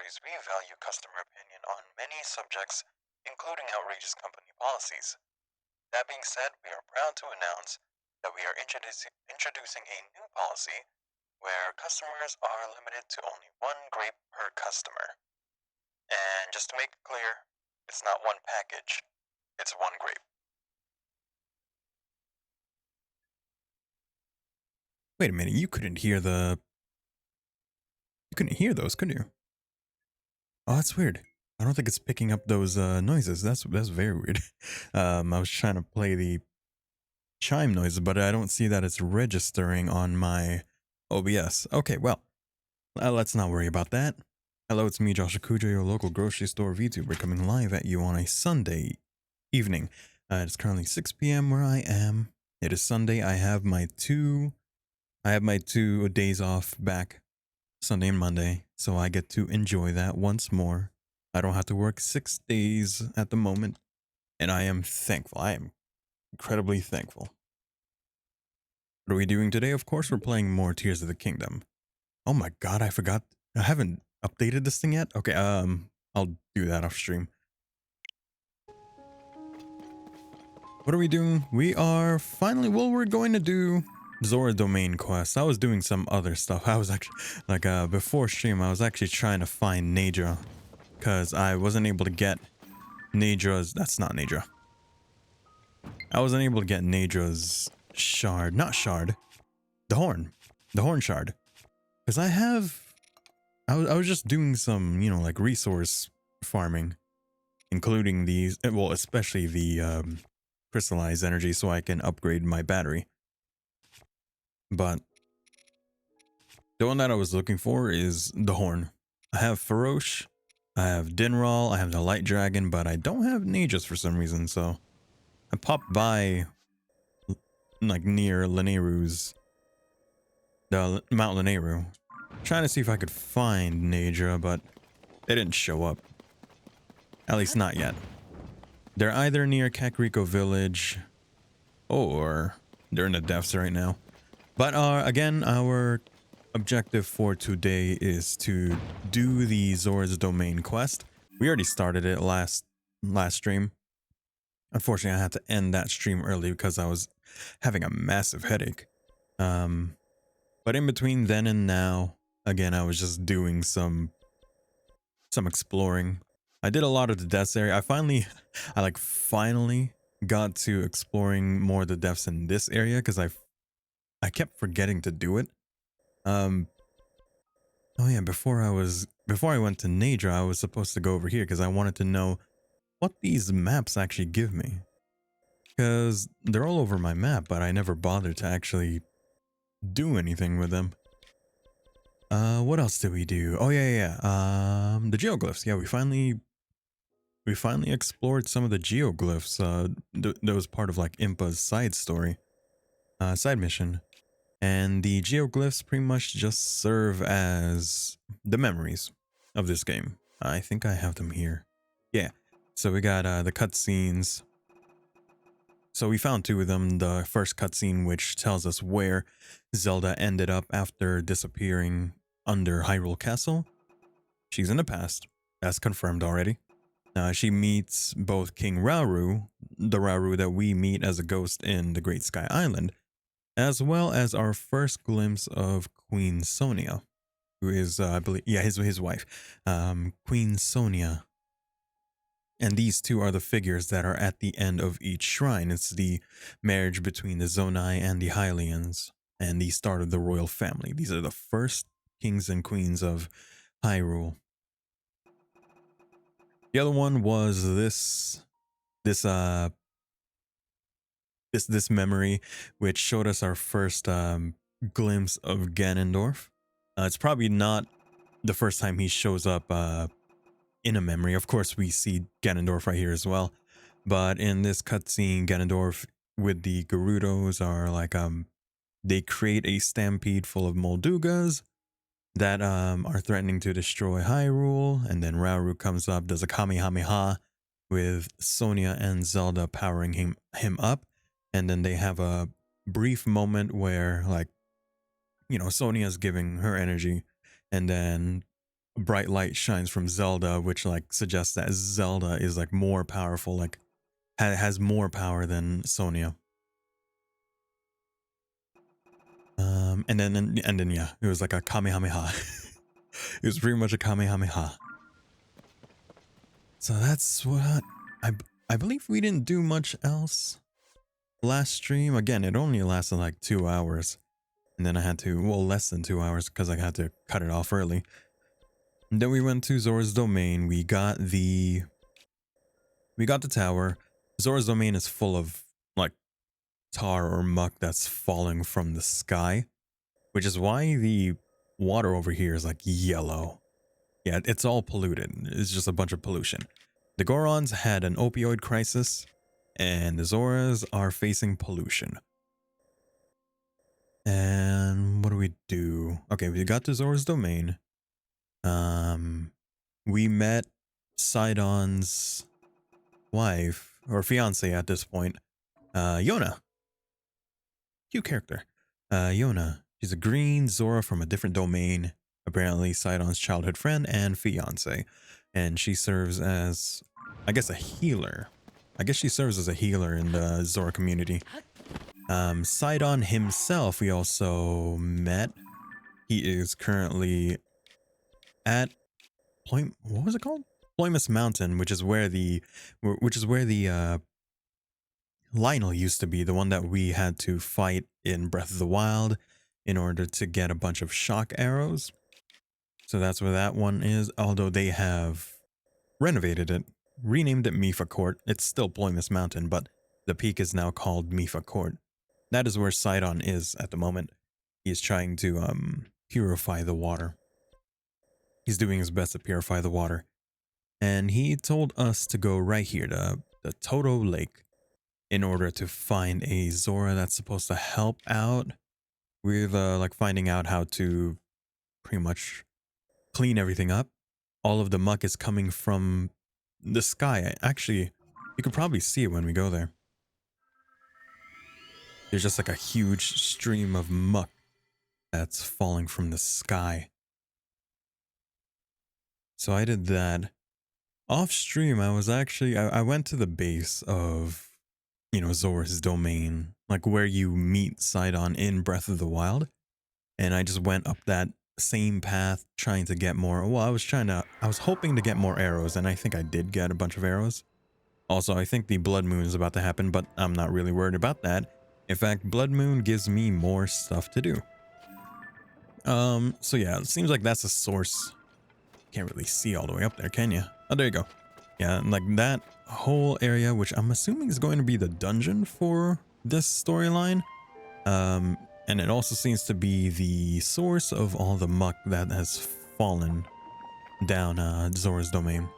always, we value customer opinion on many subjects, including outrageous company policies. That being said, we are proud to announce that we are introducing a new policy where customers are limited to only one grape per customer. And just to make it clear, it's not one package, it's one grape. Wait a minute, you couldn't hear those, could you? Oh, that's weird. I don't think it's picking up those noises. That's very weird. I was trying to play the chime noises, but I don't see that it's registering on my OBS. Okay, well, let's not worry about that. Hello, it's me, Josh Akuja, your local grocery store VTuber, coming live at you on a Sunday evening. It's currently 6 p.m. where I am. It is Sunday. I have my two days off back, Sunday and Monday, so I get to enjoy that once more. I don't have to work 6 days at the moment, and I am thankful. I am incredibly thankful. What are we doing today? Of course, we're playing more Tears of the Kingdom. Oh my god, I forgot. I haven't updated this thing yet. Okay, I'll do that off stream. What are we doing? We are finally, well, we're going to do Zora domain quest. I was doing some other stuff. I was actually, like, before stream, I was actually trying to find Naedra, because I wasn't able to get Naedra's, that's not Naedra. I wasn't able to get Naedra's shard, not shard, the horn shard. Because I was just doing some, you know, like resource farming, including these, well, especially the crystallized energy so I can upgrade my battery. But the one that I was looking for is the horn. I have Feroche, I have Dinral, I have the Light Dragon, but I don't have Naedra's for some reason, so I popped by, like, near Lanayru's, the Mount Lanayru, trying to see if I could find Naedra, but they didn't show up. At least not yet. They're either near Kakariko Village, or they're in the depths right now. But again, our objective for today is to do the Zora's Domain quest. We already started it last stream. Unfortunately, I had to end that stream early because I was having a massive headache. But in between then and now, again, I was just doing some exploring. I did a lot of the depths area. I finally got to exploring more of the depths in this area because I kept forgetting to do it. Oh yeah, before I went to Naedra, I was supposed to go over here because I wanted to know what these maps actually give me. Because they're all over my map, but I never bothered to actually do anything with them. What else did we do? Oh yeah. The geoglyphs. Yeah, we finally explored some of the geoglyphs. That was part of like Impa's side story, side mission. And the geoglyphs pretty much just serve as the memories of this game. I think I have them here. Yeah. So we got the cutscenes. So we found two of them. The first cutscene, which tells us where Zelda ended up after disappearing under Hyrule Castle. She's in the past. That's confirmed already. She meets both King Rauru, the Rauru that we meet as a ghost in the Great Sky Island, as well as our first glimpse of Queen Sonia, who is, I believe, yeah, his wife, Queen Sonia. And these two are the figures that are at the end of each shrine. It's the marriage between the Zonai and the Hylians, and the start of the royal family. These are the first kings and queens of Hyrule. The other one was this memory, which showed us our first glimpse of Ganondorf. It's probably not the first time he shows up in a memory. Of course, we see Ganondorf right here as well. But in this cutscene, Ganondorf with the Gerudos are like, they create a stampede full of Moldugas that are threatening to destroy Hyrule. And then Rauru comes up, does a Kamehameha with Sonia and Zelda powering him up. And then they have a brief moment where, like, you know, Sonia's giving her energy, and then bright light shines from Zelda, which like suggests that Zelda is like more powerful, like has more power than Sonia. And then yeah, it was like a Kamehameha. It was pretty much a Kamehameha. So that's what I believe we didn't do much else last stream. Again, it only lasted like 2 hours. And then I had to, well, less than 2 hours because I had to cut it off early. And then we went to Zora's domain. We got the tower. Zora's domain is full of like tar or muck that's falling from the sky, which is why the water over here is like yellow. Yeah, it's all polluted. It's just a bunch of pollution. The Gorons had an opioid crisis, and the Zoras are facing pollution. And what do we do? Okay, we got to Zora's domain. We met Sidon's wife, or fiance at this point, Yona. Cute character. Yona. She's a green Zora from a different domain. Apparently Sidon's childhood friend and fiance. And she serves as, I guess, a healer. I guess she serves as a healer in the Zora community. Sidon himself, we also met. He is currently at what was it called? Ploymus Mountain, which is where the Lionel used to be, the one that we had to fight in Breath of the Wild in order to get a bunch of shock arrows. So that's where that one is, although they have renovated it, renamed it Mifa Court. It's still Ploymus Mountain, but the peak is now called Mifa Court. That is where Sidon is at the moment. He is trying to purify the water. He's doing his best to purify the water. And he told us to go right here to the Toto Lake in order to find a Zora that's supposed to help out with like finding out how to pretty much clean everything up. All of the muck is coming from the sky. Actually, you could probably see it when we go there. There's just like a huge stream of muck that's falling from the sky. So I did that. Off stream, I was actually, I went to the base of, you know, Zora's domain, like where you meet Sidon in Breath of the Wild. And I just went up that same path trying to get more. Well, I was hoping to get more arrows, and I think I did get a bunch of arrows. Also, I think the Blood Moon is about to happen, but I'm not really worried about that. In fact, Blood Moon gives me more stuff to do. So yeah, it seems like that's a source. Can't really see all the way up there, can you? Oh, there you go. Yeah, like that whole area, which I'm assuming is going to be the dungeon for this storyline. And it also seems to be the source of all the muck that has fallen down Zora's domain.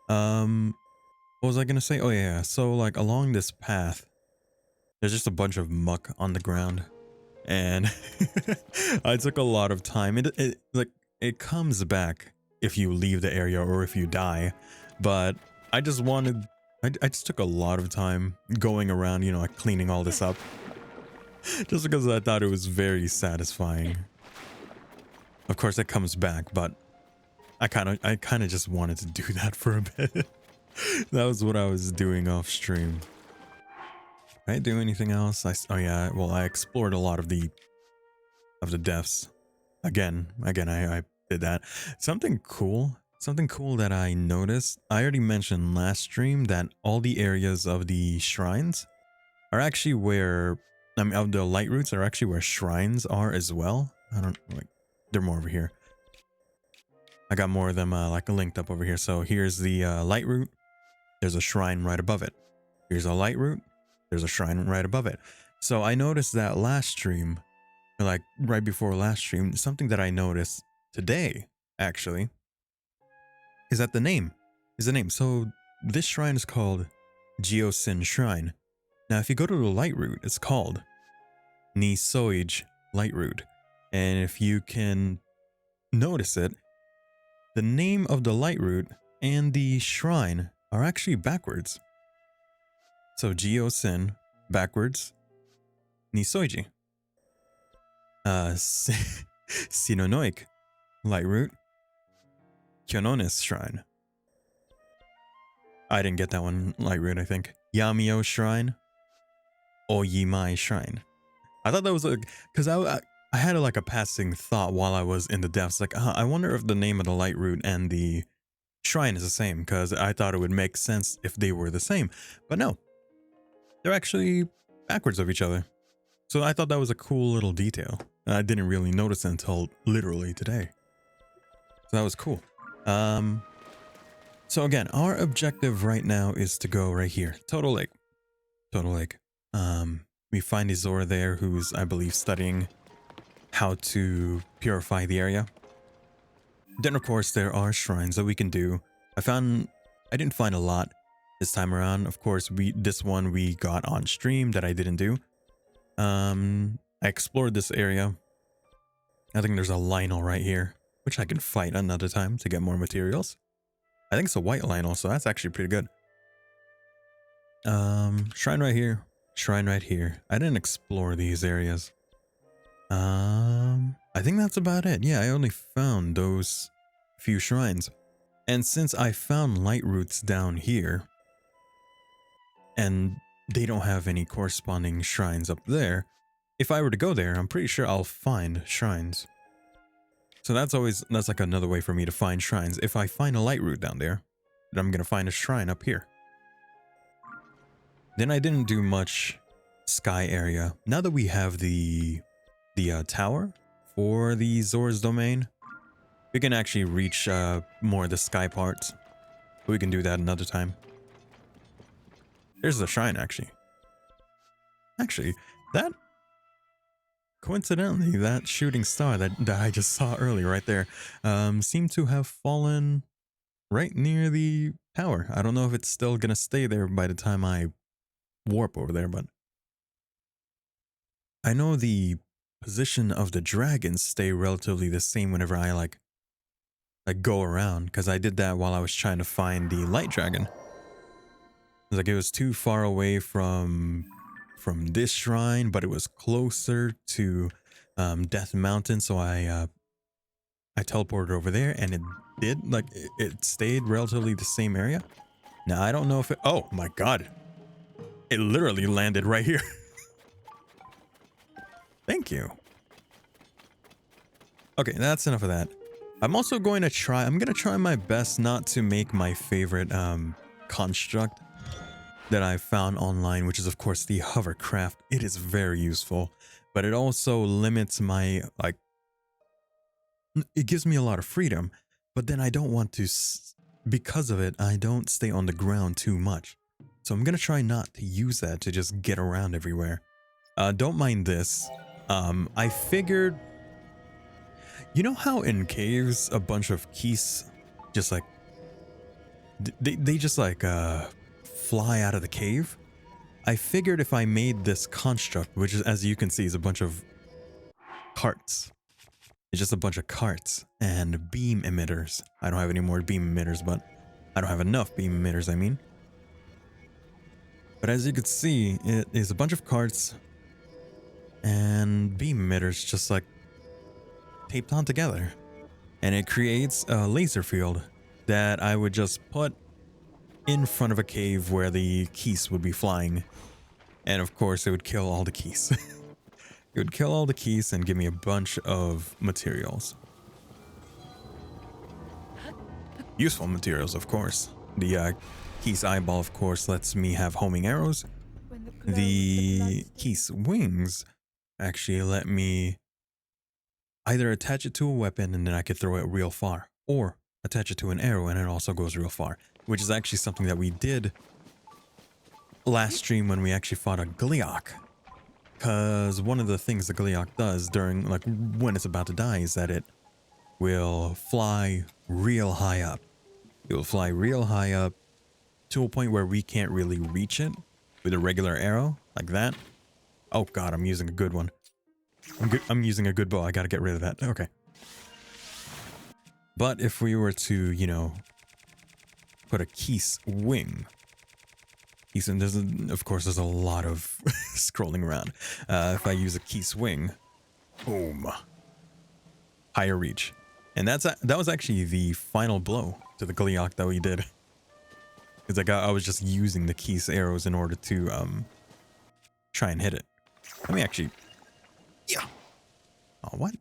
What was I gonna say? Oh yeah, so like along this path, there's just a bunch of muck on the ground, and I took a lot of time. It comes back if you leave the area or if you die, but I just took a lot of time going around, you know, like cleaning all this up, just because I thought it was very satisfying. Of course, it comes back, but I kind of just wanted to do that for a bit. That was what I was doing off stream. Did I do anything else? Oh yeah, well, I explored a lot of the deaths. Again, I did that. Something cool that I noticed. I already mentioned last stream that all the areas of the shrines are actually where, I mean, of the light roots are actually where shrines are as well. I don't like, they're more over here. I got more of them like linked up over here. So here's the light root. There's a shrine right above it. Here's a light root. There's a shrine right above it. So I noticed that last stream, like right before last stream, something that I noticed today actually is that the name. So this shrine is called Geosin Shrine. Now if you go to the light root, it's called Nisoij Light Root. And if you can notice it, the name of the light root and the shrine are actually backwards. So Geosin backwards, Nisoiji. Sinonoik Lightroot. Kurono's Shrine. I didn't get that one. Lightroot, I think. Yamio Shrine. Oyimai Shrine. I thought that was a... Because I had like a passing thought while I was in the depths. Like, I wonder if the name of the Lightroot and the shrine is the same. Because I thought it would make sense if they were the same. But no. They're actually backwards of each other. So I thought that was a cool little detail. I didn't really notice it until literally today. So that was cool. So again, our objective right now is to go right here. Total Lake. Total Lake. We find a Zora there who's, I believe, studying how to purify the area. Then, of course, there are shrines that we can do. I didn't find a lot this time around. Of course, this one we got on stream that I didn't do. I explored this area. I think there's a Lionel right here, which I can fight another time to get more materials. I think it's a white Lionel, so that's actually pretty good. Shrine right here. Shrine right here. I didn't explore these areas. I think that's about it. Yeah, I only found those few shrines. And since I found light roots down here, and they don't have any corresponding shrines up there, if I were to go there, I'm pretty sure I'll find shrines. So that's like another way for me to find shrines. If I find a light root down there, then I'm gonna find a shrine up here. Then I didn't do much sky area. Now that we have the tower for the Zora's domain, we can actually reach more of the sky parts. We can do that another time. There's the shrine, actually. Actually, that... Coincidentally, that shooting star that I just saw earlier right there seemed to have fallen right near the tower. I don't know if it's still gonna stay there by the time I warp over there, but I know the position of the dragons stay relatively the same whenever I like go around, because I did that while I was trying to find the light dragon. Like it was too far away from this shrine, but it was closer to Death Mountain, so I teleported over there, and it stayed relatively the same area. Now I don't know if it... Oh my god, it literally landed right here. Thank you. Okay, that's enough of that. I'm also going to try... I'm going to try my best not to make my favorite construct that I found online, which is, of course, the hovercraft. It is very useful, but it also limits my... like, it gives me a lot of freedom, but then I don't want to... because of it, I don't stay on the ground too much. So I'm going to try not to use that to just get around everywhere. Don't mind this. I figured... You know how in caves a bunch of keys just like they just like fly out of the cave? I figured if I made this construct, which is, as you can see, is a bunch of carts. It's just a bunch of carts and beam emitters. I don't have any more beam emitters, but I don't have enough beam emitters, I mean. But as you can see, it is a bunch of carts and beam emitters just like taped on together, and it creates a laser field that I would just put in front of a cave where the keys would be flying, and of course it would kill all the keys. It would kill all the keys and give me a bunch of materials. Useful materials, of course. The keys eyeball, of course, lets me have homing arrows. The keys wings actually let me either attach it to a weapon and then I could throw it real far, or attach it to an arrow and it also goes real far, which is actually something that we did last stream when we actually fought a Gliok. Because one of the things the Gliok does during, like, when it's about to die is that it will fly real high up. It will fly real high up to a point where we can't really reach it with a regular arrow, like that. Oh god, I'm using a good one. I'm using a good bow. I gotta get rid of that. Okay. But if we were to, you know, put a Keese wing. Of course, there's a lot of scrolling around. If I use a Keese wing, boom. Higher reach. And that was actually the final blow to the Gleeok that we did. Because I was just using the Keys arrows in order to try and hit it. Let me actually. Yeah. Oh, what?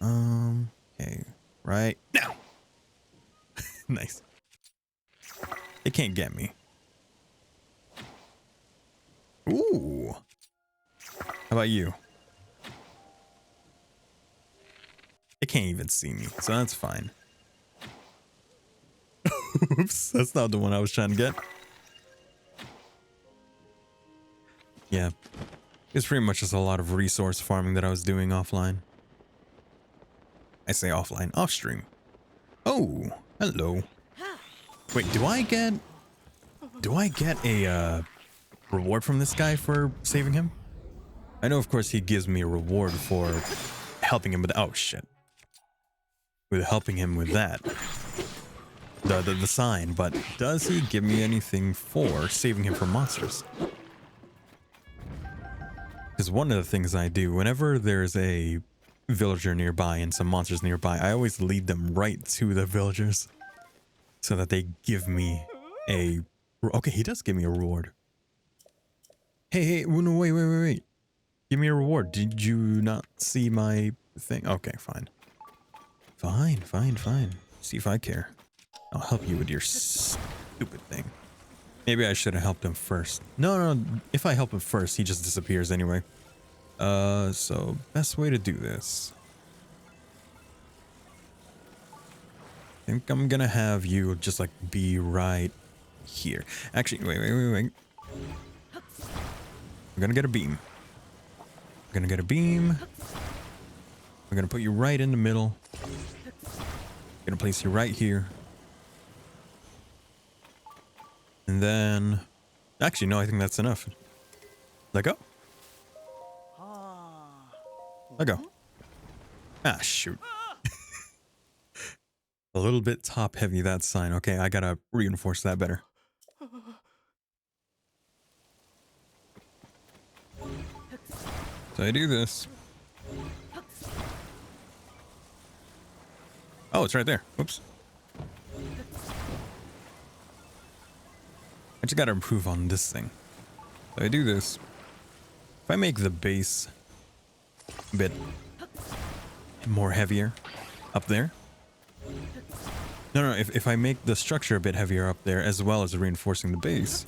Okay. Right now. Nice. They can't get me. Ooh. How about you? They can't even see me, so that's fine. Oops, that's not the one I was trying to get. Yeah. It's pretty much just a lot of resource farming that I was doing offline. I say offline, off stream. Oh, hello. Wait, do I get a reward from this guy for saving him? I know, of course, he gives me a reward for helping him with, oh shit. With helping him with that. The sign, but does he give me anything for saving him from monsters? Because one of the things I do, whenever there's a villager nearby and some monsters nearby, I always lead them right to the villagers. So that they give me a... Okay, he does give me a reward. Hey, no, wait. Give me a reward. Did you not see my thing? Okay, fine. Fine. See if I care. I'll help you with your stupid thing. Maybe I should have helped him first. No. If I help him first, he just disappears anyway. So best way to do this. I think I'm gonna have you just like be right here. Actually, wait. I'm gonna get a beam. I'm gonna put you right in the middle. I'm gonna place you right here. And then... Actually, no, I think that's enough. Let go. Let go. Ah, shoot. A little bit top heavy, that sign. Okay, I gotta reinforce that better. So I do this. Oh, it's right there. Whoops. I just gotta improve on this thing. So I do this. If I make the base a bit more heavier up there. No, if I make the structure a bit heavier up there as well as reinforcing the base,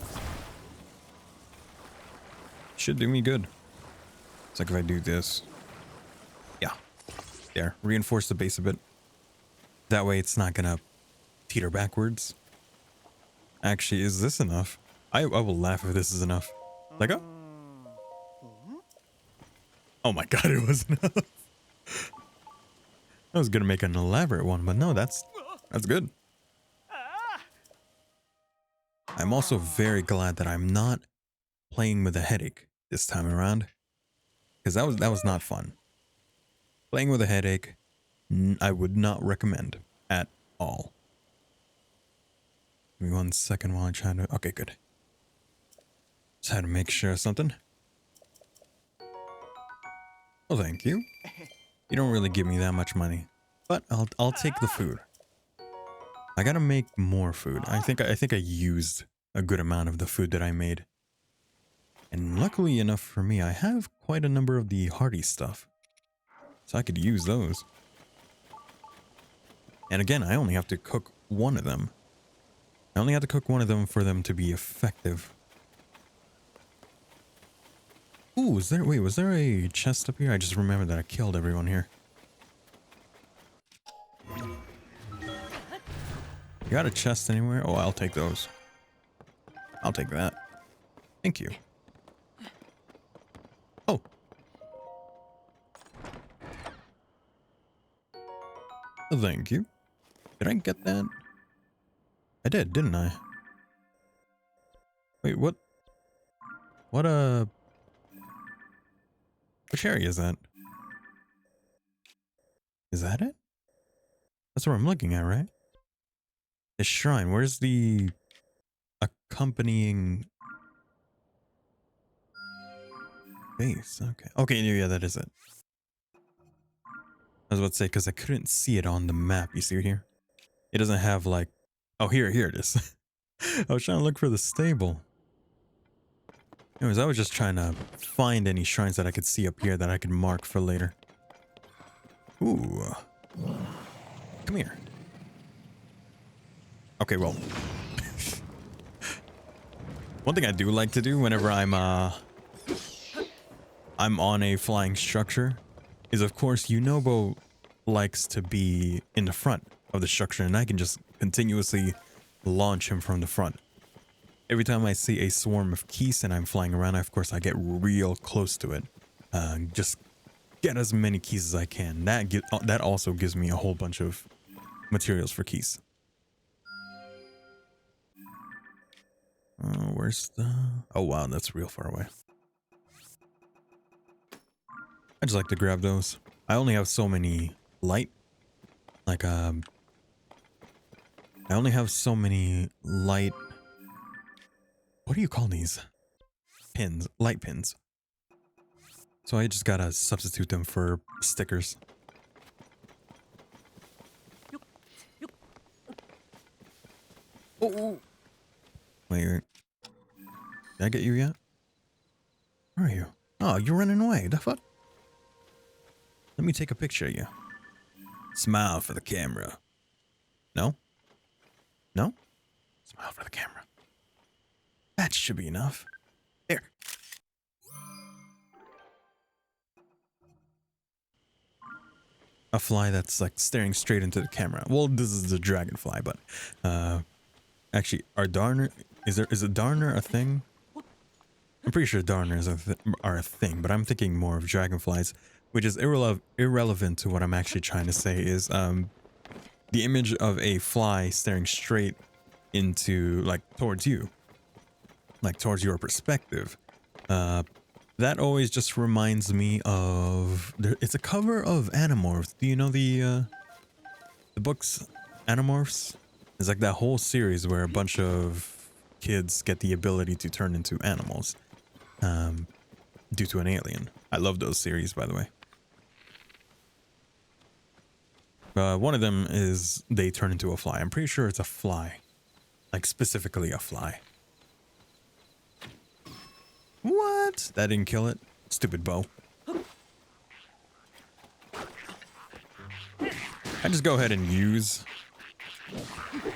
should do me good. It's like if I do this. Yeah. There. Reinforce the base a bit. That way it's not gonna teeter backwards. Actually, is this enough? I will laugh if this is enough. Let go. Oh my god, it was enough. I was gonna make an elaborate one, but no, that's good. I'm also very glad that I'm not playing with a headache this time around, because that was not fun. Playing with a headache, I would not recommend at all. Give me 1 second while I'm trying to... Okay, good. Just had to make sure of something. Well, thank you. You don't really give me that much money, but I'll take the food. I gotta make more food. I think I used a good amount of the food that I made. And luckily enough for me, I have quite a number of the hearty stuff. So I could use those. And again, I only have to cook one of them. I only have to cook one of them for them to be effective. Ooh, was there a chest up here? I just remembered that I killed everyone here. You got a chest anywhere? Oh, I'll take those. I'll take that. Thank you. Oh. Thank you. Did I get that? I did, didn't I? Wait, what? What, which area is that? Is that it? That's what I'm looking at, right? The shrine. Where's the accompanying base? Okay. Okay, yeah, that is it. I was about to say, because I couldn't see it on the map. You see here? It doesn't have like... Oh, here it is. I was trying to look for the stable. Anyways, I was just trying to find any shrines that I could see up here that I could mark for later. Ooh. Come here. Okay, well. One thing I do like to do whenever I'm on a flying structure is, of course, Yunobo likes to be in the front of the structure, and I can just continuously launch him from the front. Every time I see a swarm of keys and I'm flying around, of course, I get real close to it. Just get as many keys as I can. That also gives me a whole bunch of materials for keys. Where's the... Oh, wow, that's real far away. I just like to grab those. I only have so many light. Like, I only have so many light... What do you call these? Pins. Light pins. So I just gotta substitute them for stickers. Oh! Wait. Did I get you yet? Where are you? Oh, you're running away. The fuck? Let me take a picture of you. Smile for the camera. No? No? Smile for the camera. That should be enough. There. A fly that's like staring straight into the camera. Well, this is a dragonfly, but actually, is a darner a thing? I'm pretty sure darners are a thing, but I'm thinking more of dragonflies, which is irrelevant to what I'm actually trying to say. Is the image of a fly staring straight into, like, towards you, like towards your perspective. That always just reminds me of... It's a cover of Animorphs. Do you know the books Animorphs? It's like that whole series where a bunch of kids get the ability to turn into animals due to an alien. I love those series, by the way. One of them is they turn into a fly. I'm pretty sure it's a fly. Like, specifically a fly. What? That didn't kill it? Stupid bow. I just go ahead and use...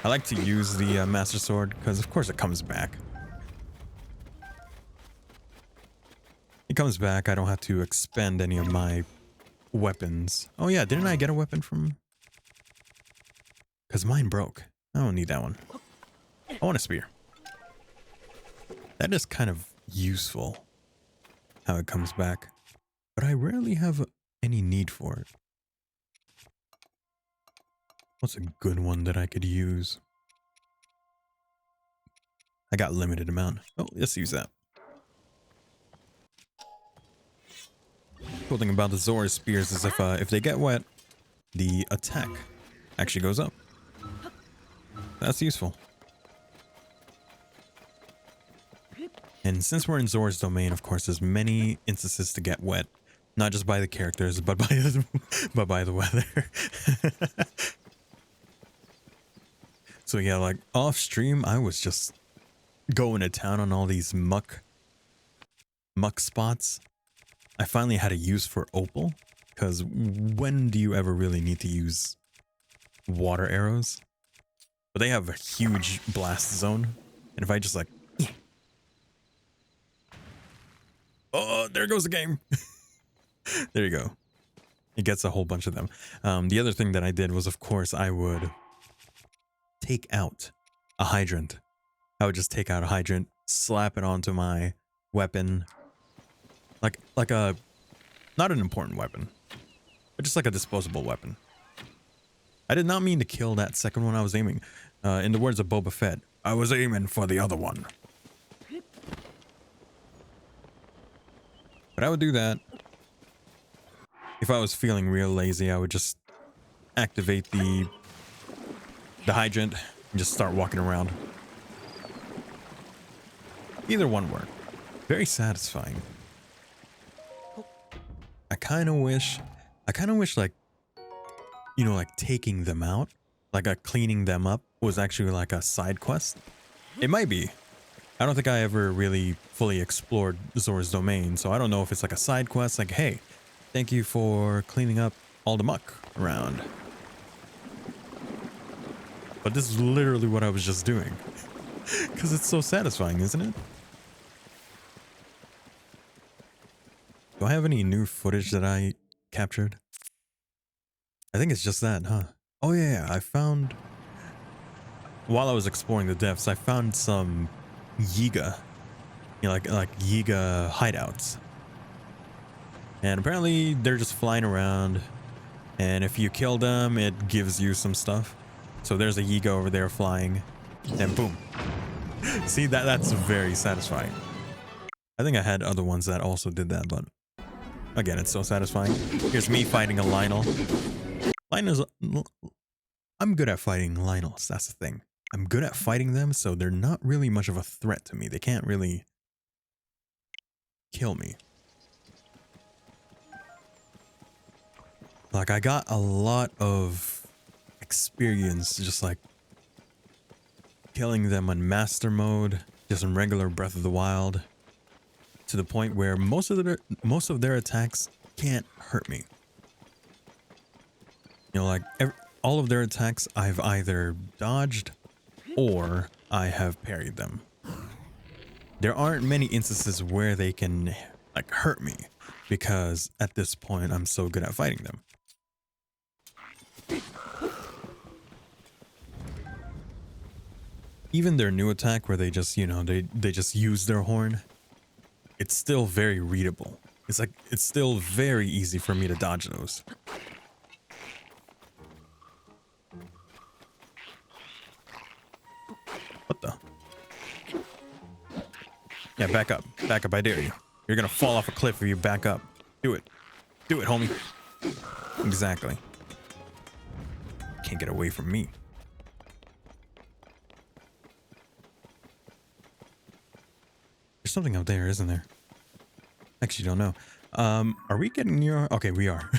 I like to use the Master Sword, because of course it comes back. It comes back, I don't have to expend any of my weapons. Oh yeah, didn't I get a weapon from... Because mine broke. I don't need that one. I want a spear. That is kind of useful, how it comes back. But I rarely have any need for it. What's a good one that I could use? I got limited amount. Oh, let's use that. Cool thing about the Zora spears is if they get wet, the attack actually goes up. That's useful. And since we're in Zora's domain, of course, there's many instances to get wet. Not just by the characters, but by the weather. So yeah, like off stream, I was just going to town on all these muck spots. I finally had a use for opal, because when do you ever really need to use water arrows? But they have a huge blast zone, and if I just like... Oh, there goes the game. There you go. It gets a whole bunch of them. The other thing that I did was, of course, I would take out a hydrant. I would just take out a hydrant, slap it onto my weapon. Like a... Not an important weapon, but just like a disposable weapon. I did not mean to kill that second one I was aiming. In the words of Boba Fett, I was aiming for the other one. But I would do that. If I was feeling real lazy, I would just activate the hydrant and just start walking around. Either one worked. Very satisfying. I kind of wish like you know, like taking them out, like a cleaning them up was actually like a side quest. It might be. I don't think I ever really fully explored Zora's domain, so I don't know if it's like a side quest, like, hey, thank you for cleaning up all the muck around. But this is literally what I was just doing. Because it's so satisfying, isn't it? Do I have any new footage that I captured? I think it's just that, huh? Oh yeah, I found... While I was exploring the depths, I found some Yiga. You know, like Yiga hideouts. And apparently they're just flying around. And if you kill them, it gives you some stuff. So there's a Yiga over there flying. And boom. See, that's very satisfying. I think I had other ones that also did that, but... Again, it's so satisfying. Here's me fighting a Lionel. Lionels... I'm good at fighting Lionels, that's the thing. I'm good at fighting them, so they're not really much of a threat to me. They can't really kill me. Like, I got a lot of experience just like killing them on master mode, just in regular Breath of the Wild, to the point where most of their attacks can't hurt me. You know, like all of their attacks I've either dodged or I have parried them. There aren't many instances where they can like hurt me because at this point I'm so good at fighting them. Even their new attack where they just, you know, they just use their horn, it's still very readable. It's like, it's still very easy for me to dodge those. What the? Yeah, back up. Back up, I dare you. You're gonna fall off a cliff if you back up. Do it. Do it, homie. Exactly. Can't get away from me. There's something up there, isn't there? Actually, don't know. Are we getting near? Okay, we are.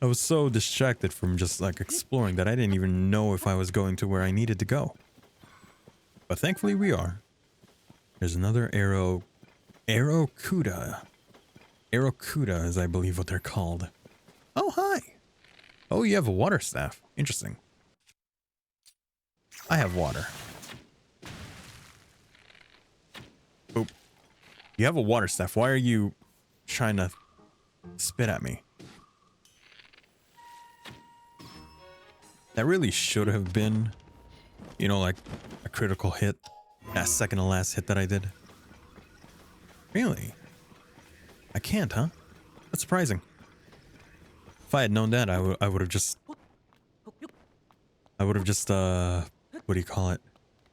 I was so distracted from just like exploring that I didn't even know if I was going to where I needed to go. But thankfully we are. There's another arrow. Arrowcuda. Arrowcuda is, I believe, what they're called. Oh, hi. Oh, you have a water staff. Interesting. I have water. Oop. You have a water staff. Why are you trying to spit at me? That really should have been, you know, like a critical hit. That second to last hit that I did. Really? I can't, huh? That's surprising. If I had known that, I would have just... what do you call it?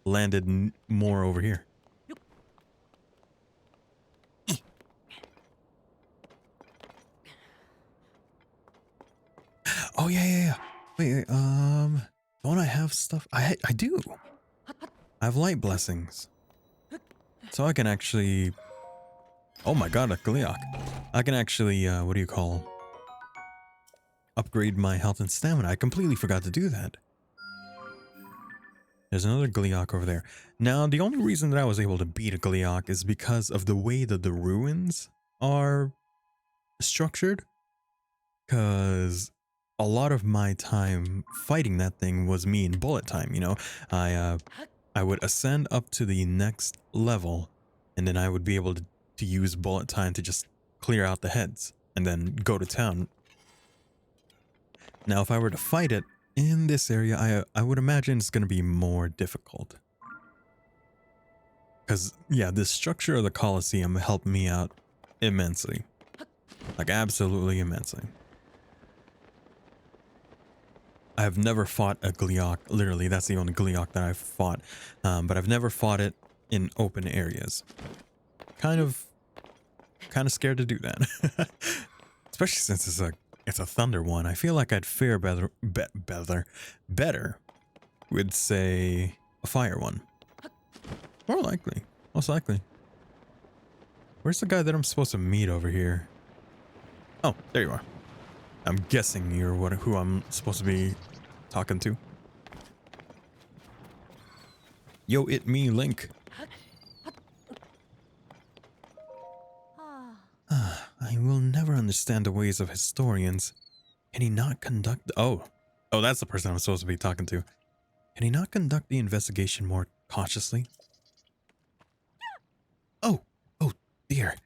Landed more over here. Oh, yeah. Wait, don't I have stuff? I do. I have light blessings. So I can actually... Oh my god, a Gleeok. I can actually, what do you call... upgrade my health and stamina. I completely forgot to do that. There's another Gleeok over there. Now, the only reason that I was able to beat a Gleeok is because of the way that the ruins are structured. Because a lot of my time fighting that thing was me in bullet time, you know? I would ascend up to the next level, and then I would be able to use bullet time to just clear out the heads, and then go to town. Now, if I were to fight it in this area, I would imagine it's going to be more difficult. Because, yeah, the structure of the Colosseum helped me out immensely. Like, absolutely immensely. I have never fought a Gleeok. Literally, that's the only Gleeok that I've fought. But I've never fought it in open areas. Kind of scared to do that. Especially since it's a thunder one. I feel like I'd fare better with, say, a fire one. More likely. Most likely. Where's the guy that I'm supposed to meet over here? Oh, there you are. I'm guessing you're who I'm supposed to be talking to. Yo, it me, Link. I will never understand the ways of historians. Can he not conduct... Oh, that's the person I'm supposed to be talking to. Can he not conduct the investigation more cautiously? Oh, dear.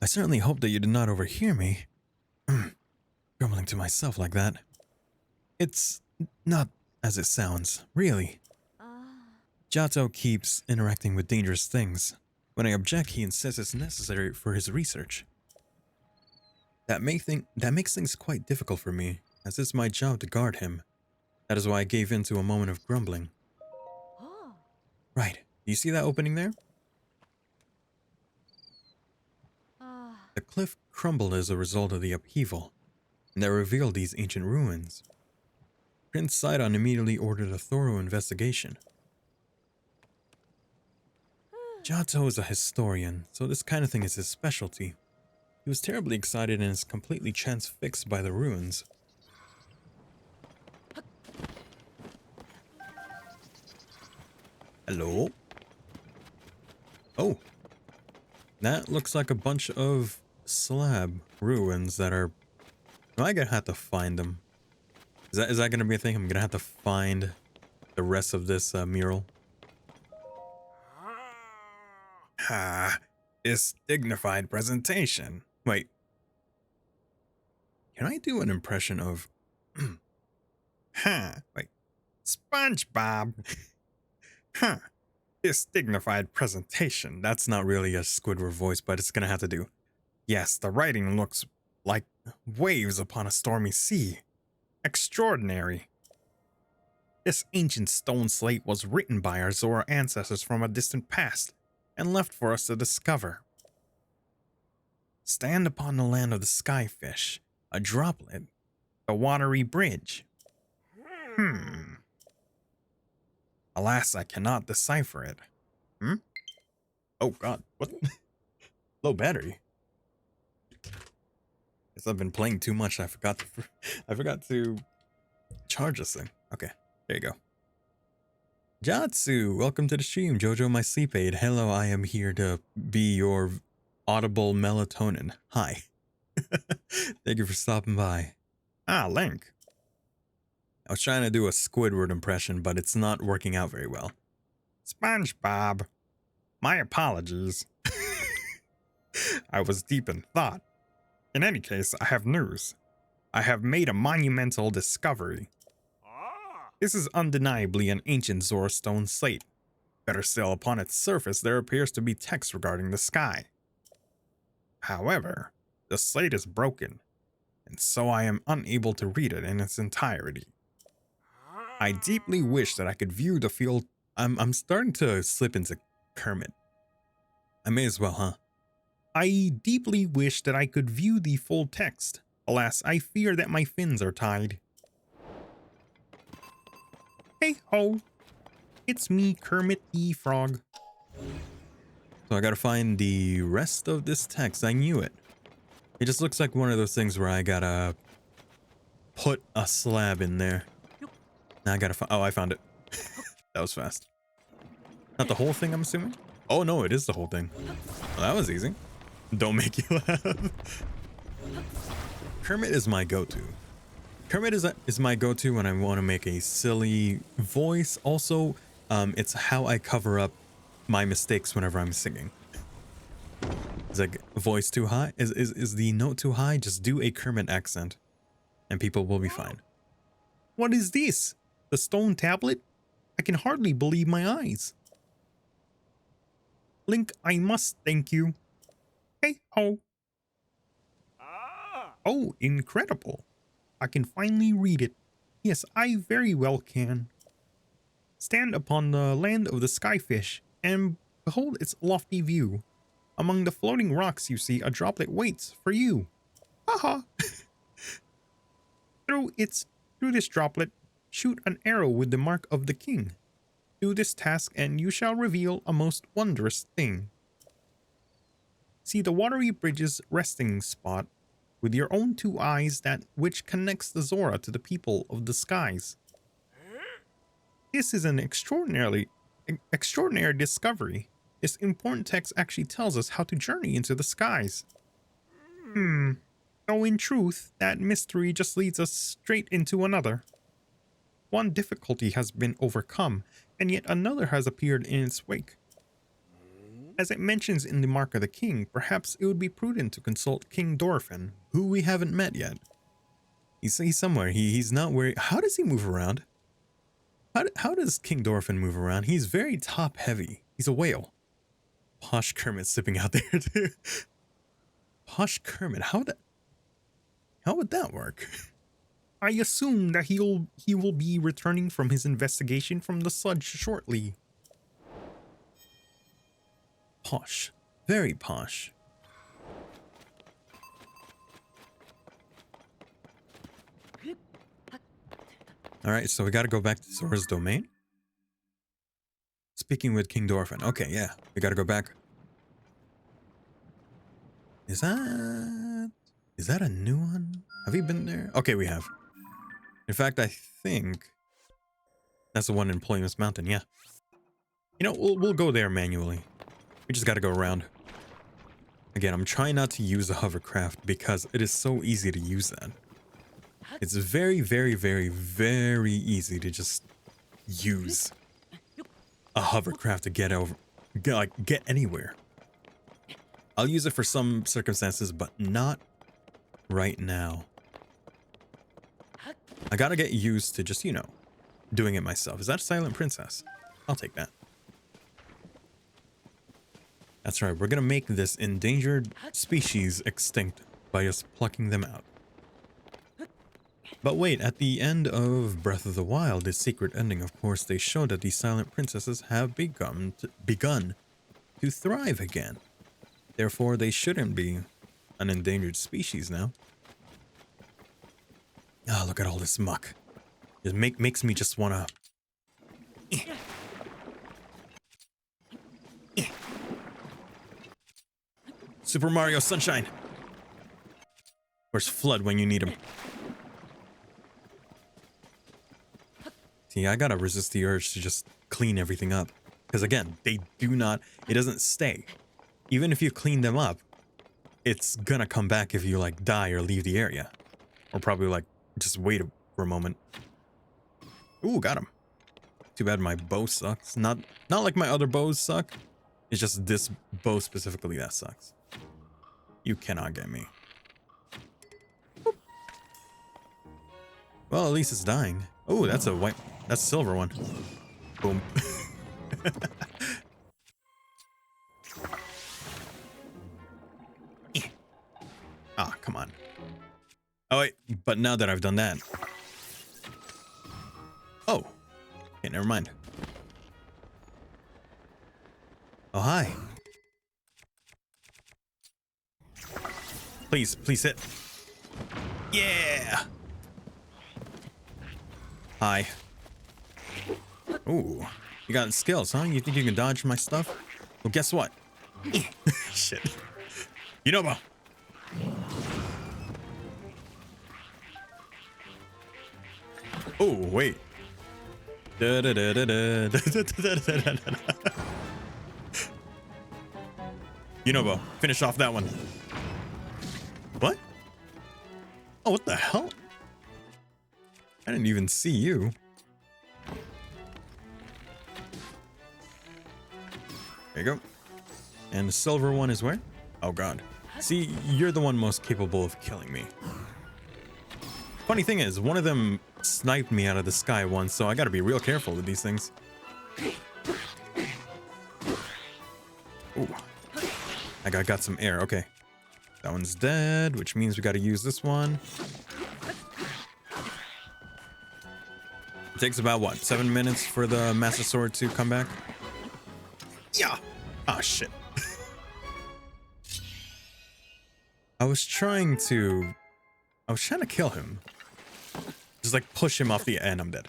I certainly hope that you did not overhear me. Grumbling to myself like that. It's not as it sounds, really. Jato keeps interacting with dangerous things. When I object, he insists it's necessary for his research. That makes things quite difficult for me, as it's my job to guard him. That is why I gave in to a moment of grumbling. Right. Do you see that opening there? The cliff crumbled as a result of the upheaval, and that revealed these ancient ruins. Prince Sidon immediately ordered a thorough investigation. Jato is a historian, so this kind of thing is his specialty. He was terribly excited and is completely transfixed by the ruins. Hello? Oh. That looks like a bunch of slab ruins that are... Am I gonna have to find them? Is that gonna be a thing? I'm gonna have to find the rest of this mural. Ha! This dignified presentation. Wait. Can I do an impression of... Huh. Wait. SpongeBob. Huh. This dignified presentation. That's not really a Squidward voice, but it's gonna have to do. Yes, the writing looks like waves upon a stormy sea. Extraordinary. This ancient stone slate was written by our Zora ancestors from a distant past and left for us to discover. Stand upon the land of the skyfish, a droplet, a watery bridge. Alas, I cannot decipher it. Oh god, what? Low battery. Guess I've been playing too much. I forgot to charge this thing. Okay, there you go. Jatsu, welcome to the stream. Jojo, my sleep aid. Hello, I am here to be your audible melatonin. Hi. Thank you for stopping by. Ah, Link. I was trying to do a Squidward impression, but it's not working out very well. SpongeBob. My apologies. I was deep in thought. In any case, I have news. I have made a monumental discovery. This is undeniably an ancient Zora stone slate. Better still, upon its surface there appears to be text regarding the sky. However, the slate is broken, and so I am unable to read it in its entirety. I deeply wish that I could view the field. I'm starting to slip into Kermit. I may as well, huh? I deeply wish that I could view the full text. Alas, I fear that my fins are tied. Hey ho! It's me, Kermit the Frog. So I gotta find the rest of this text. I knew it. It just looks like one of those things where I gotta put a slab in there. Now I gotta find... Oh, I found it. That was fast. Not the whole thing, I'm assuming? Oh no, it is the whole thing. Well, that was easy. Don't make you laugh. Kermit is my go-to. Kermit is my go-to when I want to make a silly voice. Also, it's how I cover up my mistakes whenever I'm singing. Is like voice too high? Is the note too high? Just do a Kermit accent, and people will be fine. What is this? The stone tablet? I can hardly believe my eyes. Link, I must thank you. Hey ho. Oh, incredible. I can finally read it. Yes, I very well can. Stand upon the land of the skyfish and behold its lofty view. Among the floating rocks you see a droplet waits for you. Haha. Through this droplet, shoot an arrow with the mark of the king. Do this task and you shall reveal a most wondrous thing. See the watery bridge's resting spot. with your own two eyes, that which connects the Zora to the people of the skies. This is an extraordinary discovery. This important text actually tells us how to journey into the skies. Though in truth, that mystery just leads us straight into another. One difficulty has been overcome, and yet another has appeared in its wake. As it mentions in the Mark of the King, perhaps it would be prudent to consult King Dorfin, who we haven't met yet. He's somewhere. He's not where... How does he move around? How does King Dorfin move around? He's very top heavy. He's a whale. Posh Kermit sipping out there too. Posh Kermit, how would that work? I assume that he will be returning from his investigation from the sludge shortly. Posh. Very posh. Alright, so we gotta go back to Zora's domain. Speaking with King Dorfin. Okay, yeah. We gotta go back. Is that a new one? Have we been there? Okay, we have. In fact, I think that's the one in Employment's Mountain, yeah. You know, we'll go there manually. We just gotta go around. Again, I'm trying not to use the hovercraft because it is so easy to use that. It's very, very, very, very easy to just use a hovercraft to get anywhere. I'll use it for some circumstances, but not right now. I gotta get used to just, you know, doing it myself. Is that a silent princess? I'll take that. That's right, we're gonna make this endangered species extinct by just plucking them out. But wait, at the end of Breath of the Wild, the secret ending, of course, they show that these silent princesses have begun to thrive again. Therefore, they shouldn't be an endangered species now. Ah, oh, look at all this muck. It makes me just wanna... Super Mario Sunshine! Where's Flood when you need him? See, I gotta resist the urge to just clean everything up. Because again, they do not... It doesn't stay. Even if you clean them up, it's gonna come back if you, like, die or leave the area. Or probably, like, just wait for a moment. Ooh, got him. Too bad my bow sucks. Not like my other bows suck. It's just this bow specifically that sucks. You cannot get me. Boop. Well, at least it's dying. Oh, that's a white... That's a silver one. Boom. Ah, come on. Oh, wait. But now that I've done that... Oh. Okay, never mind. Oh, hi. Please hit. Yeah! Hi. Ooh. You got skills, huh? You think you can dodge my stuff? Well, guess what? Shit. You know, oh, wait. You know, Bo, finish off that one. What? Oh, what the hell? I didn't even see you. There you go. And the silver one is where? Oh, God. See, you're the one most capable of killing me. Funny thing is, one of them sniped me out of the sky once, so I gotta be real careful with these things. Ooh. I got some air. Okay. That one's dead, which means we gotta use this one. It takes about, what, 7 minutes for the Master Sword to come back? Yeah. Ah, shit. I was trying to kill him. Just like push him off the end. I'm dead.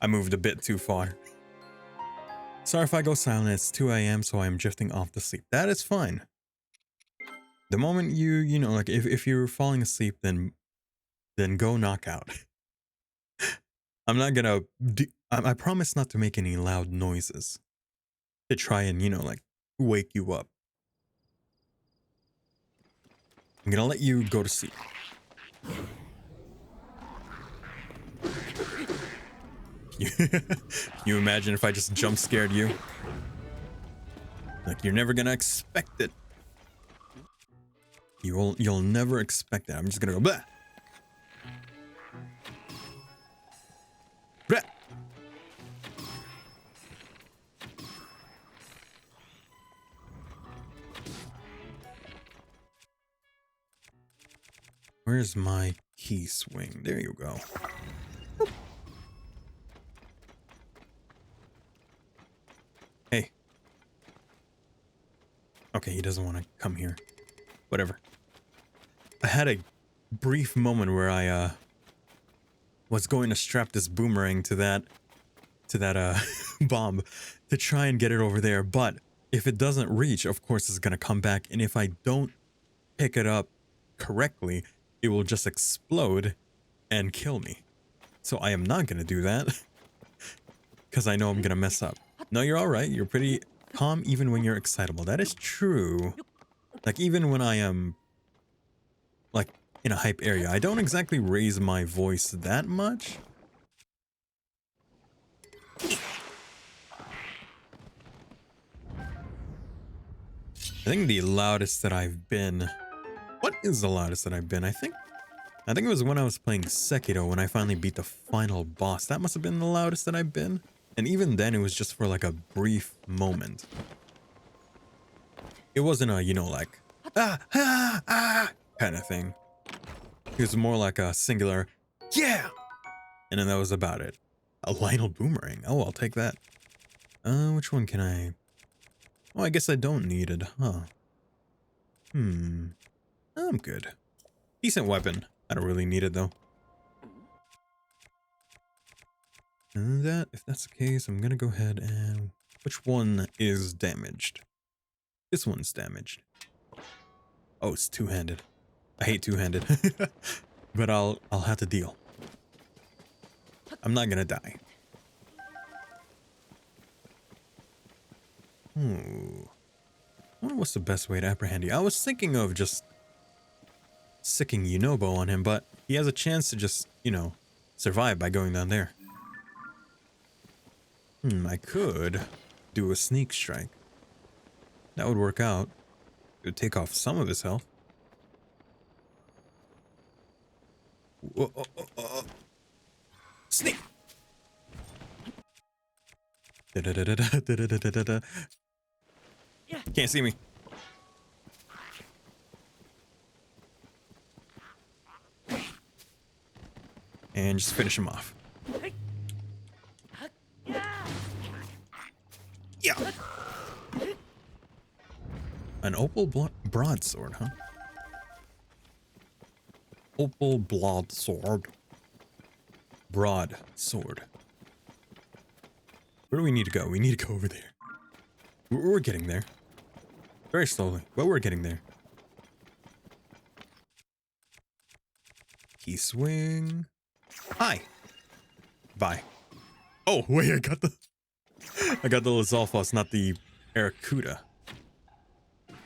I moved a bit too far. Sorry if I go silent. It's 2 a.m. so I am drifting off to sleep. That is fine. The moment you know, like if you're falling asleep, then go knock out. I'm not gonna I promise not to make any loud noises to try and, like, wake you up. I'm gonna let you go to sleep. Can you imagine if I just jump scared you? Like, you're never gonna expect it. You'll never expect that. I'm just gonna go blah. Blah. Where's my key swing? There you go. Hey. Okay, he doesn't want to come here. Whatever. I had a brief moment where I was going to strap this boomerang to that bomb to try and get it over there, but if it doesn't reach, of course it's going to come back, and if I don't pick it up correctly, it will just explode and kill me. So I am not going to do that because I know I'm going to mess up. No, you're all right. You're pretty calm even when you're excitable. That is true. Like, even when I am, like, in a hype area, I don't exactly raise my voice that much. I think the loudest that I've been... What is the loudest that I've been? I think it was when I was playing Sekiro, when I finally beat the final boss. That must have been the loudest that I've been. And even then, it was just for like a brief moment. It wasn't a, like, kind of thing. It was more like a singular, yeah! And then that was about it. A Lionel Boomerang. Oh, I'll take that. Which one can I... Oh, I guess I don't need it, huh? I'm good. Decent weapon. I don't really need it, though. And if that's the case, I'm gonna go ahead and... Which one is damaged? This one's damaged. Oh, it's two-handed. I hate two-handed. But I'll have to deal. I'm not gonna die. I wonder what's the best way to apprehend you. I was thinking of just sicking Yunobo on him, but he has a chance to just, survive by going down there. I could do a sneak strike. That would work out. It would take off some of his health. Whoa, Sneak! Can't see me. And just finish him off. Yeah. An opal broadsword, huh? Opal broadsword. Broadsword. Where do we need to go? We need to go over there. We're getting there. Very slowly, but we're getting there. Key swing. Hi. Bye. Oh, wait, I got the Lizalfos, not the Aracuda.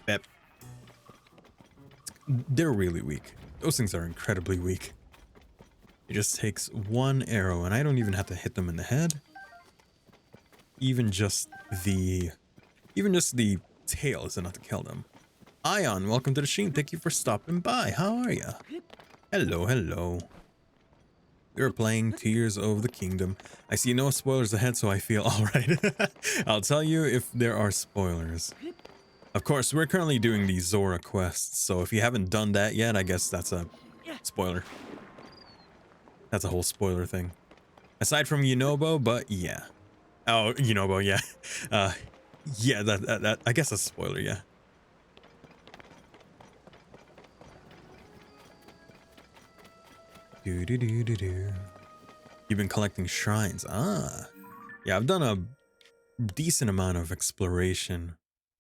Bep. They're really weak. Those things are incredibly weak. It just takes one arrow, and I don't even have to hit them in the head. Even just the tail is enough to kill them. Ion, welcome to the stream. Thank you for stopping by. How are ya? Hello, hello. We're playing Tears of the Kingdom. I see no spoilers ahead, so I feel alright. I'll tell you if there are spoilers. Of course, we're currently doing the Zora quests, so if you haven't done that yet, I guess that's a spoiler. That's a whole spoiler thing. Aside from Yunobo, but yeah. Oh, Yunobo, yeah. Yeah, that I guess that's a spoiler, yeah. You've been collecting shrines. Ah. Yeah, I've done a decent amount of exploration.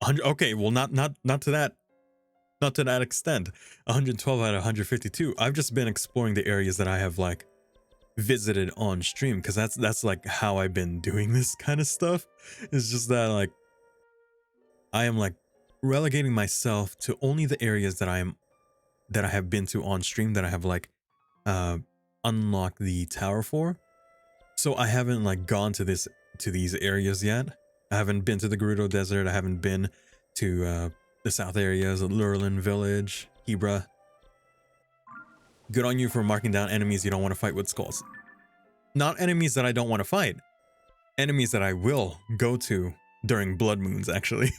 Okay, well not to that not to that extent. 112 out of 152. I've just been exploring the areas that I have like visited on stream, because that's like how I've been doing this kind of stuff. It's just that like I am like relegating myself to only the areas that I have been to on stream, that I have like uh unlocked the tower for. So I haven't like gone to these areas yet. I haven't been to the Gerudo Desert. I haven't been to the south areas, Lurlin Village, Hebra. Good on you for marking down enemies you don't want to fight with skulls. Not enemies that I don't want to fight. Enemies that I will go to during blood moons, actually.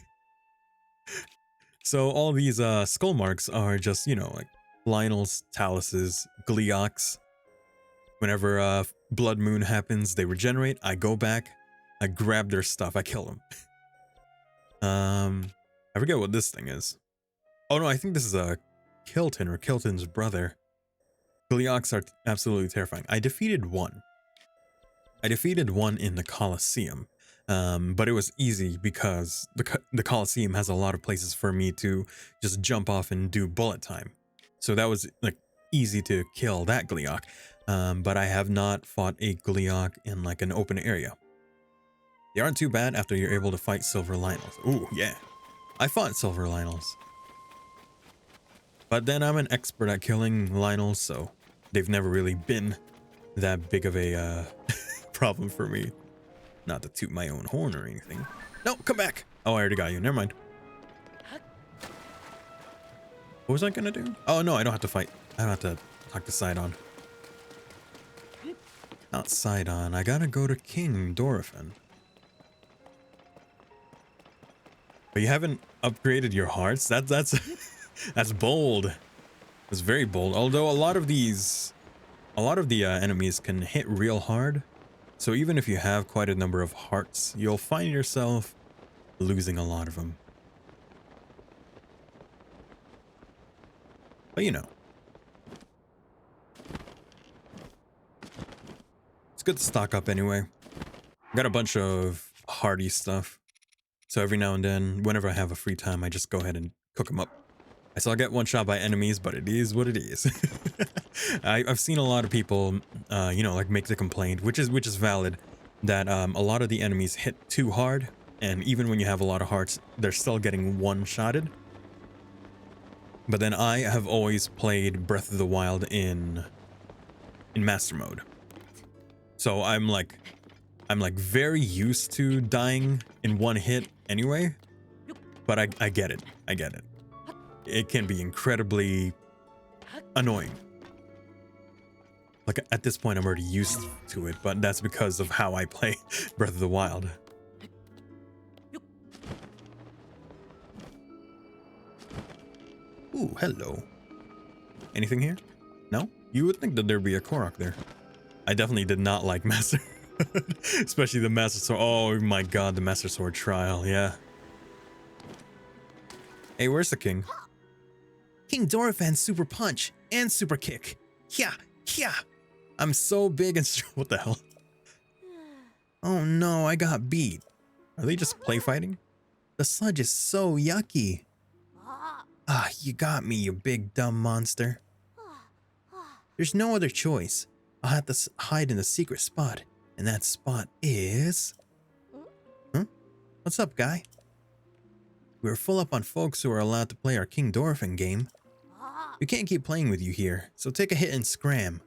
So all these skull marks are just, you know, like Lionel's, Talus's, Gleeok's. Whenever blood moon happens, they regenerate. I go back, I grab their stuff, I kill them. I forget what this thing is. Oh no, I think this is a Kilton or Kilton's brother. Gleeok's are absolutely terrifying. I defeated one. I defeated one in the Colosseum, but it was easy because the Colosseum has a lot of places for me to just jump off and do bullet time. So that was like easy to kill that Gleeok. But I have not fought a Gleeok in like an open area. They aren't too bad after you're able to fight Silver Lionels. Ooh, yeah. I fought Silver Lionels. But then I'm an expert at killing Lionels, so they've never really been that big of a problem for me. Not to toot my own horn or anything. No, come back! Oh, I already got you. Never mind. What was I gonna do? Oh, no, I don't have to fight. I don't have to talk to Sidon. Not Sidon. I gotta go to King Dorephan. But you haven't upgraded your hearts? That's that's bold. It's very bold. Although a lot of the enemies can hit real hard. So even if you have quite a number of hearts, you'll find yourself losing a lot of them. But you know. It's good to stock up anyway. I got a bunch of hardy stuff. So every now and then, whenever I have a free time, I just go ahead and cook them up. I still get one shot by enemies, but it is what it is. I've seen a lot of people, you know, like make the complaint, which is valid, that a lot of the enemies hit too hard, and even when you have a lot of hearts, they're still getting one-shotted. But then I have always played Breath of the Wild in master mode, so I'm like very used to dying in one hit anyway. But I get it. I get it. It can be incredibly annoying. Like at this point, I'm already used to it, but that's because of how I play Breath of the Wild. Ooh, hello. Anything here? No? You would think that there'd be a Korok there. I definitely did not like Master. Especially the Master Sword. Oh my god, the Master Sword trial, yeah. Hey, where's the king? King Dorephan's super punch and super kick. Yeah, yeah. I'm so big and strong. What the hell? Oh no, I got beat. Are they just play fighting? The sludge is so yucky. Ah, you got me, you big dumb monster. There's no other choice. I'll have to hide in the secret spot. And that spot is... Huh? What's up, guy? We're full up on folks who are allowed to play our King Dorephan game. We can't keep playing with you here, so take a hit and scram.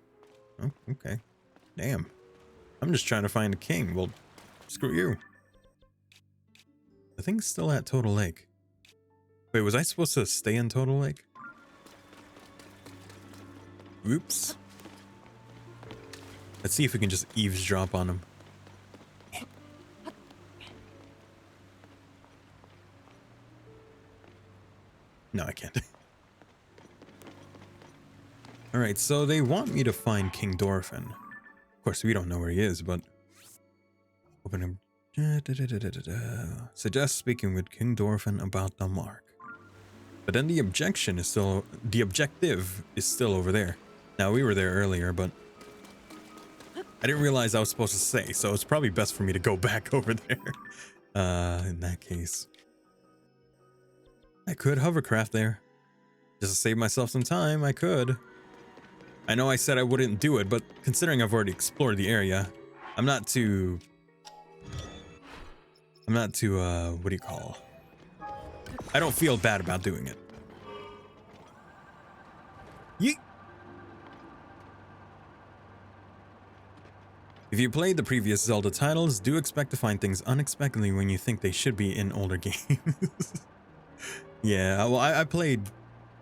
Oh, okay. Damn. I'm just trying to find a king. Well, screw you. The thing's still at Total Lake. Wait, was I supposed to stay in Total Lake? Oops. Let's see if we can just eavesdrop on him. No, I can't. Alright, so they want me to find King Dorephan. Of course, we don't know where he is, but... Open him. Suggest speaking with King Dorephan about the mark. But then the objective is still over there. Now, we were there earlier, but... I didn't realize I was supposed to say, so it's probably best for me to go back over there. In that case. I could hovercraft there. Just to save myself some time, I could. I know I said I wouldn't do it, but considering I've already explored the area, I'm not too, what do you call? I don't feel bad about doing it. Yeet. If you played the previous Zelda titles, do expect to find things unexpectedly when you think they should be in older games. Yeah, well, I played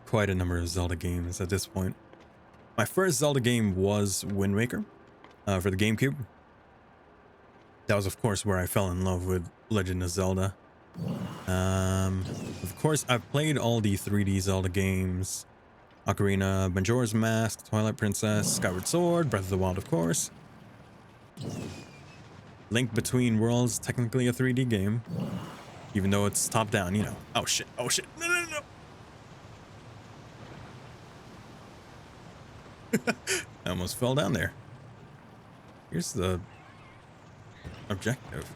quite a number of Zelda games at this point. My first Zelda game was Wind Waker for the GameCube. That was, of course, where I fell in love with Legend of Zelda. Of course, I've played all the 3D Zelda games. Ocarina, Majora's Mask, Twilight Princess, Skyward Sword, Breath of the Wild, of course. Link Between Worlds, technically a 3D game. Even though it's top down, you know. Oh shit, oh shit. No, no, no. I almost fell down there. Here's the objective.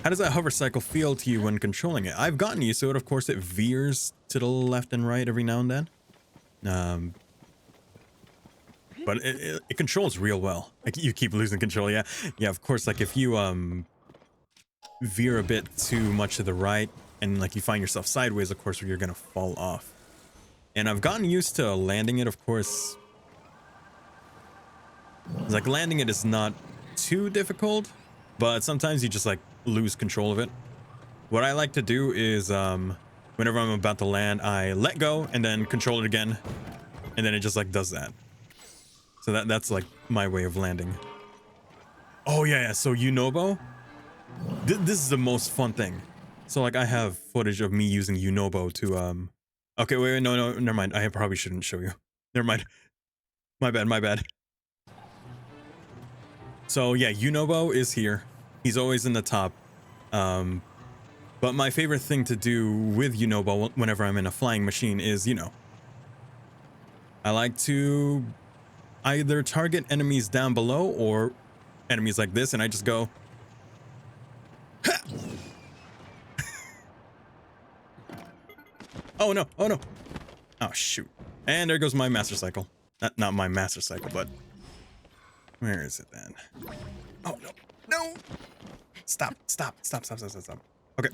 How does that hover cycle feel to you when controlling it? I've gotten used to it. Of course, it veers to the left and right every now and then. But it controls real well. Like, you keep losing control. Yeah, of course, like if you veer a bit too much to the right and like you find yourself sideways, of course, you're gonna fall off. And I've gotten used to landing it, of course. Like, landing it is not too difficult, but sometimes you just like lose control of it. What I like to do is whenever I'm about to land, I let go and then control it again, and then it just like does that. So that's like my way of landing. Oh yeah, so Unobo, this is the most fun thing. So like I have footage of me using Unobo to okay, wait, no, never mind. I probably shouldn't show you. Never mind. My bad. So yeah, Unobo is here. He's always in the top. But my favorite thing to do with Unobo whenever I'm in a flying machine is, you know, I like to either target enemies down below or enemies like this, and I just go ha! Oh no, oh shoot. And there goes my master cycle. Not my master cycle, but where is it then? Oh no, stop. Okay,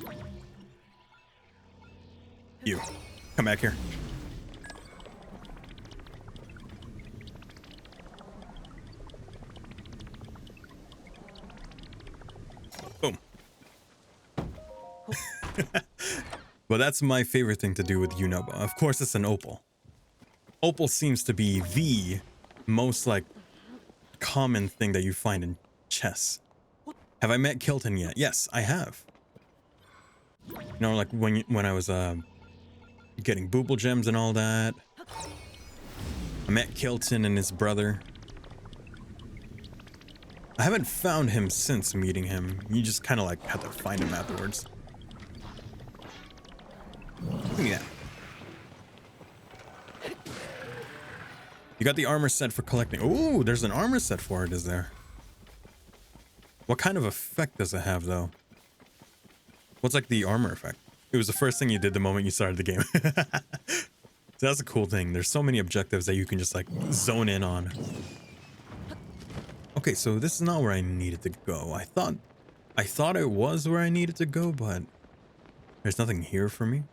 you come back here. Boom. Well, that's my favorite thing to do with Unobo. Of course, it's an opal. Opal seems to be the most like common thing that you find in chess. Have I met Kilton yet? Yes, I have. You know, like when I was getting booble gems and all that. I met Kilton and his brother. I haven't found him since meeting him. You just kind of like have to find him afterwards. Yeah. You got the armor set for collecting. Ooh, there's an armor set for it, is there? What kind of effect does it have, though? What's like the armor effect? It was the first thing you did the moment you started the game. So that's a cool thing. There's so many objectives that you can just like zone in on. Okay, so this is not where I needed to go. I thought it was where I needed to go, but there's nothing here for me.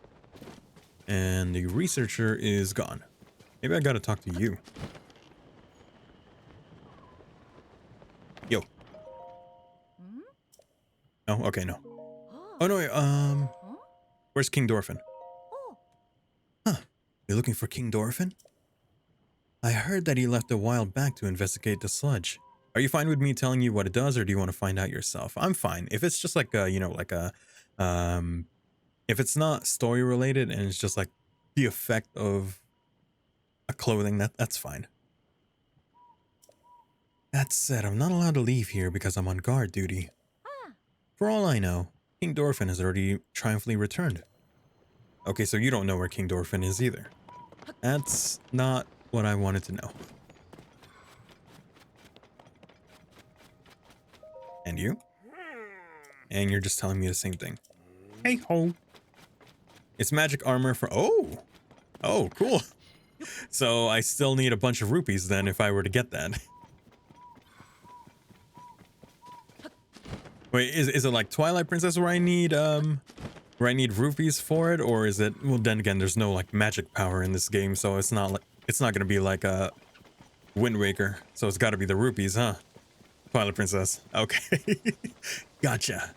And the researcher is gone. Maybe I gotta talk to you. Yo. No? Okay, no. Oh, no, wait, where's King Dorphin? Huh. You're looking for King Dorphin? I heard that he left a while back to investigate the sludge. Are you fine with me telling you what it does, or do you want to find out yourself? I'm fine. If it's just like a, you know, like a, if it's not story related and it's just like the effect of a clothing, that's fine. That said, I'm not allowed to leave here because I'm on guard duty. For all I know, King Dorphin has already triumphantly returned. Okay, so you don't know where King Dorphin is either. That's not what I wanted to know. And you? And you're just telling me the same thing. Hey ho. It's magic armor for... Oh! Oh, cool. So I still need a bunch of rupees then if I were to get that. Wait, is it like Twilight Princess where I need rupees for it, or is it, well, then again, there's no like magic power in this game, so it's not gonna be like a Wind Waker, so it's got to be the rupees, huh? Twilight Princess. Okay. Gotcha.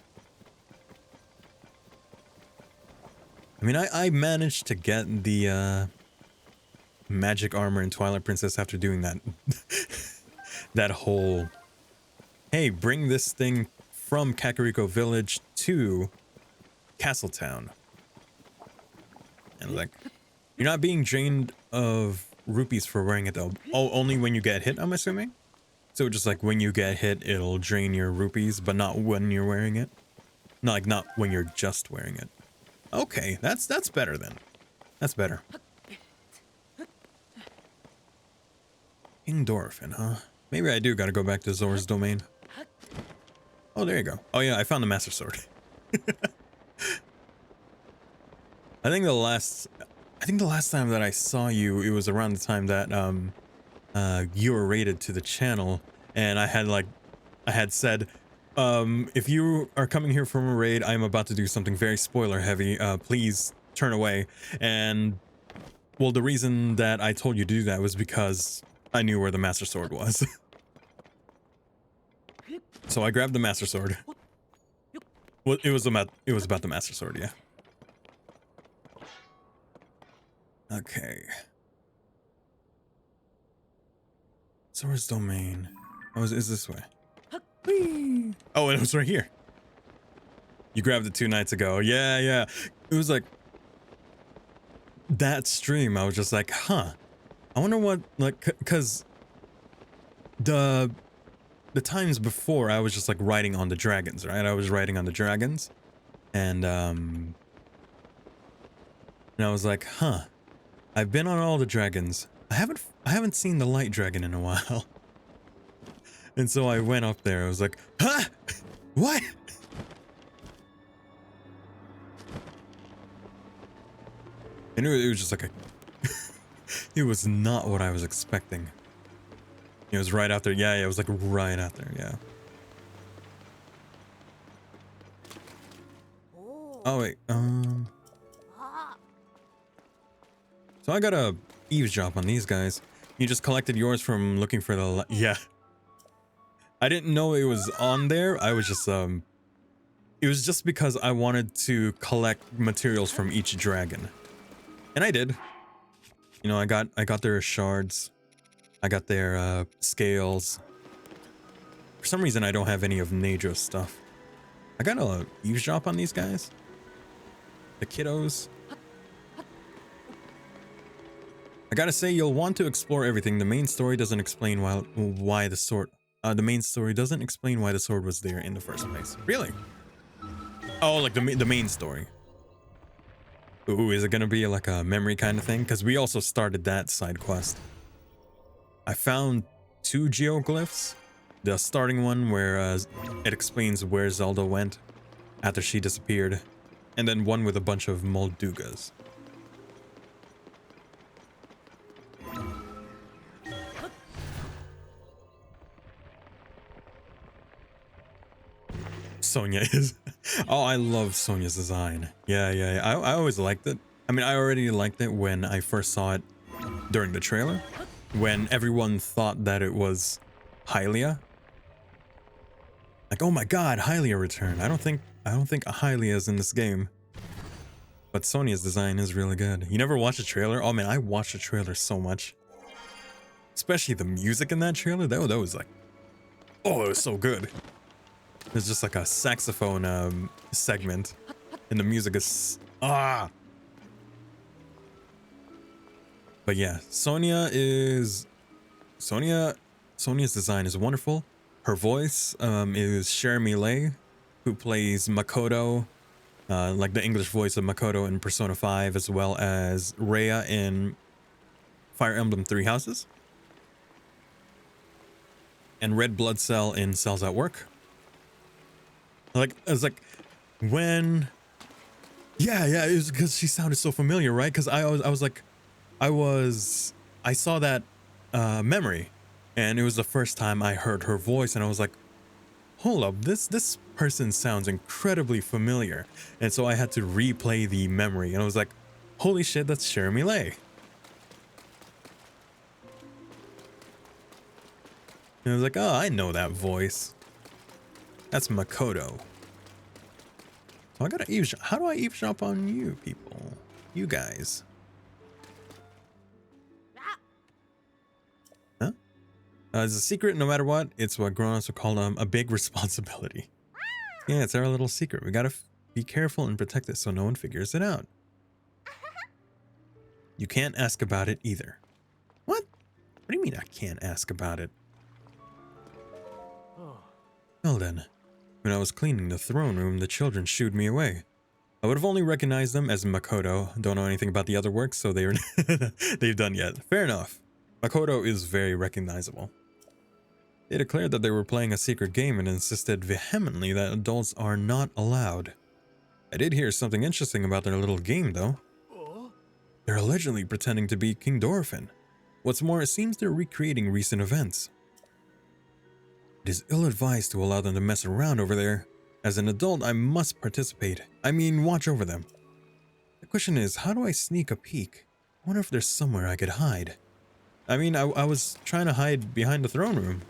I mean, I managed to get the magic armor in Twilight Princess after doing that that whole, hey, bring this thing from Kakariko Village to Castletown. And like, you're not being drained of rupees for wearing it though. Oh, only when you get hit, I'm assuming? So just like when you get hit, it'll drain your rupees, but not when you're wearing it? Not when you're just wearing it. Okay, that's better then. That's better. Endorphin, huh? Maybe I do gotta go back to Zora's domain. Oh, there you go. Oh yeah, I found the Master Sword. I think the last time that I saw you, it was around the time that you were rated to the channel, and I had said, if you are coming here from a raid, I'm about to do something very spoiler heavy. Please turn away. And well, the reason that I told you to do that was because I knew where the Master Sword was. So I grabbed the Master Sword. Well, it was about the Master Sword, yeah. Okay. Zora's domain. Oh, is this way? Whee! Oh, it was right here. You grabbed it 2 nights ago. Yeah. It was like that stream. I was just like, huh. I wonder what, like, cause the times before I was just like riding on the dragons, right? I was riding on the dragons, and I was like, huh. I've been on all the dragons. I haven't seen the light dragon in a while. And so I went up there. I was like, huh? What? And it was just like a... It was not what I was expecting. It was right out there. Yeah, it was like right out there, yeah. Oh, wait. So I gotta eavesdrop on these guys. You just collected yours from looking for the... Yeah. I didn't know it was on there. I was just, it was just because I wanted to collect materials from each dragon. And I did. You know, I got their shards. I got their, scales. For some reason, I don't have any of Nejo's stuff. I gotta eavesdrop on these guys. The kiddos. I gotta say, you'll want to explore everything. The main story doesn't explain why the sword... the main story doesn't explain why the sword was there in the first place. Really? Oh, like the main story. Ooh, is it gonna be like a memory kind of thing? Because we also started that side quest. I found 2 geoglyphs. The starting one where it explains where Zelda went after she disappeared. And then one with a bunch of Moldugas. Sonia is... Oh, I love Sonia's design. Yeah. I always liked it. I mean, I already liked it when I first saw it during the trailer. When everyone thought that it was Hylia. Like, oh my god, Hylia returned. I don't think Hylia is in this game. But Sonia's design is really good. You never watched the trailer? Oh man, I watched the trailer so much. Especially the music in that trailer. That was like... Oh, it was so good. There's just like a saxophone segment, and the music is But yeah, Sonia's design is wonderful. Her voice is Cher Millet, who plays Makoto, like the English voice of Makoto in Persona 5, as well as Rhea in Fire Emblem 3 Houses, and Red Blood Cell in Cells at Work. Like, I was like, when... Yeah, it was because she sounded so familiar, right? Because I was like, I saw that memory, and it was the first time I heard her voice, and I was like, hold up, this person sounds incredibly familiar. And so I had to replay the memory, and I was like, holy shit, that's Jeremy Lay. And I was like, oh, I know that voice. That's Makoto. So I gotta eavesdrop. How do I eavesdrop on you people? You guys. Huh? It's a secret no matter what. It's what grown-ups would call a big responsibility. Yeah, it's our little secret. We gotta be careful and protect it so no one figures it out. You can't ask about it either. What? What do you mean I can't ask about it? Well then, when I was cleaning the throne room, the children shooed me away. I would have only recognized them as Makoto. Don't know anything about the other works, so they've done yet. Fair enough. Makoto is very recognizable. They declared that they were playing a secret game and insisted vehemently that adults are not allowed. I did hear something interesting about their little game, though. They're allegedly pretending to be King Dorphin. What's more, it seems they're recreating recent events. It is ill-advised to allow them to mess around over there. As an adult, I must participate. I mean, watch over them. The question is, how do I sneak a peek? I wonder if there's somewhere I could hide. I mean, I was trying to hide behind the throne room.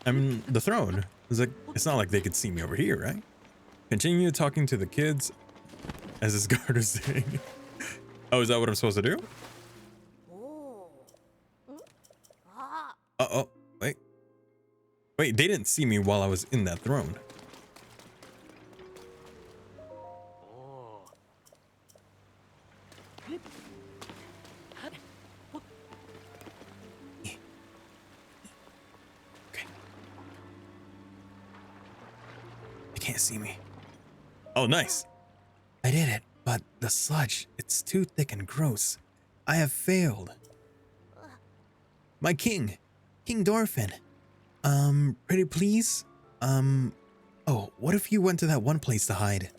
I mean, the throne. It's not like they could see me over here, right? Continue talking to the kids as this guard is saying. Oh, is that what I'm supposed to do? Uh-oh, wait. Wait, they didn't see me while I was in that throne. Okay. They can't see me. Oh, nice. I did it, but the sludge, it's too thick and gross. I have failed. My king, King Dorphin. Pretty please? Oh, what if you went to that one place to hide?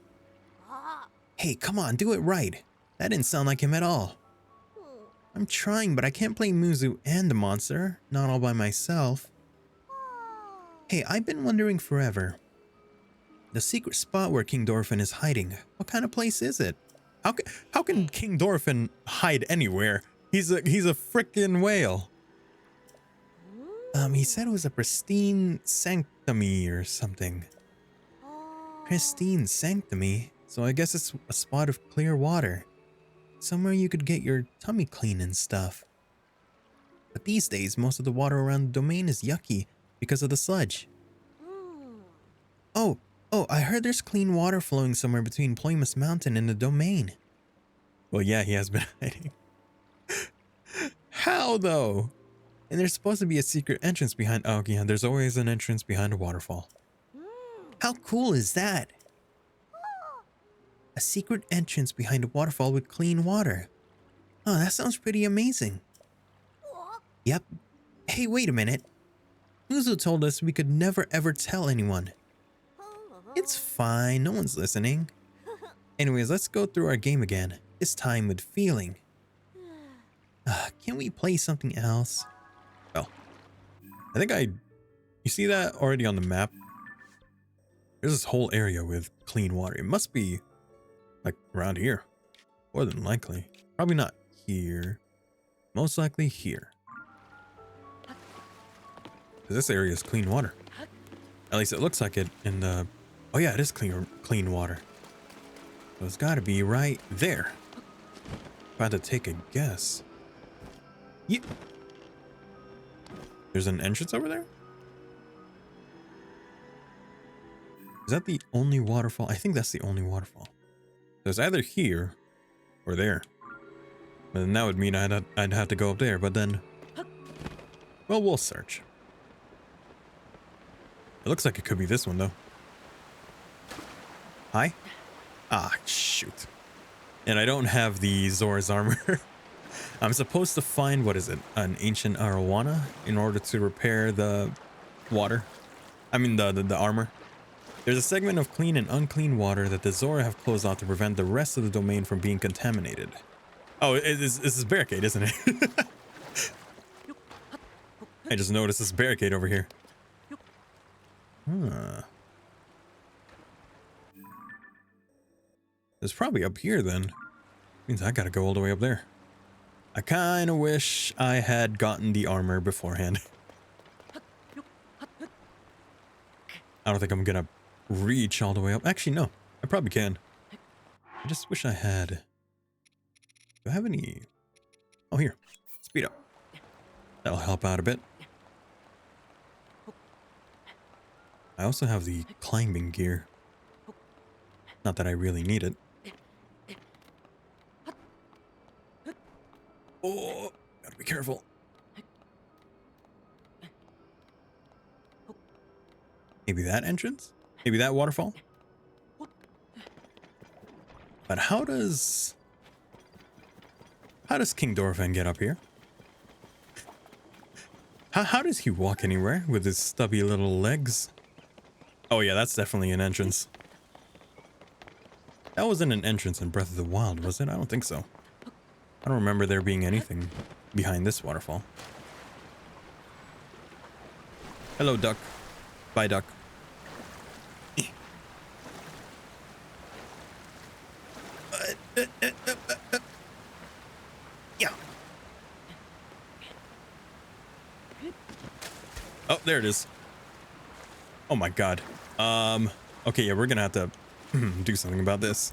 Hey, come on, do it right. That didn't sound like him at all. I'm trying, but I can't play Muzu and the monster, not all by myself. Hey, I've been wondering forever. The secret spot where King Dorphin is hiding, what kind of place is it? How can King Dorphin hide anywhere? He's a frickin' whale. He said it was a pristine sanctuary or something. Pristine sanctuary? So I guess it's a spot of clear water. Somewhere you could get your tummy clean and stuff. But these days, most of the water around the domain is yucky because of the sludge. Oh, I heard there's clean water flowing somewhere between Ploymus Mountain and the domain. Well, yeah, he has been hiding. How, though? And there's supposed to be a secret entrance behind... Oh, yeah, there's always an entrance behind a waterfall. How cool is that? A secret entrance behind a waterfall with clean water. Oh, that sounds pretty amazing. Yep. Hey, wait a minute. Muzu told us we could never ever tell anyone. It's fine, no one's listening. Anyways, let's go through our game again. This time with feeling. Can we play something else? Well, I think you see that already on the map? There's this whole area with clean water. It must be like around here. More than likely. Probably not here. Most likely here. Because this area is clean water. At least it looks like it in the... Oh yeah, it is clean water. So it's got to be right there. If I had to take a guess. Yeah. There's an entrance over there? Is that the only waterfall? I think that's the only waterfall. So it's either here or there. But then that would mean I'd have to go up there, but then... Well, we'll search. It looks like it could be this one, though. Hi? Ah, shoot. And I don't have the Zora's armor. I'm supposed to find, what is it? An ancient arowana in order to repair the water. I mean, the armor. There's a segment of clean and unclean water that the Zora have closed off to prevent the rest of the domain from being contaminated. Oh, this is barricade, isn't it? I just noticed this barricade over here. Huh. It's probably up here then. Means I gotta go all the way up there. I kinda wish I had gotten the armor beforehand. I don't think I'm gonna reach all the way up. Actually, no. I probably can. I just wish I had... Do I have any... Oh, here. Speed up. That'll help out a bit. I also have the climbing gear. Not that I really need it. Oh, gotta be careful. Maybe that entrance? Maybe that waterfall? But how does King Dorphin get up here? How does he walk anywhere with his stubby little legs? Oh yeah, that's definitely an entrance. That wasn't an entrance in Breath of the Wild, was it? I don't think so. I don't remember there being anything behind this waterfall. Hello, duck. Bye, duck. Yeah. Oh, there it is. Oh my god. Okay, yeah, we're gonna have to do something about this.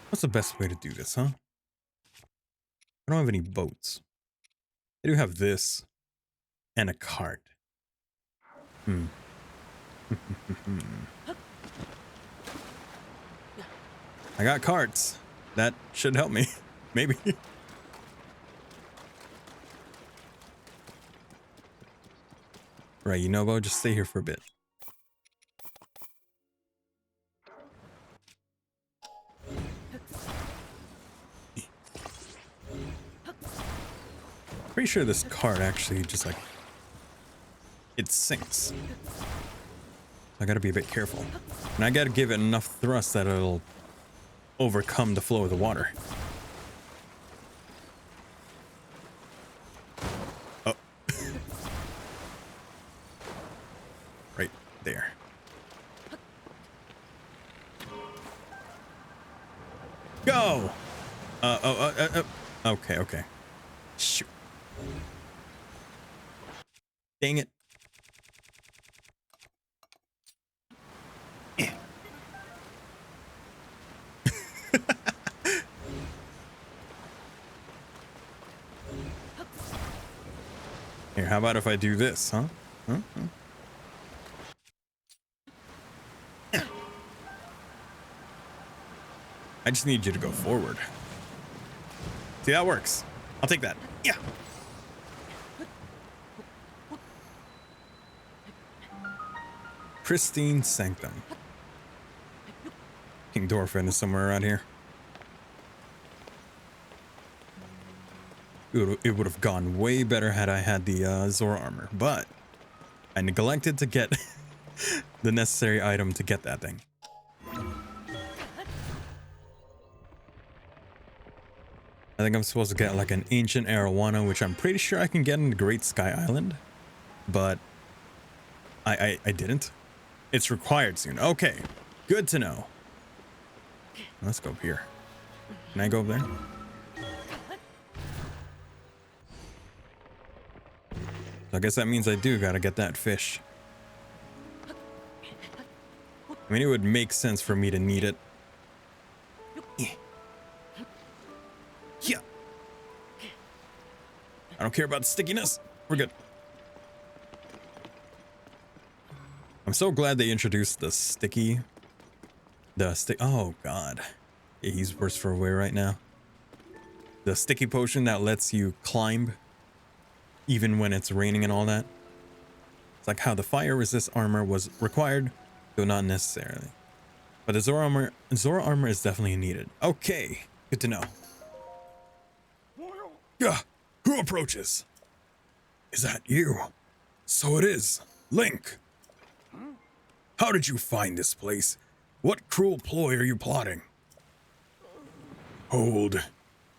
What's the best way to do this, huh? I don't have any boats. I do have this and a cart. I got carts. That should help me. Maybe. Right, Hinode, just stay here for a bit. Pretty sure this cart actually just like... It sinks. I gotta be a bit careful. And I gotta give it enough thrust that it'll overcome the flow of the water. Oh. Right there. Go! Okay, okay. Shoot. Dang it. Here, how about if I do this, huh? I just need you to go forward. See, that works. I'll take that. Yeah. Pristine Sanctum. King Dorphin is somewhere around here. It would have gone way better had I had the Zora armor, but I neglected to get the necessary item to get that thing. I think I'm supposed to get like an ancient arowana, which I'm pretty sure I can get in the Great Sky Island, but I didn't. It's required soon. Okay, good to know. Let's go up here. Can I go up there? So I guess that means I do gotta get that fish. I mean, it would make sense for me to need it. Yeah. I don't care about the stickiness. We're good. I'm so glad they introduced the sticky. Oh god. Yeah, he's worse for wear right now. The sticky potion that lets you climb even when it's raining and all that. It's like how the fire resist armor was required, though not necessarily. But the Zora armor is definitely needed. Okay, good to know. Who approaches? Is that you? So it is. Link! How did you find this place? What cruel ploy are you plotting? Hold,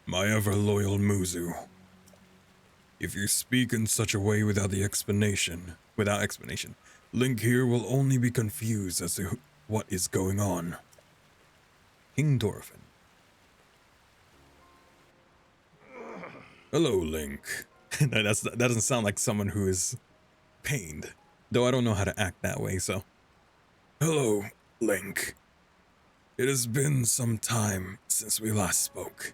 my ever-loyal Muzu. If you speak in such a way without explanation, Link here will only be confused as to what is going on. King Dorfin. Hello, Link. That doesn't sound like someone who is pained, though I don't know how to act that way, so. Hello, Link. It has been some time since we last spoke.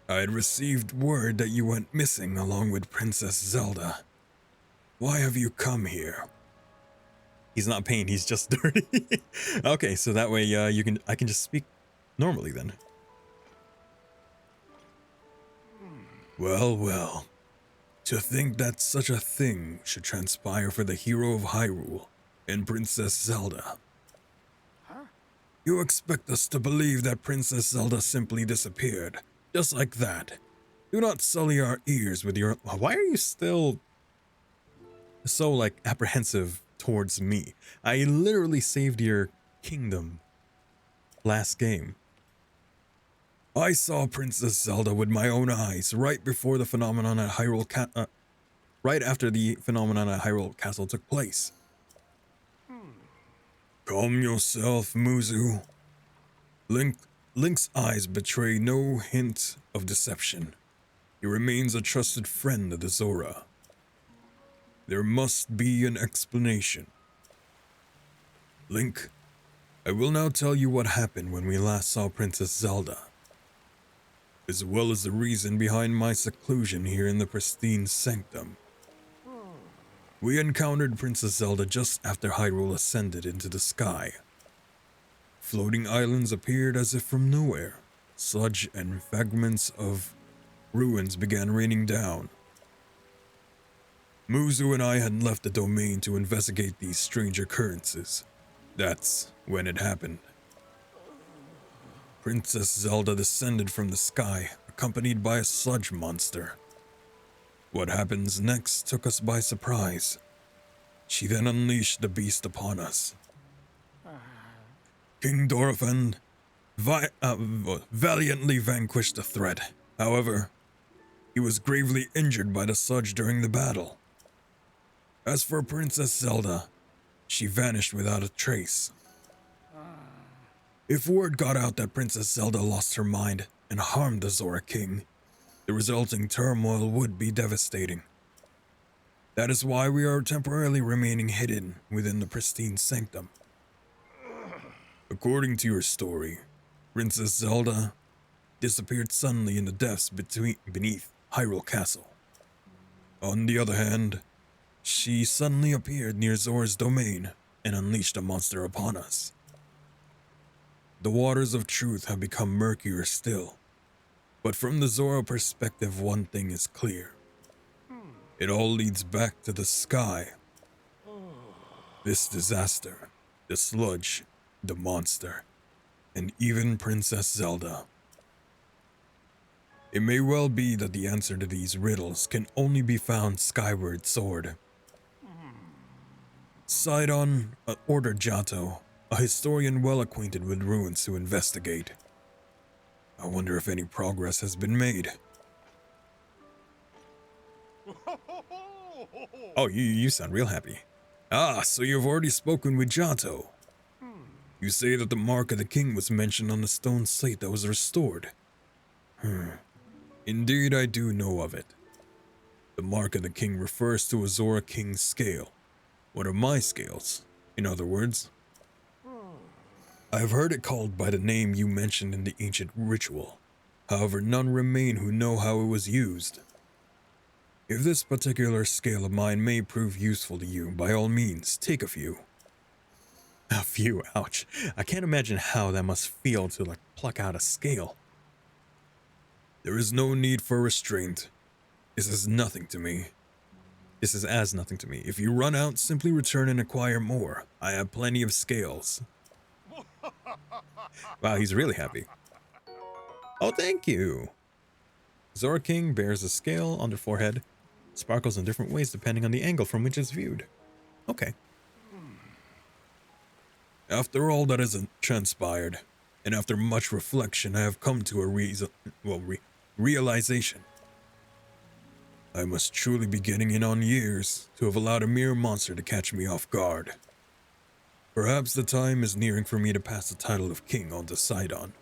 I had received word that you went missing along with Princess Zelda. Why have you come here? He's not pained, he's just dirty. Okay, so that way I can just speak normally then. Well, well. To think that such a thing should transpire for the hero of Hyrule and Princess Zelda. You expect us to believe that Princess Zelda simply disappeared, just like that. Do not sully our ears with your... Why are you still so, like, apprehensive towards me? I literally saved your kingdom last game. I saw Princess Zelda with my own eyes right before the phenomenon at Hyrule right after the phenomenon at Hyrule Castle took place. Calm yourself, Muzu. Link's eyes betray no hint of deception. He remains a trusted friend of the Zora. There must be an explanation. Link, I will now tell you what happened when we last saw Princess Zelda, as well as the reason behind my seclusion here in the pristine sanctum. We encountered Princess Zelda just after Hyrule ascended into the sky. Floating islands appeared as if from nowhere. Sludge and fragments of ruins began raining down. Muzu and I had left the domain to investigate these strange occurrences. That's when it happened. Princess Zelda descended from the sky, accompanied by a sludge monster. What happens next took us by surprise. She then unleashed the beast upon us. King Dorfin valiantly vanquished the threat. However, he was gravely injured by the sludge during the battle. As for Princess Zelda, she vanished without a trace. If word got out that Princess Zelda lost her mind and harmed the Zora King, the resulting turmoil would be devastating. That is why we are temporarily remaining hidden within the pristine sanctum. According to your story, Princess Zelda disappeared suddenly in the depths beneath Hyrule Castle. On the other hand, she suddenly appeared near Zora's domain and unleashed a monster upon us. The waters of truth have become murkier still, but from the Zora perspective, one thing is clear. It all leads back to the sky. This disaster, the sludge, the monster, and even Princess Zelda. It may well be that the answer to these riddles can only be found skyward soared. Sidon ordered Jato, a historian well acquainted with ruins, to investigate. I wonder if any progress has been made. Oh, you sound real happy. Ah, so you've already spoken with Jato. You say that the mark of the king was mentioned on the stone slate that was restored. Indeed, I do know of it. The mark of the king refers to a Zora King's scale. One of my scales, in other words. I've heard it called by the name you mentioned in the ancient ritual. However, none remain who know how it was used. If this particular scale of mine may prove useful to you, by all means, take a few. A few, ouch. I can't imagine how that must feel to, like, pluck out a scale. There is no need for restraint. This is nothing to me. This is as nothing to me. If you run out, simply return and acquire more. I have plenty of scales. Wow, he's really happy. Oh, thank you. Zora King bears a scale on their forehead. Sparkles in different ways depending on the angle from which it's viewed. Okay. After all that has transpired, and after much reflection, I have come to a realization. I must truly be getting in on years to have allowed a mere monster to catch me off guard. Perhaps the time is nearing for me to pass the title of king on to Sidon.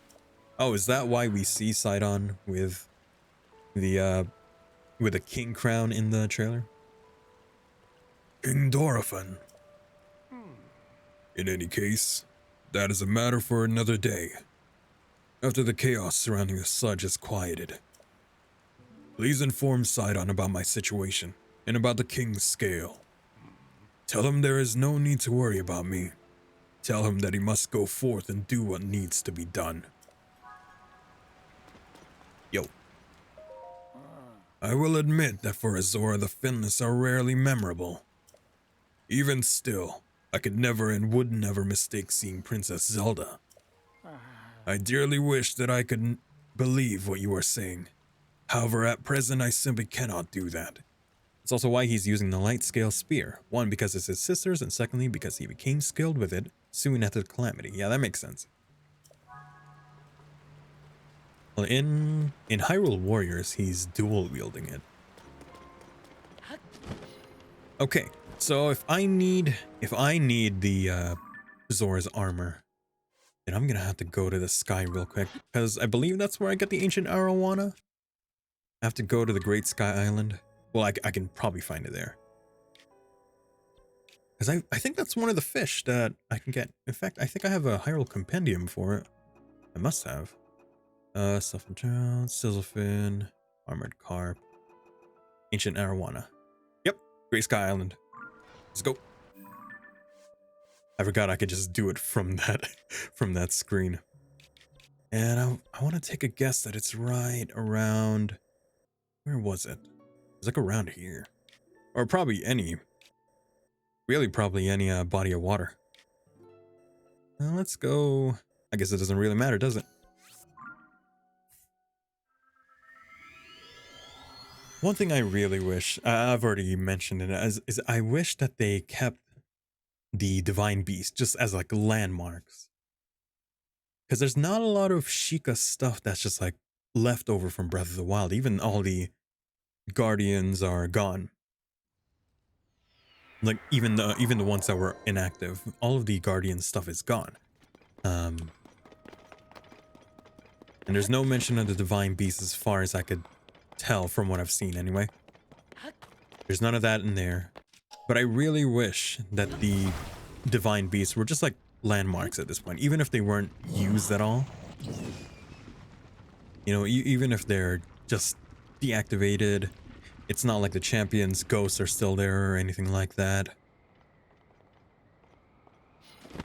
Oh, is that why we see Sidon with a king crown in the trailer? King Dorothan. In any case, that is a matter for another day. After the chaos surrounding the sludge has quieted, please inform Sidon about my situation and about the king's scale. Tell him there is no need to worry about me. Tell him that he must go forth and do what needs to be done. Yo. I will admit that for a Zora the Finless are rarely memorable. Even still, I could never and would never mistake seeing Princess Zelda. I dearly wish that I could believe what you are saying. However, at present I simply cannot do that. It's also why he's using the light scale spear. One, because it's his sister's, and secondly, because he became skilled with it soon after the calamity. Yeah, that makes sense. Well, in Hyrule Warriors, he's dual wielding it. Okay, so if I need the Zora's armor, then I'm gonna have to go to the sky real quick, because I believe that's where I get the ancient arowana. I have to go to the Great Sky Island. Well, I can probably find it there. Because I think that's one of the fish that I can get. In fact, I think I have a Hyrule Compendium for it. I must have. Stuffed Child, Sizzlefin, Armored Carp, Ancient Arowana. Yep, Great Sky Island. Let's go. I forgot I could just do it from that screen. And I want to take a guess that it's right around... Where was it? It's like around here. Or probably any... Really probably any body of water. Let's go... I guess it doesn't really matter, does it? One thing I really wish... I've already mentioned it, is I wish that they kept the Divine Beast just as like landmarks. Because there's not a lot of Sheikah stuff that's just like left over from Breath of the Wild. Even all the Guardians are gone. Like even the ones that were inactive, all of the Guardian stuff is gone. And there's no mention of the Divine Beast as far as I could tell from what I've seen anyway. There's none of that in there. But I really wish that the Divine Beasts were just like landmarks at this point, even if they weren't used at all. You know, even if they're just deactivated, it's not like the champions' ghosts are still there or anything like that.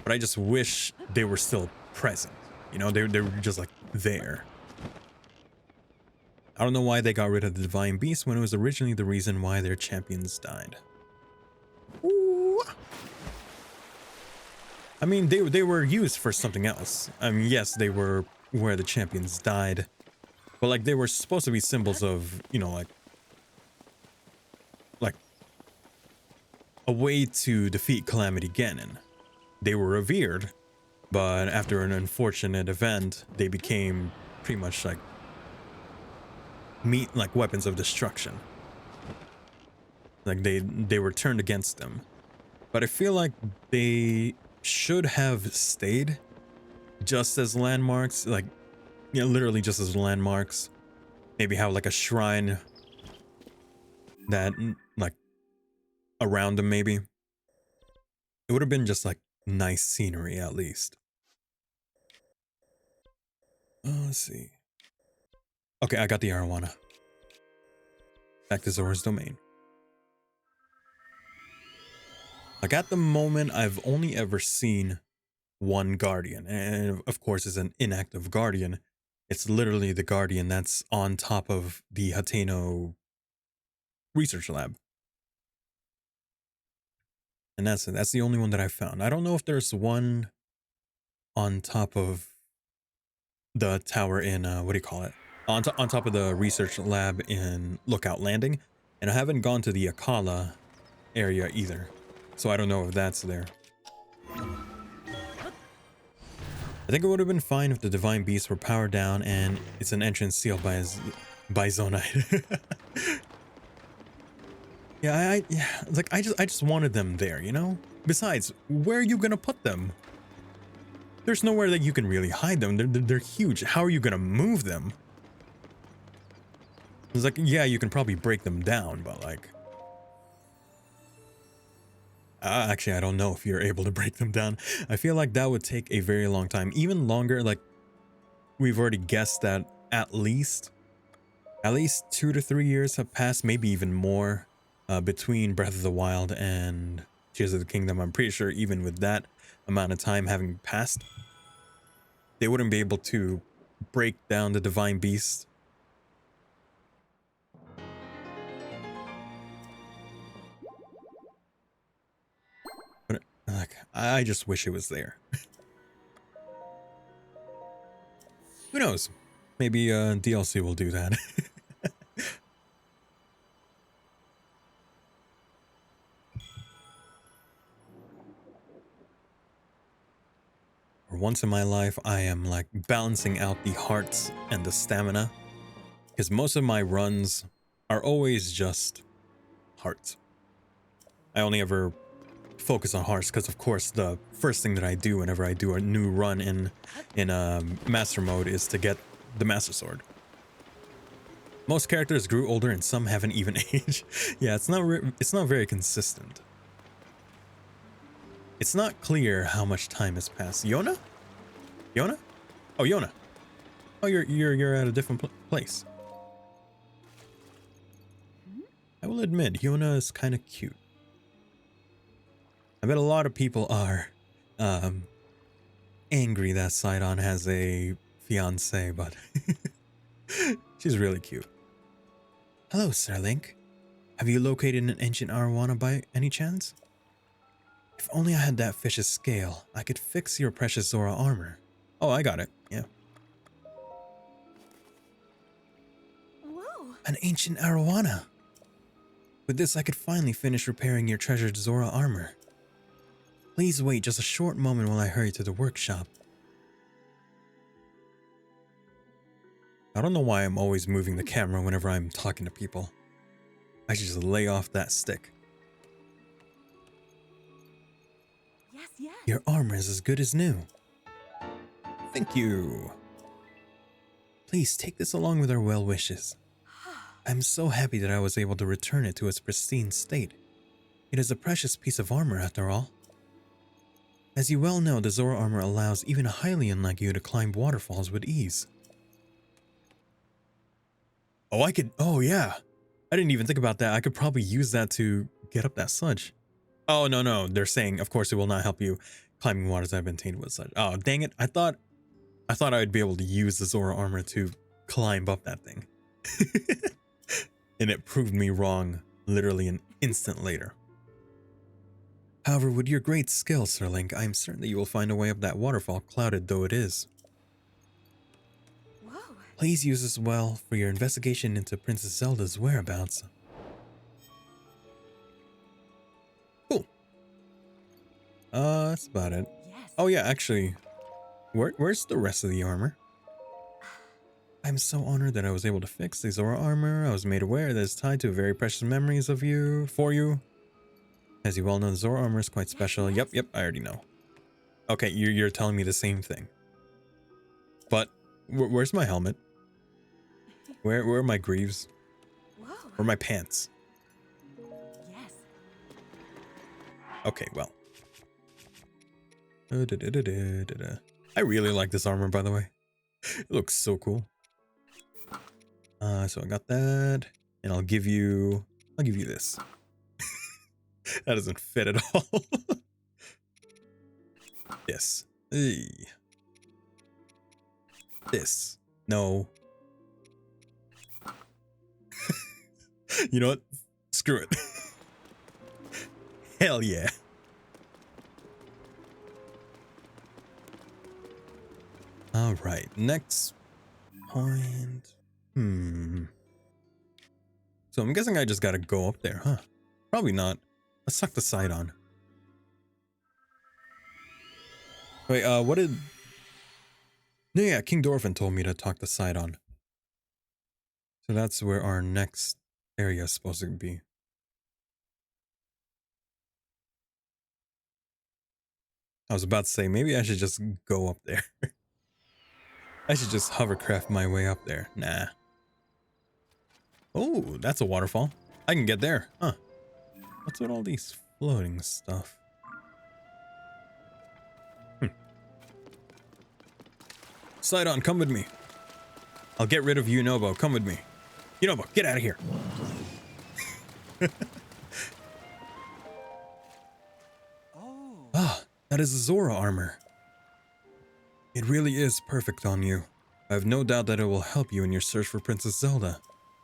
But I just wish they were still present. You know, they were just like there. I don't know why they got rid of the Divine Beast when it was originally the reason why their champions died. Ooh. I mean, they were used for something else. I mean, yes, they were where the champions died. But like they were supposed to be symbols of, you know, like a way to defeat Calamity Ganon. They were revered, but after an unfortunate event, they became pretty much like weapons of destruction. Like they were turned against them. But I feel like they should have stayed just as landmarks, like, you know, literally just as landmarks. Maybe have like a shrine that like around them, maybe. It would have been just like nice scenery at least. Let's see. Okay, I got the arowana. Back to Zora's domain. Like at the moment, I've only ever seen one guardian, and of course it's an inactive guardian. It's literally the guardian that's on top of the Hateno research lab. And that's it. That's the only one that I found. I don't know if there's one on top of the tower in, what do you call it? On top of the research lab in Lookout Landing. And I haven't gone to the Akala area either, so I don't know if that's there. I think it would have been fine if the divine beasts were powered down and it's an entrance sealed by Zonite. Yeah, I just wanted them there, you know? Besides, where are you gonna put them? There's nowhere that you can really hide them. They're huge. How are you gonna move them? It's like, yeah, you can probably break them down, but like... actually, I don't know if you're able to break them down. I feel like that would take a very long time. Even longer, like, we've already guessed that at least 2 to 3 years have passed, maybe even more, between Breath of the Wild and Tears of the Kingdom. I'm pretty sure even with that amount of time having passed, they wouldn't be able to break down the divine beast. But like, I just wish it was there. Who knows? Maybe DLC will do that. For once in my life, I am like balancing out the hearts and the stamina, because most of my runs are always just hearts. I only ever focus on hearts because, of course, the first thing that I do whenever I do a new run in master mode is to get the master sword. Most characters grew older and some haven't even aged. Yeah, it's not very consistent. It's not clear how much time has passed. Yona? Yona? Oh, Yona. Oh, you're at a different place. I will admit, Yona is kind of cute. I bet a lot of people are angry that Sidon has a fiance, but she's really cute. Hello, Sangngg. Have you located an ancient arowana by any chance? If only I had that fish's scale, I could fix your precious Zora armor. Oh, I got it. Yeah. Whoa. An ancient arowana. With this, I could finally finish repairing your treasured Zora armor. Please wait just a short moment while I hurry to the workshop. I don't know why I'm always moving the camera whenever I'm talking to people. I should just lay off that stick. Yes. Your armor is as good as new. Thank you. Please take this along with our well wishes. I'm so happy that I was able to return it to its pristine state. It is a precious piece of armor after all. As you well know, the Zora armor allows even a Hylian like you to climb waterfalls with ease. Oh yeah. I didn't even think about that. I could probably use that to get up that sludge. Oh, no. They're saying, of course, it will not help you climbing waters that have been tainted with sludge. Oh, dang it. I thought I would be able to use the Zora armor to climb up that thing. And it proved me wrong literally an instant later. However, with your great skill, Sangngg, I am certain that you will find a way up that waterfall, clouded though it is. Whoa. Please use this well for your investigation into Princess Zelda's whereabouts. Cool. That's about it. Yes. Oh yeah, actually, where's the rest of the armor? I'm so honored that I was able to fix the Zora armor. I was made aware that it's tied to very precious memories of you, for you. As you well know, the Zora armor is quite special. Yep, I already know. Okay, you're telling me the same thing. But where's my helmet? Where are my greaves? Whoa. Where are my pants? Yes. Okay, well. I really like this armor, by the way. It looks so cool. So I got that, and I'll give you this. That doesn't fit at all. This. Hey. This. No. You know what? Screw it. Hell yeah. All right, next point. So I'm guessing I just gotta go up there, huh? Probably not. Let's suck the side on. Wait, what did... No, yeah, King Dorfin told me to talk the side on. So that's where our next area is supposed to be. I was about to say, maybe I should just go up there. I should just hovercraft my way up there. Nah. Oh, that's a waterfall. I can get there, huh? What's with all these floating stuff? Sidon, come with me. I'll get rid of Yunobo. Come with me. Yunobo, get out of here. Oh. Ah, that is Zora armor. It really is perfect on you. I have no doubt that it will help you in your search for Princess Zelda.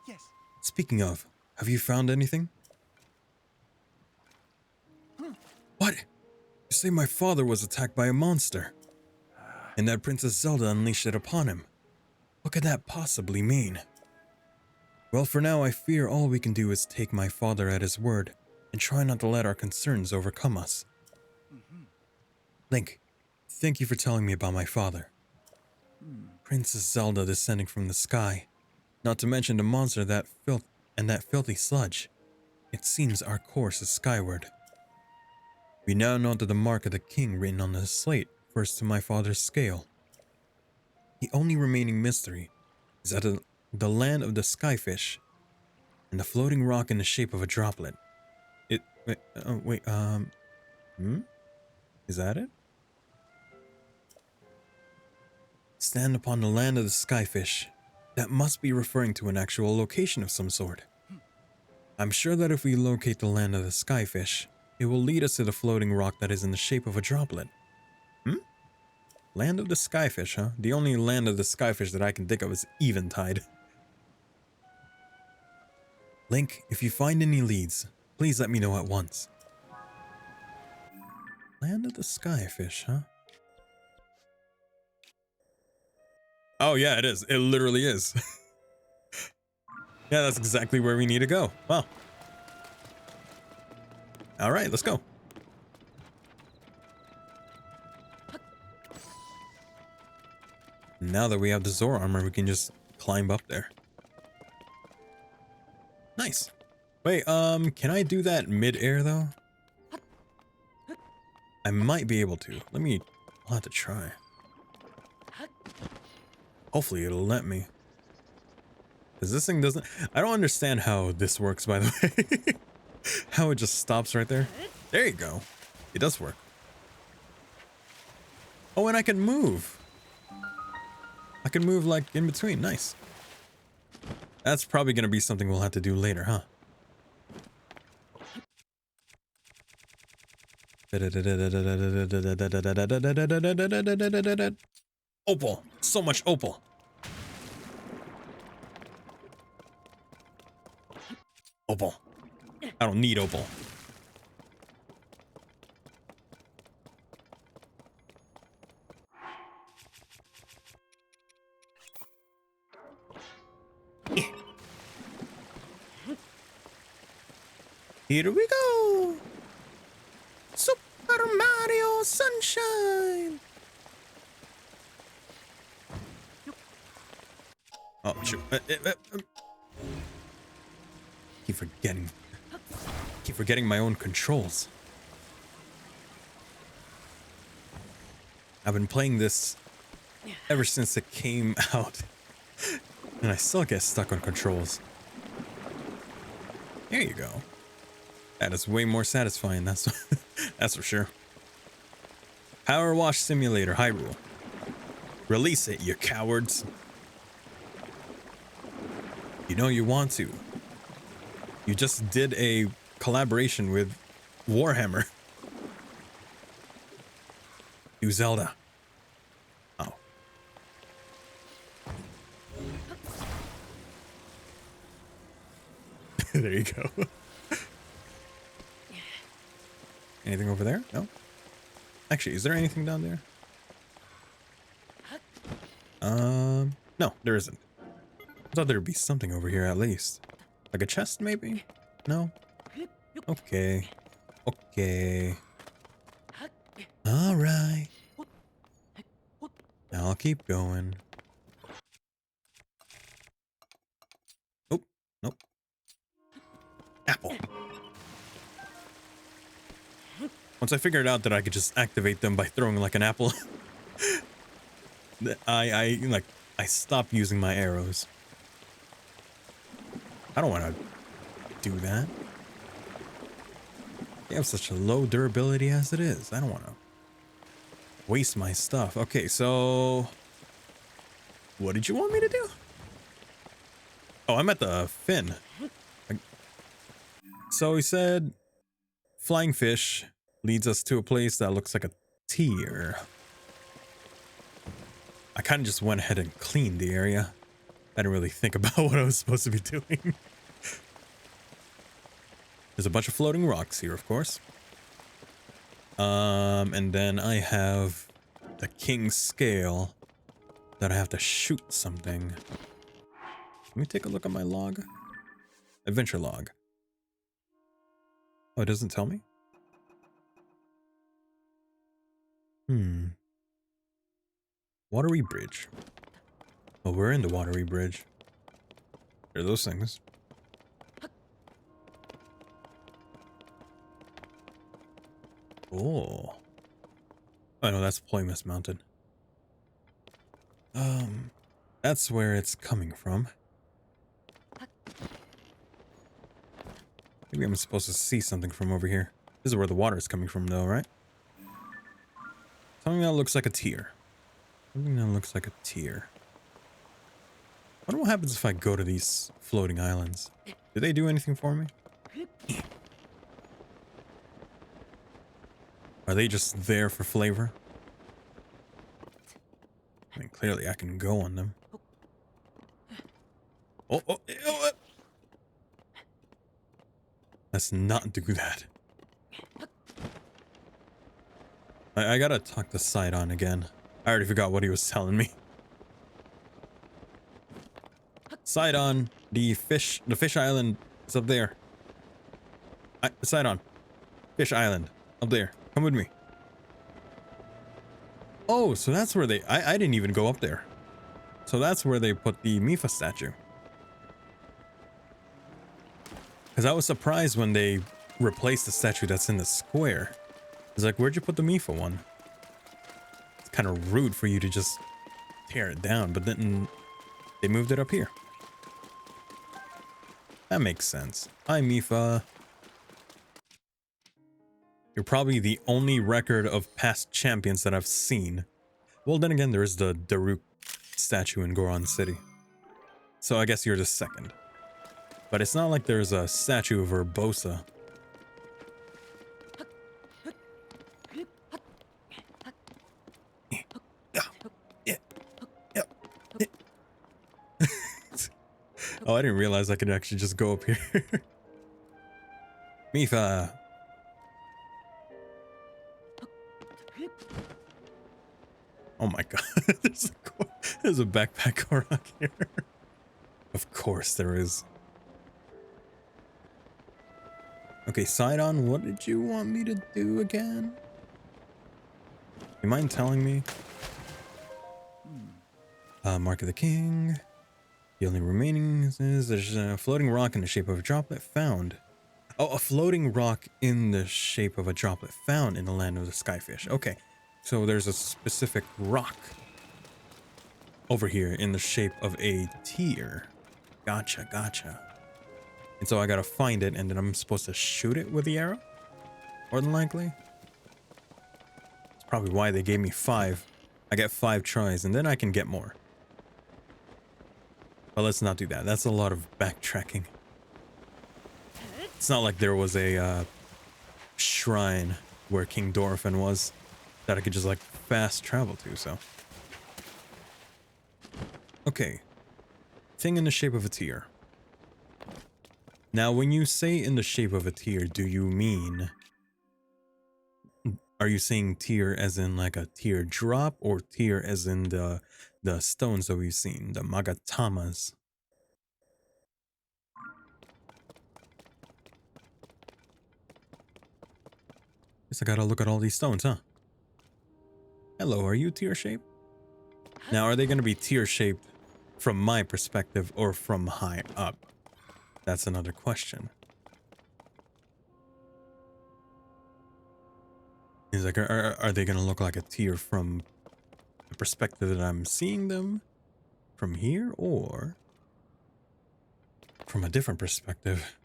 Yes. Speaking of, have you found anything? What? You say my father was attacked by a monster, and that Princess Zelda unleashed it upon him. What could that possibly mean? Well, for now, I fear all we can do is take my father at his word and try not to let our concerns overcome us. Link, thank you for telling me about my father. Princess Zelda descending from the sky, not to mention the monster that filthy sludge. It seems our course is skyward. We now know that the mark of the king written on the slate refers to my father's scale. The only remaining mystery is that the land of the skyfish and the floating rock in the shape of a droplet. Is that it? Stand upon the land of the skyfish. That must be referring to an actual location of some sort. I'm sure that if we locate the land of the skyfish, it will lead us to the floating rock that is in the shape of a droplet. Land of the skyfish, huh? The only land of the skyfish that I can think of is Eventide. Link, if you find any leads, please let me know at once. Land of the skyfish, huh? Oh yeah, it is. It literally is. Yeah, that's exactly where we need to go. Wow. All right, let's go. Now that we have the Zora armor, we can just climb up there. Nice. Wait, can I do that mid-air though? I might be able to. I'll have to try. Hopefully it'll let me. Because this thing doesn't... I don't understand how this works, by the way. How it just stops right there. There you go. It does work. Oh, and I can move. I can move like in between. Nice. That's probably going to be something we'll have to do later, huh? Opal. So much opal. Opal. I don't need opal. Here we go. Super Mario Sunshine. Oh, shoot. Keep forgetting my own controls. I've been playing this ever since it came out, and I still get stuck on controls. There you go. That is way more satisfying, that's that's for sure. Power Wash Simulator Hyrule. Release it, you cowards. You know you want to. You just did a collaboration with Warhammer. Do Zelda. Oh. There you go. Anything over there? No? Actually, is there anything down there? No, there isn't. I thought there'd be something over here at least. Like a chest, maybe? No? Okay. Okay. Alright. I'll keep going. Oh, nope. Apple. Once I figured out that I could just activate them by throwing like an apple, I stopped using my arrows. I don't want to do that. They have such a low durability as it is. I don't want to waste my stuff. Okay, so what did you want me to do? Oh, I'm at the fin. So he said flying fish leads us to a place that looks like a tier. I kind of just went ahead and cleaned the area. I didn't really think about what I was supposed to be doing. There's a bunch of floating rocks here, of course. And then I have the king's scale that I have to shoot something. Let me take a look at my log. Adventure log. Oh, it doesn't tell me? Watery bridge. Oh, we're in the watery bridge. There are those things. Oh. Oh no, that's Ploymus Mountain. That's where it's coming from. Maybe I'm supposed to see something from over here. This is where the water is coming from though, right? Something that looks like a tier. Something that looks like a tier. I wonder what happens if I go to these floating islands. Do they do anything for me? Are they just there for flavor? I mean, clearly I can go on them. Oh. Let's not do that. I gotta talk to Sidon again. I already forgot what he was telling me. Sidon, the fish island is up there. Sidon, fish island, up there. Come with me. Oh, so that's where they... I didn't even go up there. So that's where they put the Mifa statue. Because I was surprised when they replaced the statue that's in the square. It's like, where'd you put the Mifa one? It's kind of rude for you to just tear it down, but then they moved it up here. That makes sense. Hi, Mifa. You're probably the only record of past champions that I've seen. Well, then again, there's the Daruk statue in Goron City. So I guess you're the second. But it's not like there's a statue of Urbosa. Oh, I didn't realize I could actually just go up here. Mifa. Oh my god. There's a backpack Goron here. Of course there is. Okay, Sidon, what did you want me to do again? You mind telling me? Mark of the King. The only remaining is there's a floating rock in the shape of a droplet found. Oh, a floating rock in the shape of a droplet found in the land of the skyfish. Okay, so there's a specific rock over here in the shape of a tear. Gotcha. And so I gotta find it, and then I'm supposed to shoot it with the arrow? More than likely. That's probably why they gave me 5. I get 5 tries, and then I can get more. But let's not do that. That's a lot of backtracking. It's not like there was a shrine where King Dorphin was that I could just like fast travel to, so. Okay. Thing in the shape of a tear. Now, when you say in the shape of a tear, do you mean... Are you saying tear as in like a tear drop, or tear as in the stones that we've seen, the magatamas? Guess I gotta look at all these stones, huh? Hello, are you tear-shaped? Now, are they gonna be tear-shaped from my perspective or from high up? That's another question. He's like, are they gonna look like a tear from the perspective that I'm seeing them from here, or from a different perspective?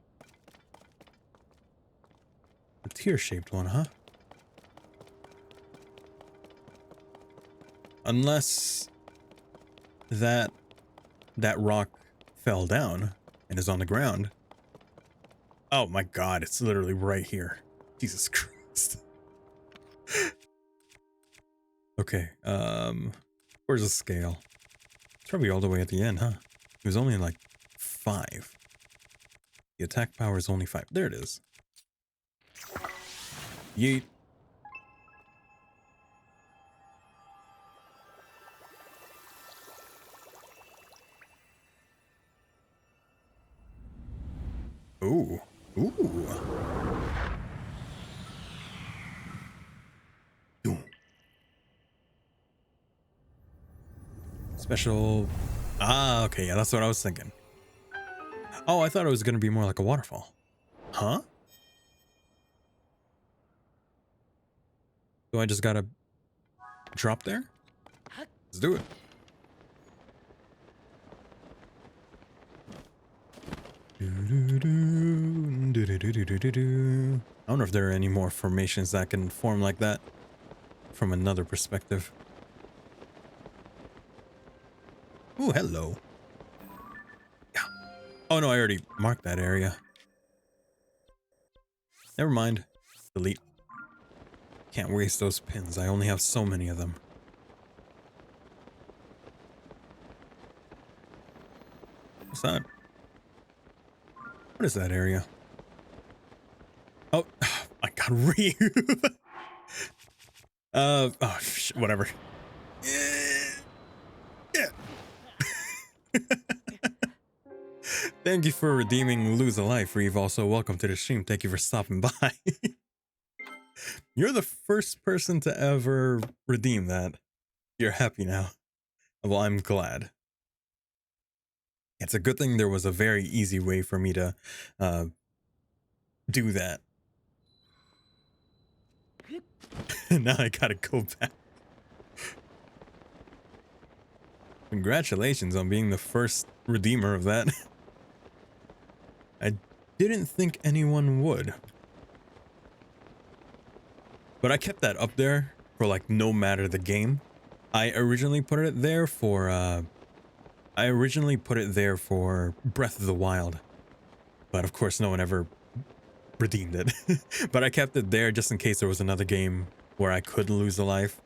A tear-shaped one, huh? Unless that rock fell down and is on the ground. Oh my god, it's literally right here. Jesus Christ. Okay, where's the scale? It's probably all the way at the end, huh? It was only like 5. The attack power is only 5. There it is. Yeet. Ooh. Ooh. Boom. Special. Ah, okay, yeah, that's what I was thinking. Oh, I thought it was gonna be more like a waterfall. Huh? So I just gotta drop there? Let's do it. I wonder if there are any more formations that can form like that from another perspective. Ooh, hello. Yeah. Oh no, I already marked that area. Never mind. Delete. Can't waste those pins. I only have so many of them. What's that? What is that area? Oh, I got Ryu. Oh, whatever. Yeah. Thank you for redeeming Lose a Life, Reeve. Also, welcome to the stream. Thank you for stopping by. You're the first person to ever redeem that. You're happy now. Well, I'm glad. It's a good thing there was a very easy way for me to do that. Now I gotta go back. Congratulations on being the first redeemer of that. I didn't think anyone would. But I kept that up there for like no matter the game. I originally put it there for Breath of the Wild. But of course no one ever redeemed it. But I kept it there just in case there was another game where I could lose a life.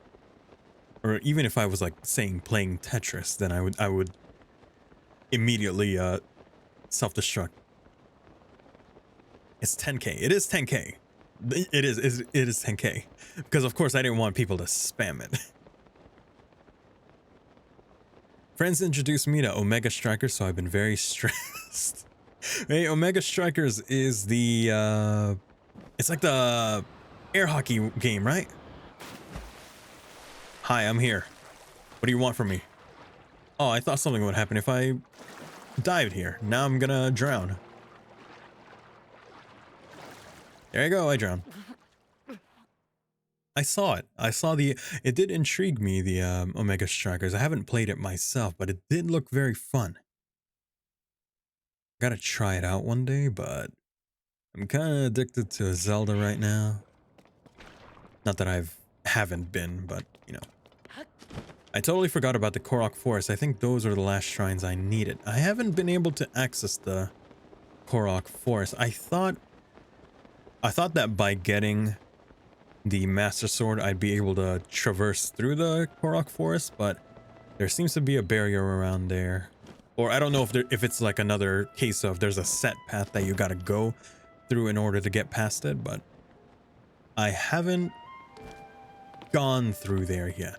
Or even if I was like saying playing Tetris, then I would immediately self-destruct. It's 10k. It is 10k. It is 10k. Because of course I didn't want people to spam it. Friends introduced me to Omega Strikers, so I've been very stressed. Hey, Omega Strikers is the it's like the air hockey game, right? Hi, I'm here. What do you want from me? Oh, I thought something would happen if I dived here. Now I'm gonna drown. There you go, I drowned. I saw it. It did intrigue me, the Omega Strikers. I haven't played it myself, but it did look very fun. Gotta try it out one day, but I'm kind of addicted to Zelda right now. Not that haven't been, but you know. I totally forgot about the Korok Forest. I think those are the last shrines I needed. I haven't been able to access the Korok Forest. I thought that by getting the Master Sword, I'd be able to traverse through the Korok Forest, but there seems to be a barrier around there. Or I don't know if it's like another case of there's a set path that you gotta go through in order to get past it, but I haven't gone through there yet.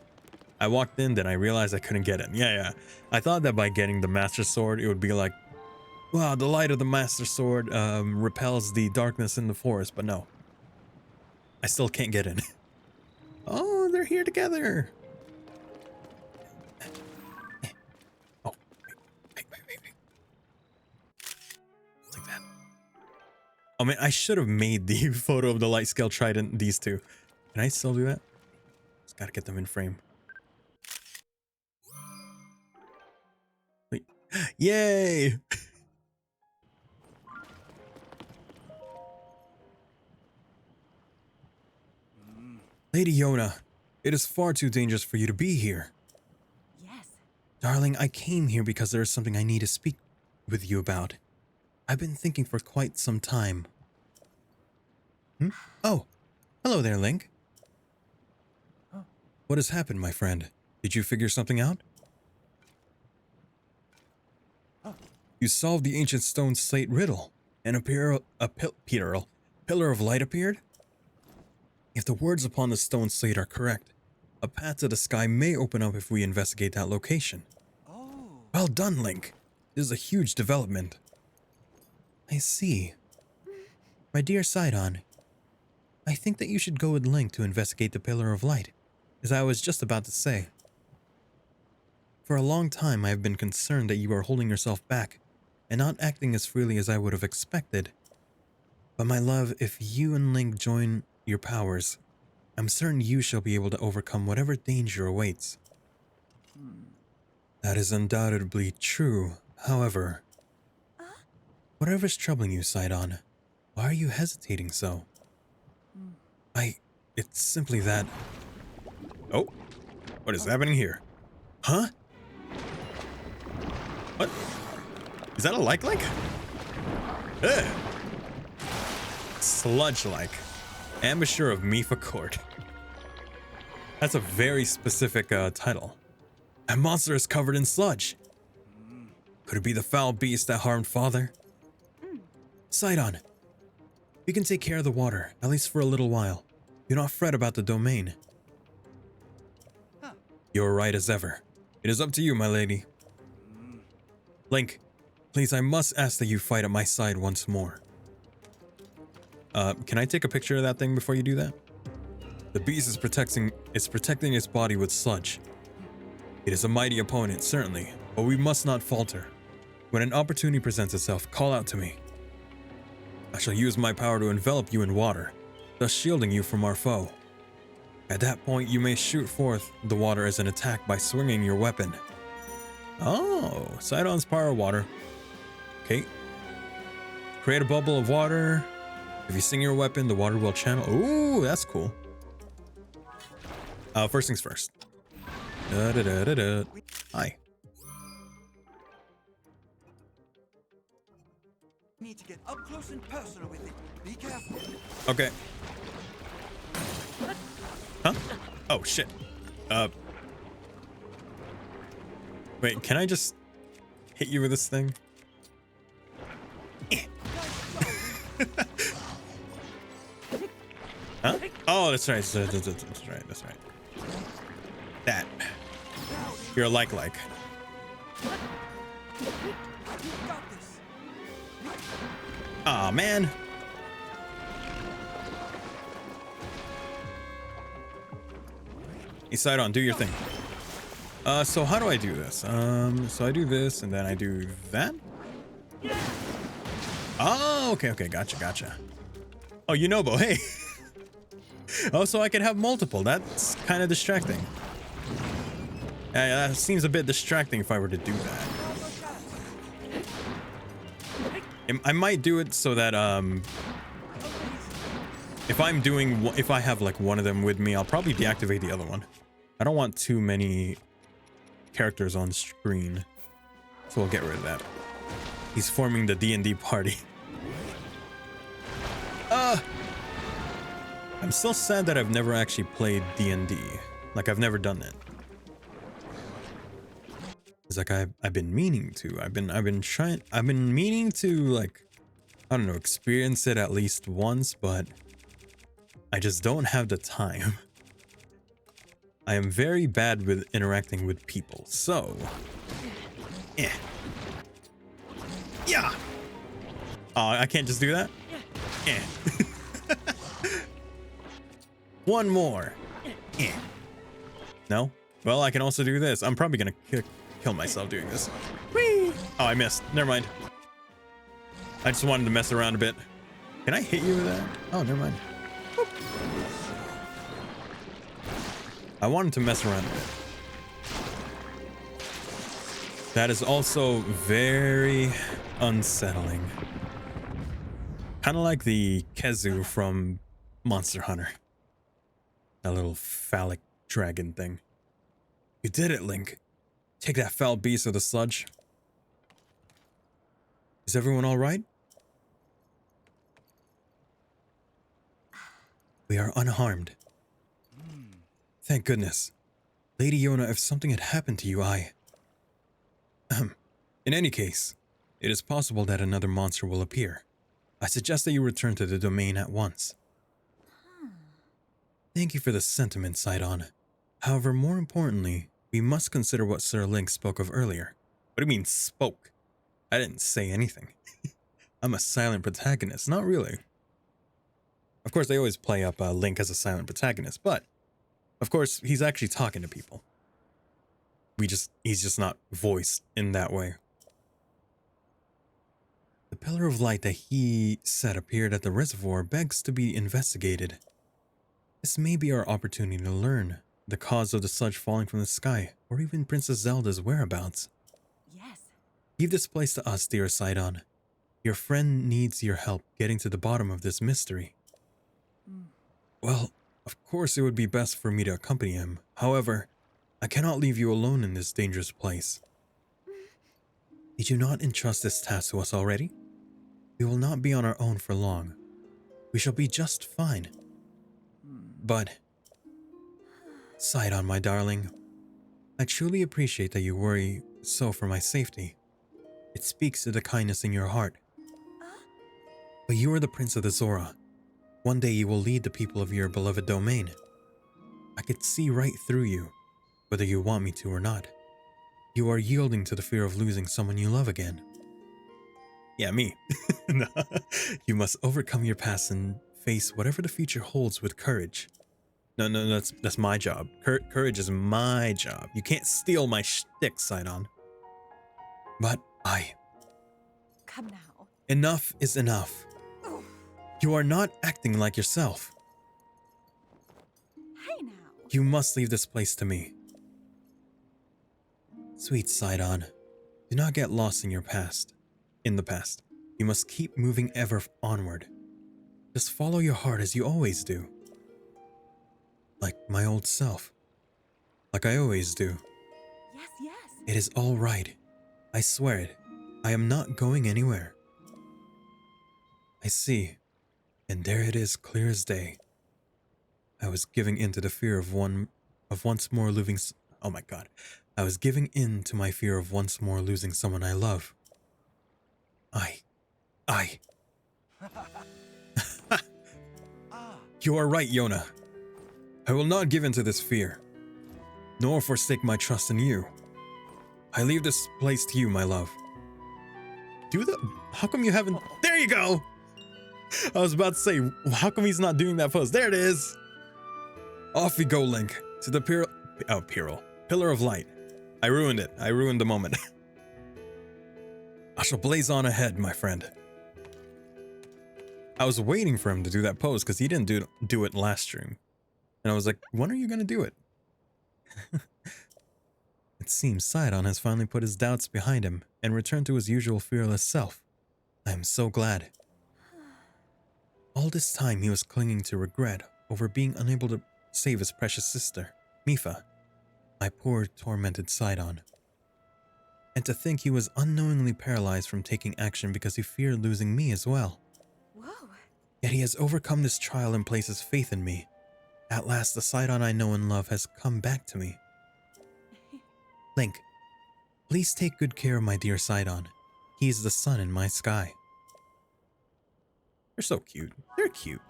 I walked in, then I realized I couldn't get in. Yeah. I thought that by getting the Master Sword, it would be like, wow, the light of the Master Sword repels the darkness in the forest, but no. I still can't get in. Oh, they're here together. Oh, wait. Like that. Oh man, I should have made the photo of the light scale trident, these two. Can I still do that? Just gotta get them in frame. Wait. Yay! Lady Yona, it is far too dangerous for you to be here. Yes. Darling, I came here because there is something I need to speak with you about. I've been thinking for quite some time. Oh, hello there, Link. What has happened, my friend? Did you figure something out? You solved the ancient stone slate riddle, and pillar of light appeared? If the words upon the stone slate are correct, a path to the sky may open up if we investigate that location. Oh. Well done, Link. This is a huge development. I see. My dear Sidon, I think that you should go with Link to investigate the Pillar of Light, as I was just about to say. For a long time I have been concerned that you are holding yourself back and not acting as freely as I would have expected. But my love, if you and Link join your powers, I'm certain you shall be able to overcome whatever danger awaits. That is undoubtedly true. However, whatever's troubling you, Sidon, why are you hesitating so? It's simply that... Oh, what is happening here? Huh? What? Is that a like? Ugh. Sludge-like. Embouchure of Mifa Court. That's a very specific title. That monster is covered in sludge. Could it be the foul beast that harmed Father? Sidon, we can take care of the water, at least for a little while. Do not fret about the domain. You're right as ever. It is up to you, my lady. Link, please, I must ask that you fight at my side once more. Can I take a picture of that thing before you do that? The beast is protecting its body with sludge. It is a mighty opponent, certainly, but we must not falter. When an opportunity presents itself, call out to me. I shall use my power to envelop you in water, thus shielding you from our foe. At that point, you may shoot forth the water as an attack by swinging your weapon. Oh, Sidon's power of water. Okay. Create a bubble of water. If you swing your weapon, the water will channel. Ooh, that's cool. First things first. Hi. Need to get up close and personal with it. Be careful. Okay. Huh? Oh, shit. Wait, can I just hit you with this thing? Huh? Oh, that's right. That's right. That. You're a like. You got this. Aw, man. You side on, do your thing. So how do I do this? So I do this and then I do that? Oh, okay, gotcha. Oh, Yunobo, hey. Oh, so I can have multiple. That's kind of distracting. Yeah, that seems a bit distracting if I were to do that. I might do it so that, if I have like one of them with me, I'll probably deactivate the other one. I don't want too many characters on screen, so we'll get rid of that. He's forming the D&D party. I'm still sad that I've never actually played D&D. Like, I've never done it. It's like I've been meaning to. I've been meaning to, like, I don't know, experience it at least once, but I just don't have the time. I am very bad with interacting with people, so yeah. Oh, I can't just do that? Yeah. One more. No? Well, I can also do this. I'm probably gonna kill myself doing this. Whee! Oh, I missed. Never mind. I just wanted to mess around a bit. Can I hit you with that? Oh, never mind. Whoop. I wanted to mess around a bit. That is also very unsettling. Kind of like the Kezu from Monster Hunter. That little phallic dragon thing. You did it, Link. Take that foul beast of the sludge. Is everyone all right? We are unharmed. Thank goodness. Lady Yona, if something had happened to you, In any case, it is possible that another monster will appear. I suggest that you return to the domain at once. Thank you for the sentiment, Sidon. However, more importantly, we must consider what Sir Link spoke of earlier. What do you mean, spoke? I didn't say anything. I'm a silent protagonist, not really. Of course, they always play up Link as a silent protagonist, but, of course, he's actually talking to people. He's just not voiced in that way. The pillar of light that he said appeared at the reservoir begs to be investigated. This may be our opportunity to learn the cause of the sludge falling from the sky, or even Princess Zelda's whereabouts. Yes. Leave this place to us, dear Sidon. Your friend needs your help getting to the bottom of this mystery. Well, of course it would be best for me to accompany him. However, I cannot leave you alone in this dangerous place. Did you not entrust this task to us already? We will not be on our own for long. We shall be just fine. But, Sidon, my darling, I truly appreciate that you worry so for my safety. It speaks to the kindness in your heart. But you are the Prince of the Zora. One day you will lead the people of your beloved domain. I could see right through you, whether you want me to or not. You are yielding to the fear of losing someone you love again. Yeah, me. No. You must overcome your past and face whatever the future holds with courage. No, that's my job. Courage is my job. You can't steal my shtick, Sidon. But Come now. Enough is enough. You are not acting like yourself. Hey now. You must leave this place to me. Sweet Sidon, do not get lost in your past. In the past, you must keep moving ever onward. Just follow your heart as you always do. Like my old self. Like I always do. Yes, yes. It is all right. I swear it. I am not going anywhere. I see. And there it is, clear as day. I was giving in to the fear of once more losing. Oh my God. I was giving in to my fear of once more losing someone I love. You are right, Yona. I will not give in to this fear, nor forsake my trust in you. I leave this place to you, my love. How come you haven't? There you go! I was about to say, how come he's not doing that pose? There it is! Off we go, Link, to the Pillar of Light. I ruined it. I ruined the moment. I shall blaze on ahead, my friend. I was waiting for him to do that pose because he didn't do it last stream. And I was like, when are you going to do it? It seems Sidon has finally put his doubts behind him and returned to his usual fearless self. I am so glad. All this time he was clinging to regret over being unable to save his precious sister, Mipha. My poor tormented Sidon. And to think he was unknowingly paralyzed from taking action because he feared losing me as well. Whoa. Yet he has overcome this trial and places faith in me. At last, the Sidon I know and love has come back to me. Link, please take good care of my dear Sidon. He is the sun in my sky. They're so cute. They're cute.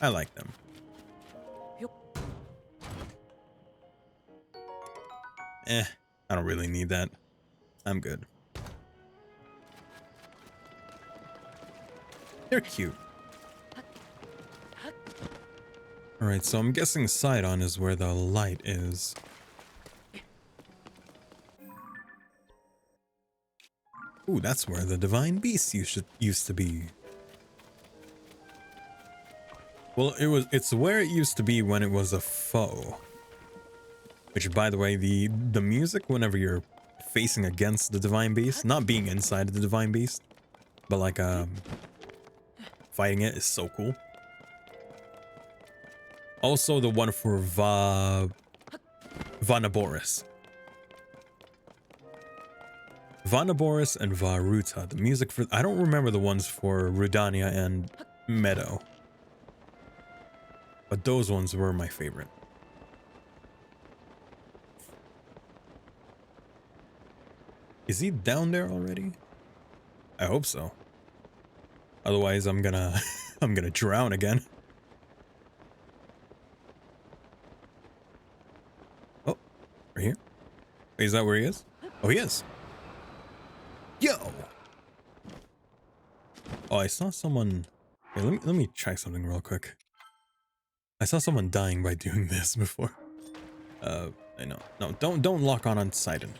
I like them. I don't really need that. I'm good. They're cute. Alright, so I'm guessing Sidon is where the light is. Ooh, that's where the Divine Beast used to be. Well, it's where it used to be when it was a foe. Which, by the way, the music whenever you're facing against the Divine Beast, not being inside the Divine Beast, but like fighting it is so cool. Also the one for Vanaboris. Vanaboris and Varuta. The music for... I don't remember the ones for Rudania and Meadow. But those ones were my favorite. Is he down there already? I hope so. Otherwise, I'm gonna... I'm gonna drown again. Oh, right here? Wait, is that where he is? Oh, he is. Yo! Oh, I saw someone... Hey, let me try something real quick. I saw someone dying by doing this before. I know. No, don't lock on Sidon.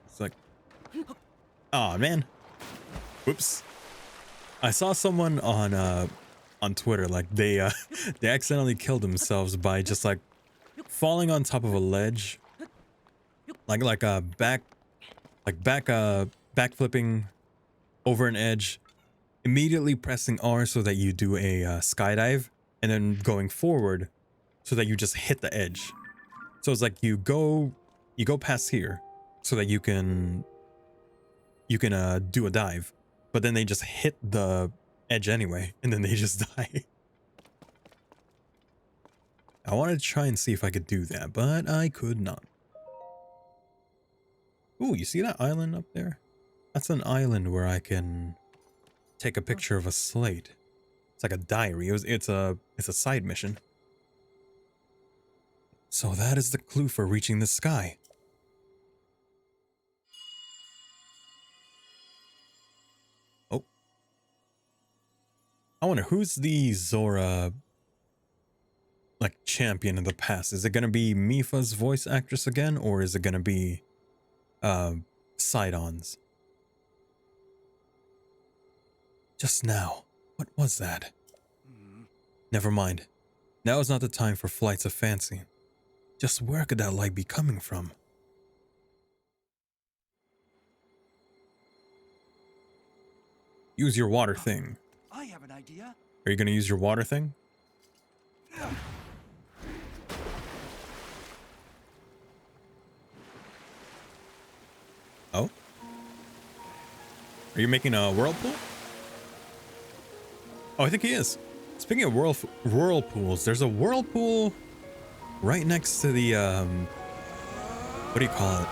It's like... Aw, man. Whoops. I saw someone on Twitter, like, they they accidentally killed themselves by just, like, falling on top of a ledge. Like a backflipping over an edge, immediately pressing R so that you do a skydive, and then going forward so that you just hit the edge. So it's like you go past here so that you can do a dive, but then they just hit the edge anyway, and then they just die. I wanted to try and see if I could do that, but I could not. Ooh, you see that island up there? That's an island where I can take a picture of a slate. It's like a diary. It's a side mission. So that is the clue for reaching the sky. Oh. I wonder who's the Zora like champion in the past. Is it gonna be Mifa's voice actress again, or is it gonna be Sidon's? Just now. What was that? Never mind. Now is not the time for flights of fancy. Just where could that light be coming from? Use your water thing. I have an idea. Are you gonna use your water thing? Oh? Are you making a whirlpool? Oh, I think he is. Speaking of whirlpools, there's a whirlpool right next to the, what do you call it?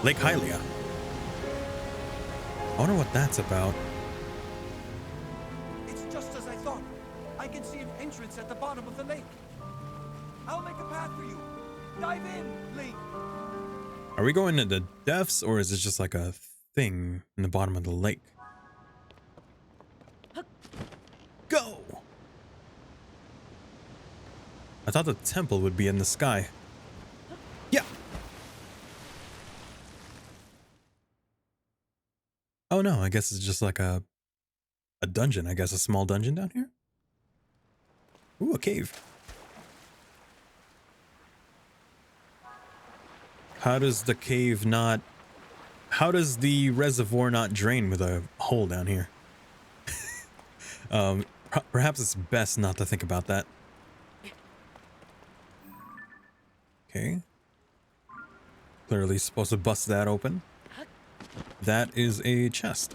Lake Hylia. I wonder what that's about. It's just as I thought. I can see an entrance at the bottom of the lake. I'll make a path for you. Dive in, Link. Are we going to the depths, or is it just like a thing in the bottom of the lake? Go! I thought the temple would be in the sky. Yeah! Oh no, I guess it's just like a dungeon. I guess a small dungeon down here? Ooh, a cave. How does the cave not... How does the reservoir not drain with a hole down here? Perhaps it's best not to think about that. Okay. Clearly supposed to bust that open. That is a chest.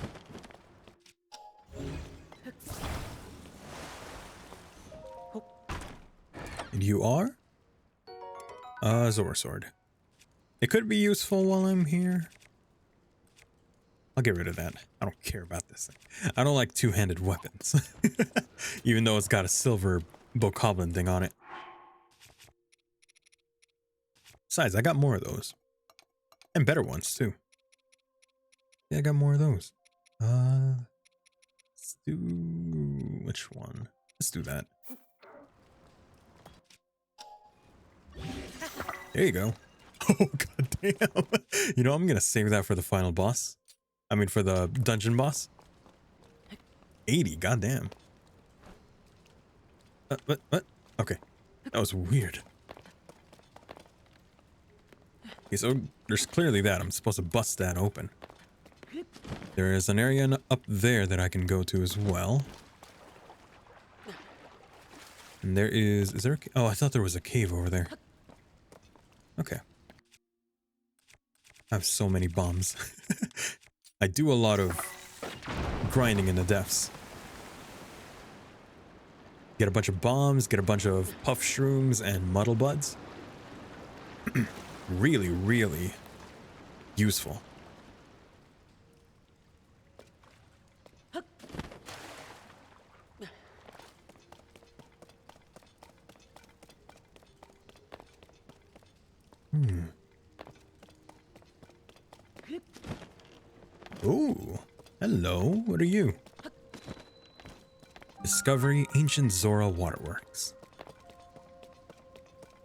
And you are? Zora sword. It could be useful while I'm here. I'll get rid of that. I don't care about this thing. I don't like two-handed weapons. Even though it's got a silver bokoblin thing on it. Besides, I got more of those. And better ones, too. Yeah, I got more of those. Let's do... Which one? Let's do that. There you go. Oh, god damn. You know, I'm gonna save that for the final boss. I mean, for the dungeon boss. 80, goddamn. What? Okay. That was weird. Okay, so there's clearly that. I'm supposed to bust that open. There is an area up there that I can go to as well. And there is there a, oh, I thought there was a cave over there. Okay. I have so many bombs. I do a lot of grinding in the depths. Get a bunch of bombs, get a bunch of puff shrooms and muddle buds. Really, really useful. Oh, hello. What are you? Discovery Ancient Zora Waterworks.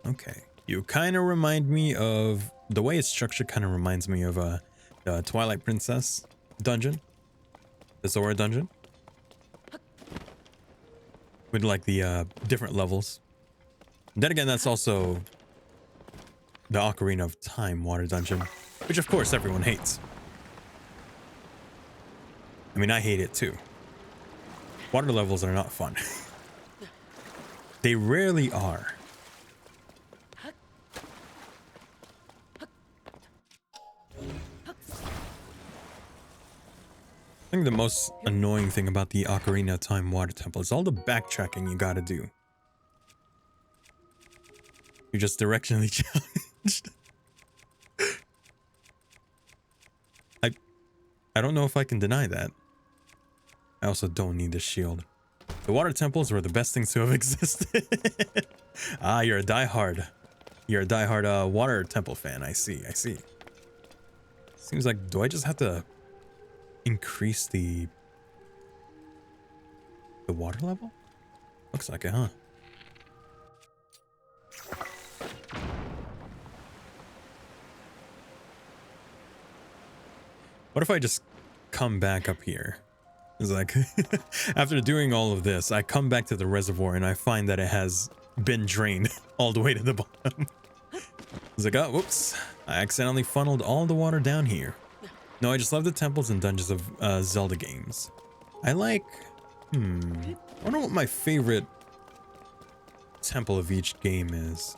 Okay. You kind of remind me of... The way it's structured kind of reminds me of the Twilight Princess dungeon. The Zora dungeon. With like the different levels. And then again, that's also the Ocarina of Time water dungeon. Which of course everyone hates. I mean, I hate it too. Water levels are not fun. They rarely are. I think the most annoying thing about the Ocarina of Time water temple is all the backtracking you gotta do. You're just directionally challenged. I don't know if I can deny that. I also don't need the shield. The water temples were the best things to have existed. Ah, you're a diehard. You're a diehard water temple fan. I see. Seems like, do I just have to increase the water level? Looks like it, huh? What if I just come back up here? It's like, after doing all of this, I come back to the reservoir and I find that it has been drained all the way to the bottom. It's like, oh, whoops. I accidentally funneled all the water down here. No, I just love the temples and dungeons of Zelda games. I like, I wonder what my favorite temple of each game is.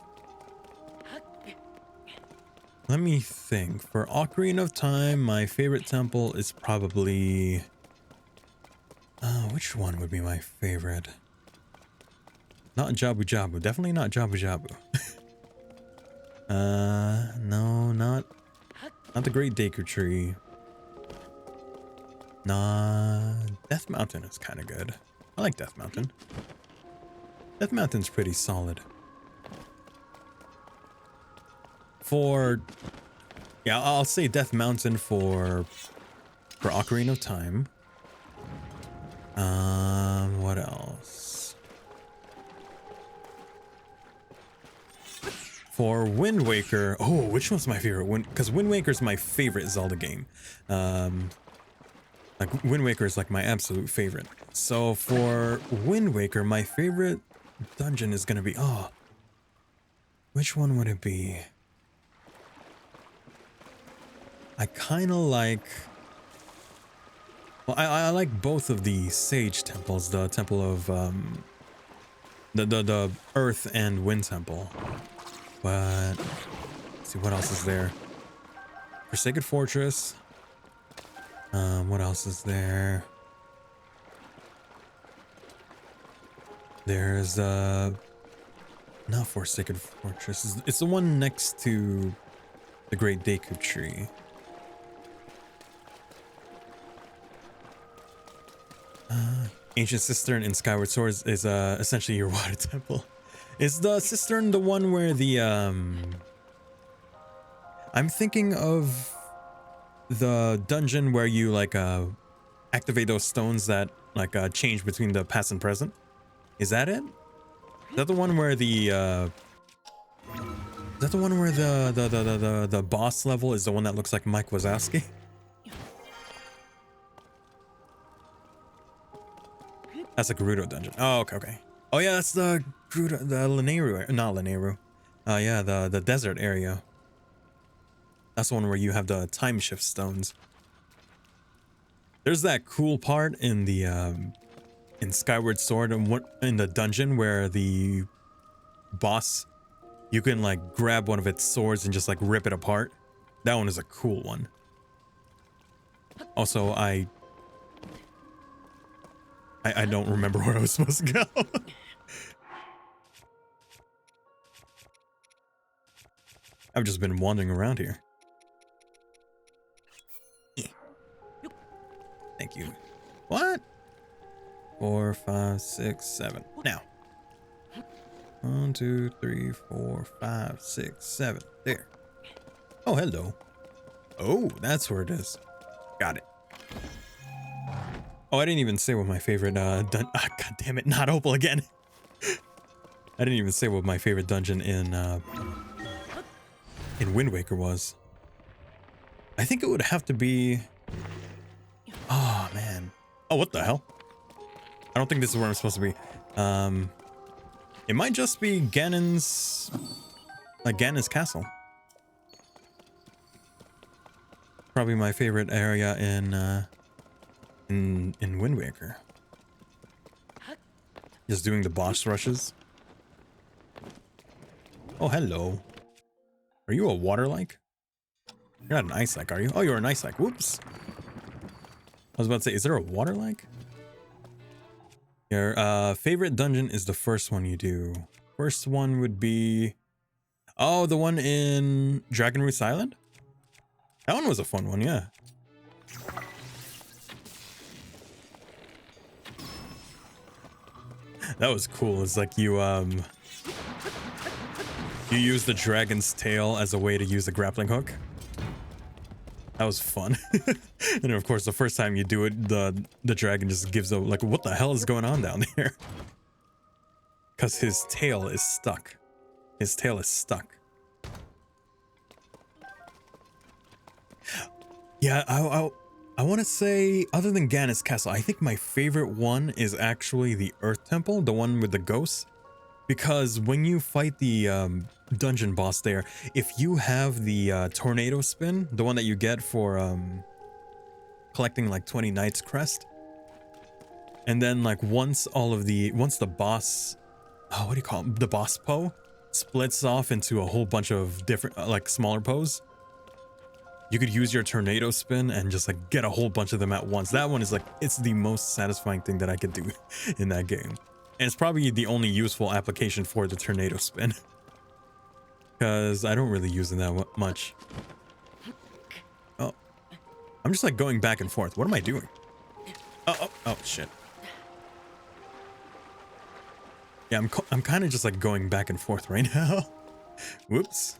Let me think. For Ocarina of Time, my favorite temple is probably... which one would be my favorite? Not Jabu Jabu. Definitely not Jabu Jabu. No, not the Great Deku Tree. Nah, Death Mountain is kind of good. I like Death Mountain. Death Mountain's pretty solid. Yeah, I'll say Death Mountain for Ocarina of Time. What else? For Wind Waker, oh, which one's my favorite? Because Wind Waker's my favorite Zelda game. Like Wind Waker is like my absolute favorite. So for Wind Waker, my favorite dungeon is gonna be, which one would it be? I kind of like... Well, I like both of the sage temples, the temple of the earth and wind temple. But let's see what else is there. Forsaken Fortress. What else is there? There's not Forsaken Fortress. It's the one next to the Great Deku Tree. Ancient Cistern in Skyward Sword is essentially your water temple. Is the cistern the one where the I'm thinking of the dungeon where you like activate those stones that like change between the past and present? Is that it? Is that the one where the that the one where the boss level is the one that looks like Mike Wazowski? That's a Gerudo dungeon. Oh, okay, okay. Oh yeah, that's the Gerudo, the Lanayru, not Lanayru. Yeah, the desert area. That's the one where you have the time shift stones. There's that cool part in the in Skyward Sword and what in the dungeon where the boss, you can like grab one of its swords and just like rip it apart. That one is a cool one. Also, I don't remember where I was supposed to go. I've just been wandering around here. Thank you. What? 4, 5, 6, 7. Now. 1, 2, 3, 4, 5, 6, 7. There. Oh, hello. Oh, that's where it is. Got it. Oh, I didn't even say what my favorite God damn it, not Opal again. I didn't even say what my favorite dungeon in Wind Waker was. I think it would have to be. Oh man. Oh, what the hell? I don't think this is where I'm supposed to be. It might just be Ganon's castle. Probably my favorite area in Wind Waker. Just doing the boss rushes. Oh, hello. Are you a water-like? You're not an ice-like, are you? Oh, you're an ice-like. Whoops. I was about to say, is there a water-like? Your favorite dungeon is the first one you do. First one would be... Oh, the one in Dragon Roost Island? That one was a fun one, yeah. That was cool. It's like you use the dragon's tail as a way to use the grappling hook. That was fun. And then of course the first time you do it, the dragon just gives a like, what the hell is going on down there? Because his tail is stuck. His tail is stuck. Yeah, I want to say, other than Ganon's castle, I think my favorite one is actually the Earth Temple, the one with the ghosts. Because when you fight the dungeon boss there, if you have the tornado spin, the one that you get for collecting like 20 Knights Crest, and then like once the boss, oh, what do you call it? The boss Poe splits off into a whole bunch of different like smaller Poes, you could use your tornado spin and just like get a whole bunch of them at once. That one is like, it's the most satisfying thing that I could do in that game. And it's probably the only useful application for the tornado spin. Because I don't really use it that much. Oh. I'm just like going back and forth. What am I doing? Oh, shit. Yeah, I'm kind of just like going back and forth right now. Whoops.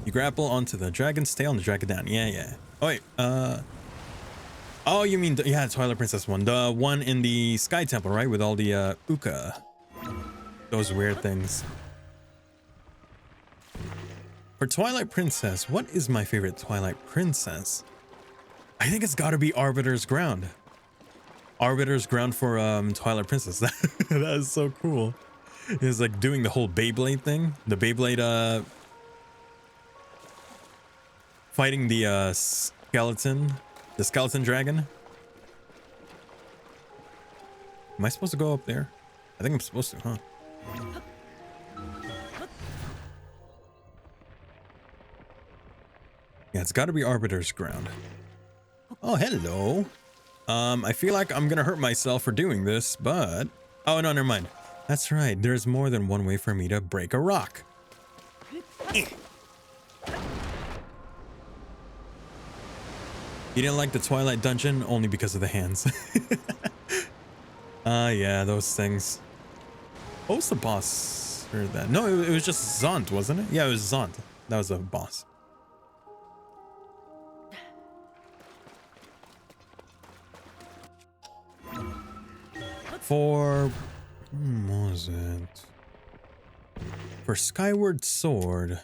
You grapple onto the dragon's tail and drag it down. Yeah. Oh, wait. Oh, you mean, yeah, Twilight Princess one. The one in the Sky Temple, right? With all the, Uka. Those weird things. For Twilight Princess, what is my favorite Twilight Princess? I think it's gotta be Arbiter's Ground. Arbiter's Ground for, Twilight Princess. That is so cool. It's like doing the whole Beyblade thing. The Beyblade, fighting the, skeleton dragon. Am I supposed to go up there? I think I'm supposed to, huh? Yeah, it's got to be Arbiter's Ground. Oh, hello. I feel like I'm gonna hurt myself for doing this, but... Oh, no, never mind. That's right. There's more than one way for me to break a rock. You didn't like the Twilight Dungeon only because of the hands. Yeah, those things. What was the boss for that? No, it was just Zont, wasn't it? Yeah, it was Zont. That was a boss. For... what was it? For Skyward Sword,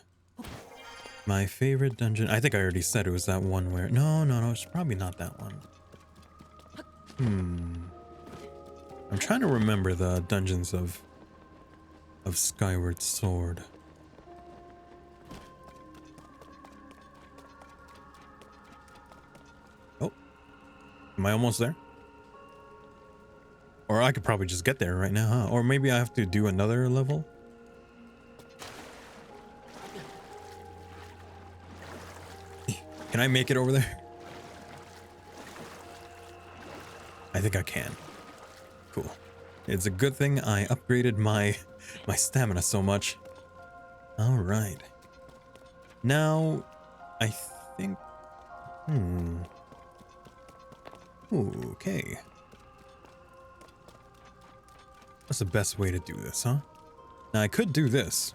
my favorite dungeon. I think I already said it was that one where. No, it's probably not that one. I'm trying to remember the dungeons of Skyward Sword. Oh, am I almost there? Or I could probably just get there right now, huh? Or maybe I have to do another level. Can I make it over there? I think I can. Cool. It's a good thing I upgraded my stamina so much. All right. Now, I think. Okay. What's the best way to do this, huh? Now I could do this.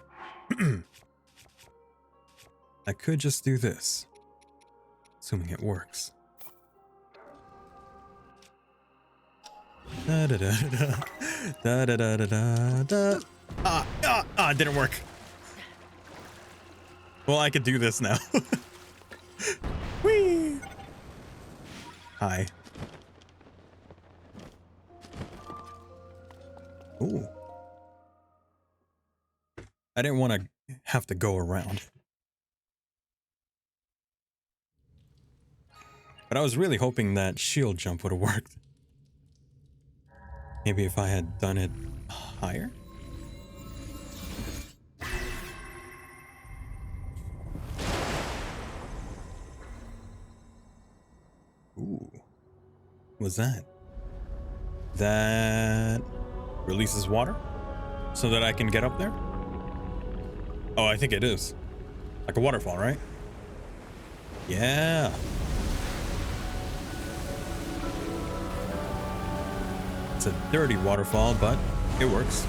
I could just do this. Assuming it works. Da da da da da da da da da. It didn't work. Well, I could do this now. Whee! Hi. Ooh. I didn't want to have to go around. But I was really hoping that shield jump would have worked. Maybe if I had done it higher? Ooh. What was that? That releases water? So that I can get up there? Oh, I think it is. Like a waterfall, right? Yeah. It's a dirty waterfall, but it works.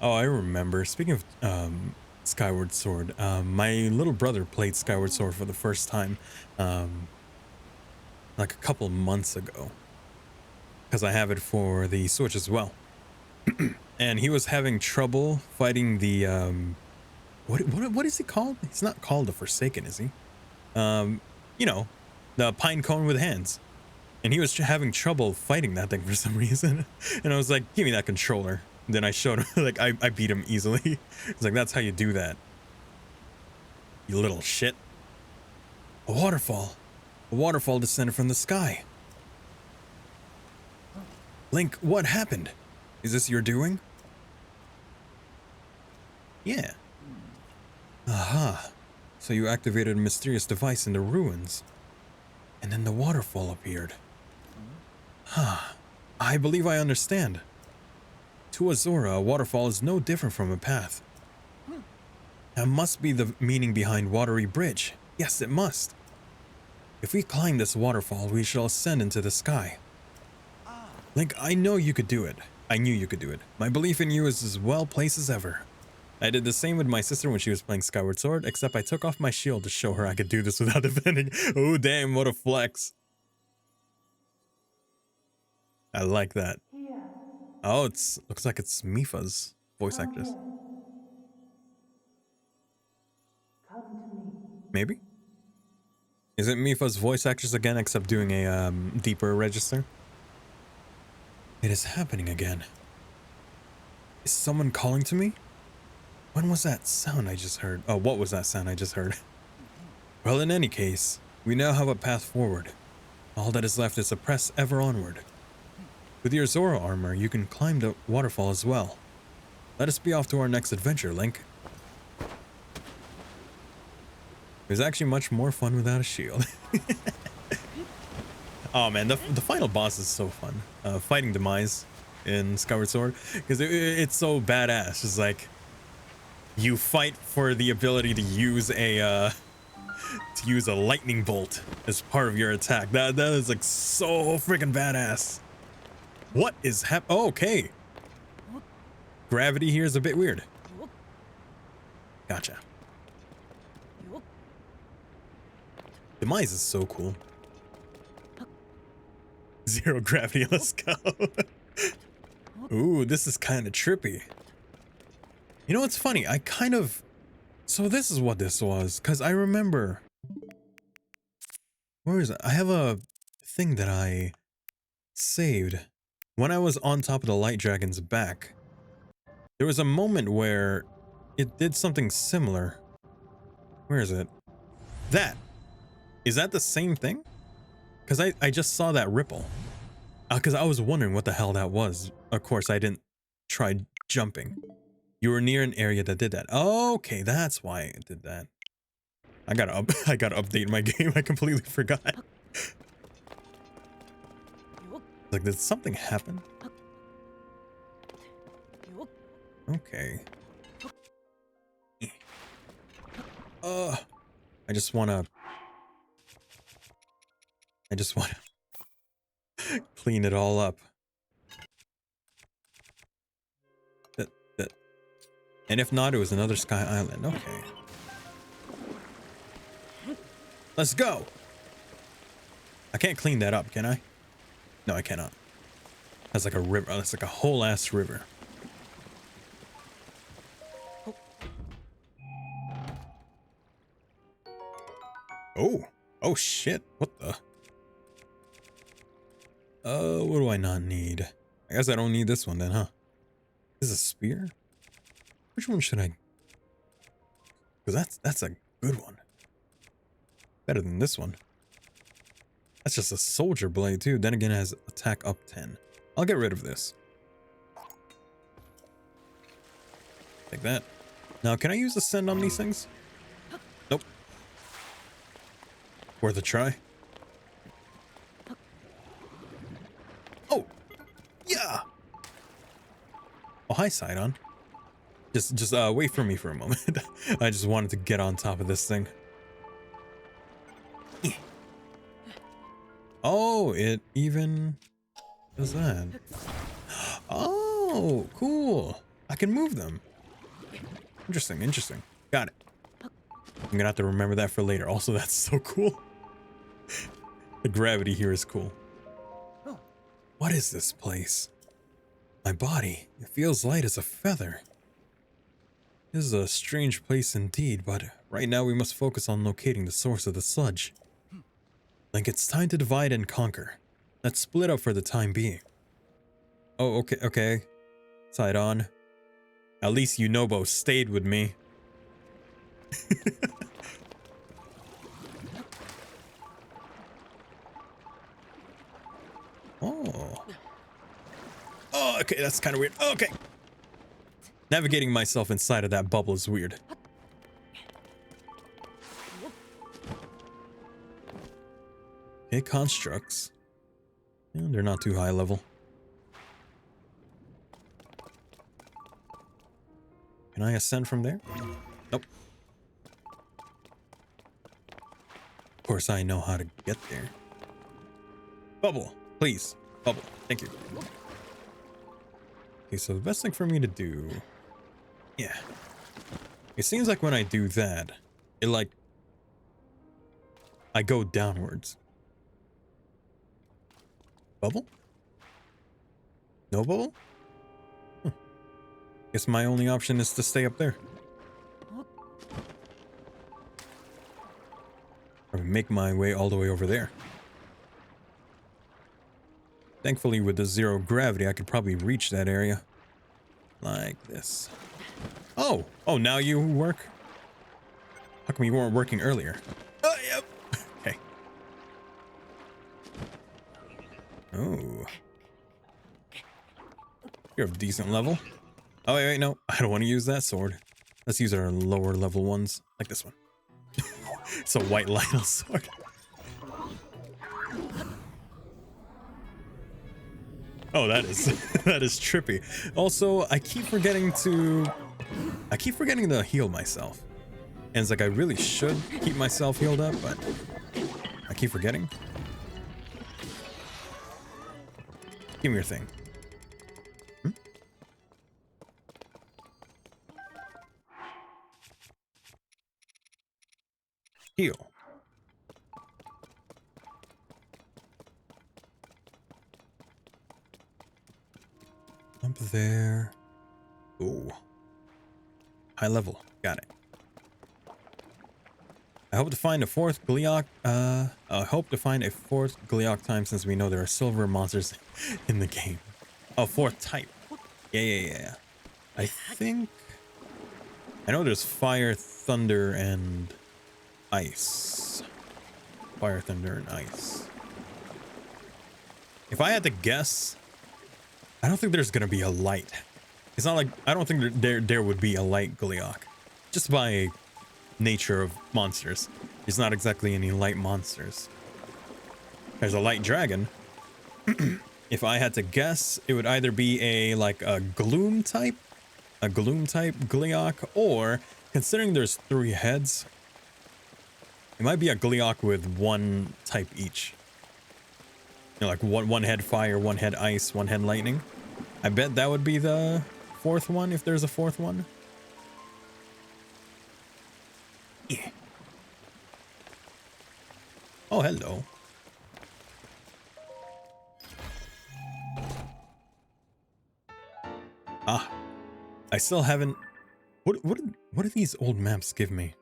Oh, I remember. Speaking of Skyward Sword, my little brother played Skyward Sword for the first time like a couple months ago. Because I have it for the Switch as well. And he was having trouble fighting the what is he called? He's not called the Forsaken, is he? You know, the pine cone with hands. And he was having trouble fighting that thing for some reason. And I was like, give me that controller. Then I showed him, like, I beat him easily. It's like, that's how you do that. You little shit. A waterfall. A waterfall descended from the sky. Link, what happened? Is this your doing? Yeah. Aha. So you activated a mysterious device in the ruins. And then the waterfall appeared. Huh. I believe I understand. To a Zora, a waterfall is no different from a path. That must be the meaning behind Watery Bridge. Yes, it must. If we climb this waterfall, we shall ascend into the sky. Link, I know you could do it. I knew you could do it. My belief in you is as well placed as ever. I did the same with my sister when she was playing Skyward Sword, except I took off my shield to show her I could do this without defending. Oh, damn, what a flex. I like that. Oh, looks like it's Mifa's voice actress. Maybe? Is it Mifa's voice actress again, except doing a deeper register? It is happening again. Is someone calling to me? When was that sound I just heard? Oh, what was that sound I just heard? Well, in any case, we now have a path forward. All that is left is to press ever onward. With your Zora armor, you can climb the waterfall as well. Let us be off to our next adventure, Link. It was actually much more fun without a shield. Oh man, the final boss is so fun. Fighting Demise in Skyward Sword, because it's so badass. It's like you fight for the ability to use a lightning bolt as part of your attack. That is like so freaking badass. What is oh, okay. Gravity here is a bit weird. Gotcha. Demise is so cool. Zero gravity, let's go. Ooh, this is kind of trippy. You know what's funny? I kind of... So this is what this was, because I remember... Where is it? I have a thing that I saved. When I was on top of the light dragon's back, there was a moment where it did something similar. Where is it? That. Is that the same thing? Because I just saw that ripple. Because I was wondering what the hell that was. Of course, I didn't try jumping. You were near an area that did that. Okay, that's why it did that. I gotta update my game. I completely forgot. Like, did something happen? Okay. I just wanna clean it all up. That. And if not, it was another sky island. Okay. Let's go. I can't clean that up, can I? No, I cannot. That's like a river. That's like a whole ass river. Oh. Oh shit. What the? What do I not need? I guess I don't need this one then, huh? This is a spear? Which one should I? Because that's a good one. Better than this one. That's just a soldier blade too. Then again, it has attack up 10. I'll get rid of this. Like that. Now, can I use ascend on these things? Nope. Worth a try. Oh, yeah. Oh, hi, Sidon. Just wait for me for a moment. I just wanted to get on top of this thing. Oh, it even does that. Oh, cool. I can move them. Interesting, interesting. Got it. I'm gonna have to remember that for later. Also, that's so cool. The gravity here is cool. What is this place? My body, it feels light as a feather. This is a strange place indeed, but right now we must focus on locating the source of the sludge. Like it's time to divide and conquer. Let's split up for the time being. Oh, okay. Side on. At least Yunobo stayed with me. Oh. Oh, okay, that's kind of weird. Okay. Navigating myself inside of that bubble is weird. Okay, constructs. Yeah, they're not too high level. Can I ascend from there? Nope. Of course, I know how to get there. Bubble, please. Bubble. Thank you. Okay, so the best thing for me to do... Yeah. It seems like when I do that, it like... I go downwards. Bubble? No bubble? Huh. Guess my only option is to stay up there. Or make my way all the way over there. Thankfully, with the zero gravity, I could probably reach that area. Like this. Oh! Oh, now you work? How come you weren't working earlier? Oh, yep. Okay. Oh. You're of decent level. Oh, wait, no. I don't want to use that sword. Let's use our lower level ones. Like this one. It's a white Lionel sword. Oh, that is that is trippy. Also, I keep forgetting to heal myself. And it's like I really should keep myself healed up, but I keep forgetting. Give me your thing. Heal. Up there. Ooh. High level. Got it. I hope to find a fourth Gleeok. I hope to find a fourth Gleeok time since we know there are silver monsters in the game. Oh, fourth type. Yeah. I think. I know there's fire, thunder, and ice. Fire, thunder, and ice. If I had to guess, I don't think there's gonna be a light. It's not like I don't think there would be a light Gleeok, just by nature of monsters. There's not exactly any light monsters. There's a light dragon. If I had to guess, it would either be a gloom type Gleeok, or considering there's 3 heads, it might be a Gleeok with 1 type each. You know, like one head fire, 1 head ice, 1 head lightning. I bet that would be the 4th one if there's a 4th one. Yeah. Oh, hello. Ah, I still haven't. What do these old maps give me?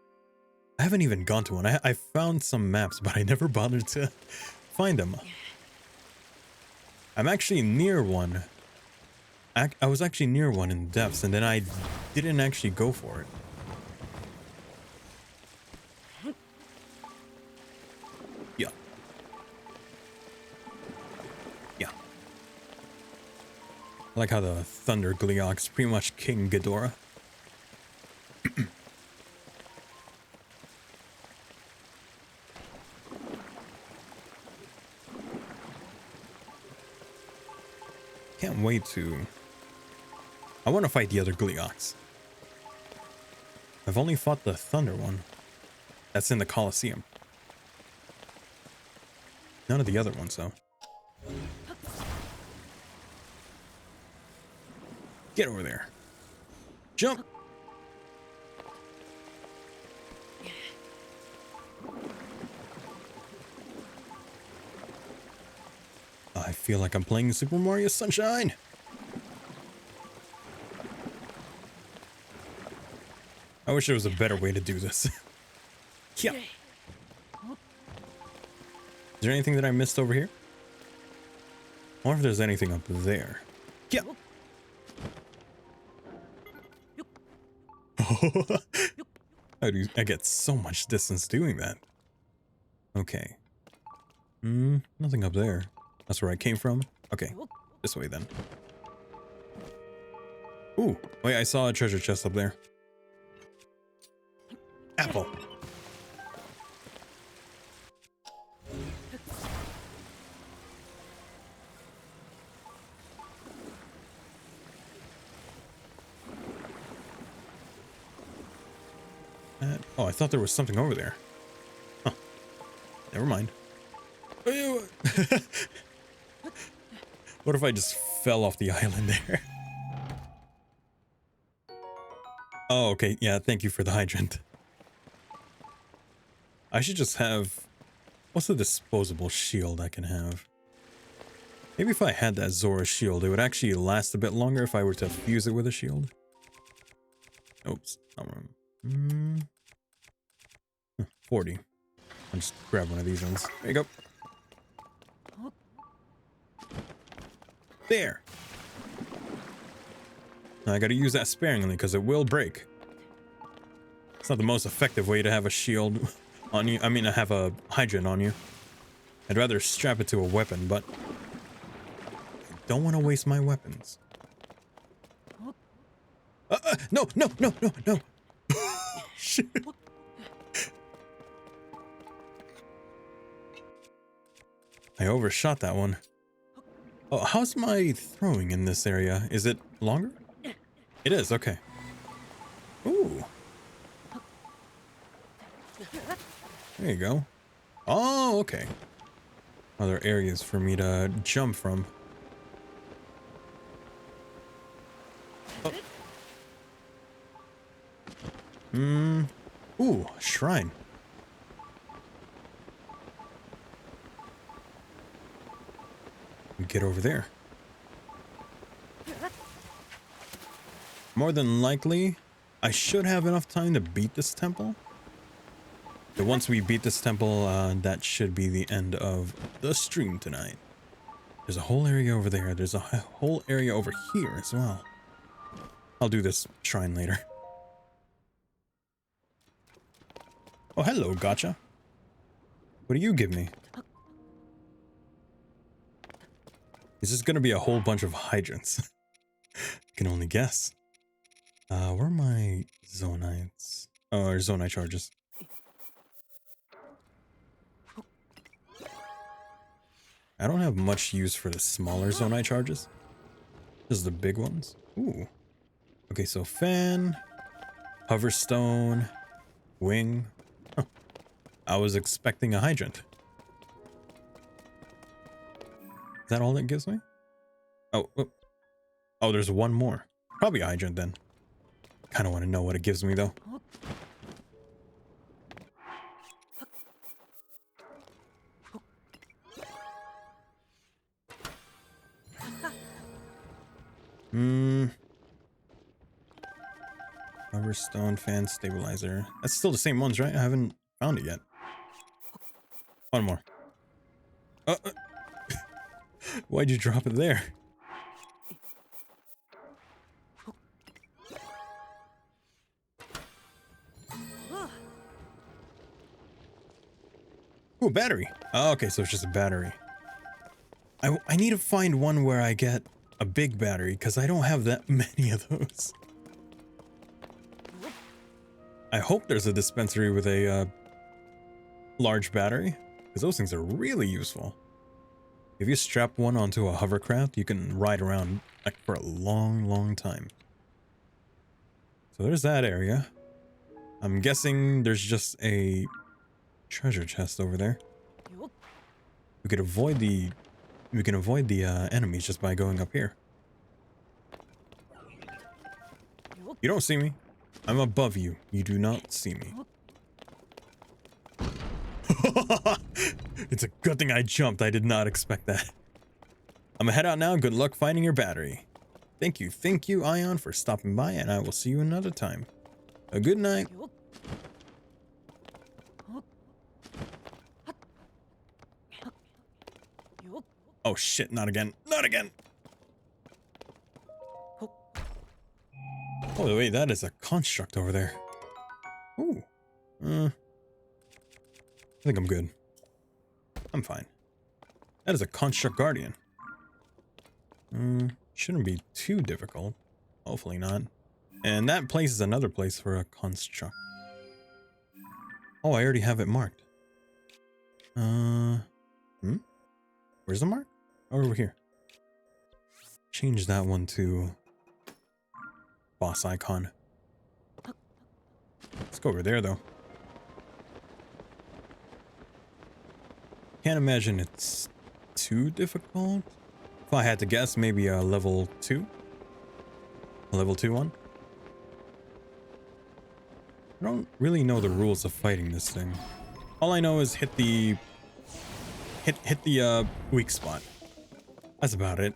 I haven't even gone to one. I found some maps, but I never bothered to find them. I'm actually near one. I was actually near one in the depths, and then I didn't actually go for it. Yeah. Yeah. I like how the Thunder Gleeok's pretty much King Ghidorah. Can't wait to... I want to fight the other Gleeoks. I've only fought the Thunder one. That's in the Colosseum. None of the other ones, though. Get over there. Jump! I feel like I'm playing Super Mario Sunshine. I wish there was a better way to do this. Yeah. Is there anything that I missed over here? I wonder if there's anything up there. Yeah. I get so much distance doing that. Okay. Nothing up there. That's where I came from. Okay. This way then. Ooh, wait, I saw a treasure chest up there. Apple. Oh, I thought there was something over there. Huh. Never mind. What if I just fell off the island there? Oh, okay. Yeah, thank you for the hydrant. I should just have... What's the disposable shield I can have? Maybe if I had that Zora shield, it would actually last a bit longer if I were to fuse it with a shield. Oops. 40. I'll just grab one of these ones. There you go. There. Now I gotta use that sparingly because it will break. It's not the most effective way to have a shield on you. I mean, I have a hydrant on you. I'd rather strap it to a weapon, but I don't want to waste my weapons. No. Shit. I overshot that one. Oh, how's my throwing in this area? Is it longer? It is, okay. Ooh. There you go. Oh, okay. Other areas for me to jump from. Oh. Ooh, shrine. get over there. More than likely, I should have enough time to beat this temple. But once we beat this temple, that should be the end of the stream tonight. There's a whole area over there. There's a whole area over here as well. I'll do this shrine later. Oh, hello, gotcha. What do you give me? Is this gonna be a whole bunch of hydrants? I can only guess. Where are my Zonites? Oh, or Zonite charges. I don't have much use for the smaller Zonite charges. Just the big ones. Ooh. Okay, so fan, hoverstone, wing. Huh. I was expecting a hydrant. Is that all it gives me? Oh, oh, there's one more. Probably a hydrant then. Kind of want to know what it gives me though. Hoverstone, fan, stabilizer. That's still the same ones, right? I haven't found it yet. One more. Why'd you drop it there? Ooh, battery. Oh, okay, so it's just a battery. I need to find one where I get a big battery, because I don't have that many of those. I hope there's a dispensary with a large battery, because those things are really useful. If you strap one onto a hovercraft, you can ride around like for a long time. So there's that area. I'm guessing there's just a treasure chest over there. We could avoid the enemies just by going up here. You don't see me. I'm above you. You do not see me. It's a good thing I jumped. I did not expect that. I'm gonna head out now. Good luck finding your battery. Thank you, Ion, for stopping by, and I will see you another time. A good night. Oh shit, not again. Not again. Oh wait, that is a construct over there. Ooh. I think I'm good. I'm fine. That is a construct guardian. Shouldn't be too difficult. Hopefully not. And that place is another place for a construct. Oh, I already have it marked. Where's the mark? Oh, over here. Change that one to boss icon. Let's go over there though. Can't imagine it's too difficult. If I had to guess, maybe a level 2? A level 2 one? I don't really know the rules of fighting this thing. All I know is hit the weak spot. That's about it.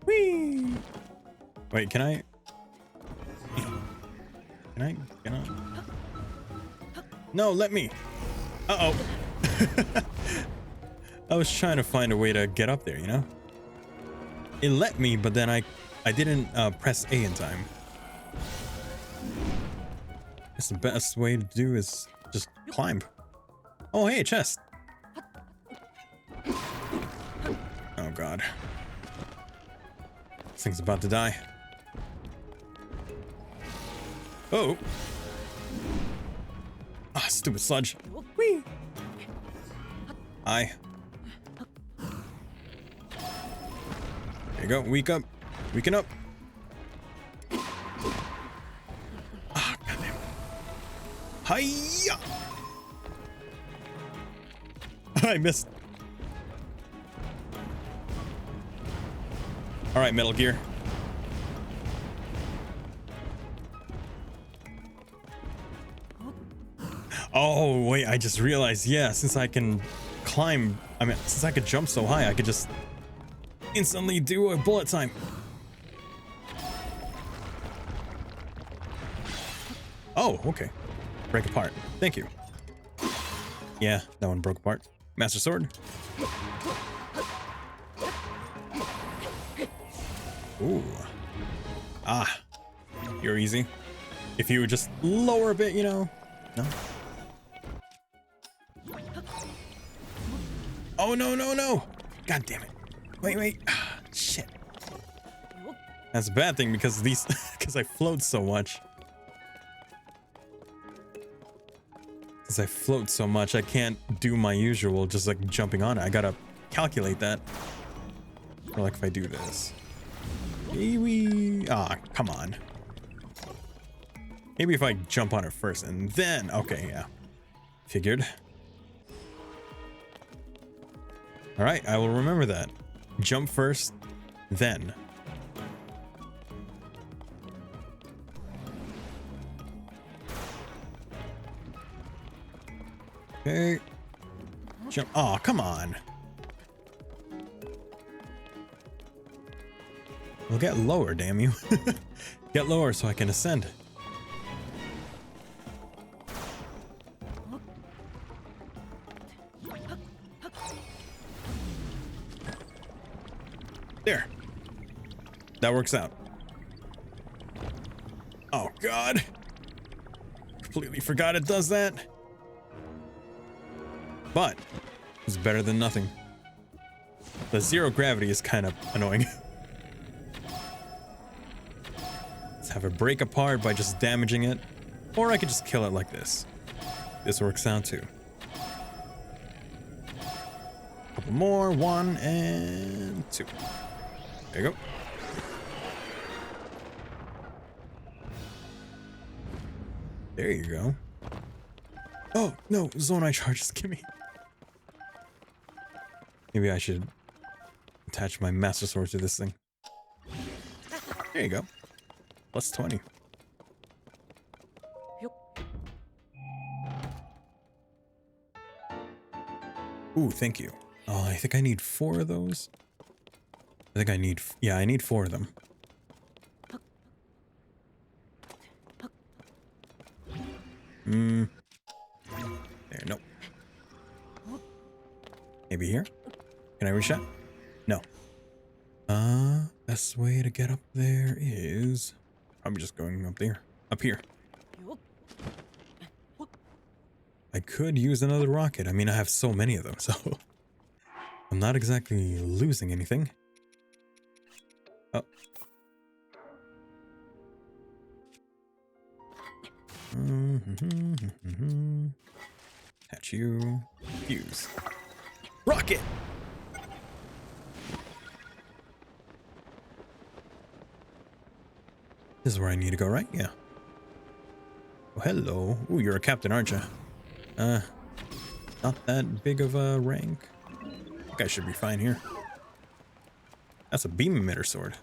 Whee! Wait, can I? No, let me. Uh-oh. I was trying to find a way to get up there, you know? It let me, but then I didn't press A in time. Guess the best way to do is just climb. Oh, hey, a chest. Oh, God. This thing's about to die. Oh. Ah, stupid sludge. Whee! Hi. There you go. Weaken up. Ah, goddamn. Hiya! I missed. All right, Metal Gear. Oh, wait, I just realized, yeah, since I can climb, I mean, since I could jump so high, I could just instantly do a bullet time. Oh, okay. Break apart. Thank you. Yeah, that one broke apart. Master Sword. Ooh. Ah. You're easy. If you would just lower a bit, you know. No. Oh, no, no, no. God damn it. Wait, wait. Ah, shit. That's a bad thing because these, because I float so much. Since I float so much, I can't do my usual just like jumping on it. I gotta calculate that. Or like if I do this. Maybe. Ah, come on. Maybe if I jump on it first and then. Okay, yeah. Figured. All right, I will remember that. Jump first, then. Okay. Jump. Oh, come on. Well, get lower, damn you. Get lower so I can ascend. There. That works out. Oh, God. Completely forgot it does that. But it's better than nothing. The zero gravity is kind of annoying. Let's have it break apart by just damaging it. Or I could just kill it like this. This works out too. Couple more. 1 and 2. There you go. There you go. Oh, no. Zonai charges. Give me. Maybe I should attach my Master Sword to this thing. There you go. Plus 20. Ooh, thank you. Oh, I think I need 4 of those. I think I need, yeah, I need 4 of them. There, nope. Maybe here? Can I reach that? No. Best way to get up there is probably just going up there. Up here. I could use another rocket. I mean, I have so many of them, so I'm not exactly losing anything. Oh. Catch you. Fuse. Rocket! This is where I need to go, right? Yeah. Oh, hello. Ooh, you're a captain, aren't you? Not that big of a rank. I think I should be fine here. That's a beam emitter sword.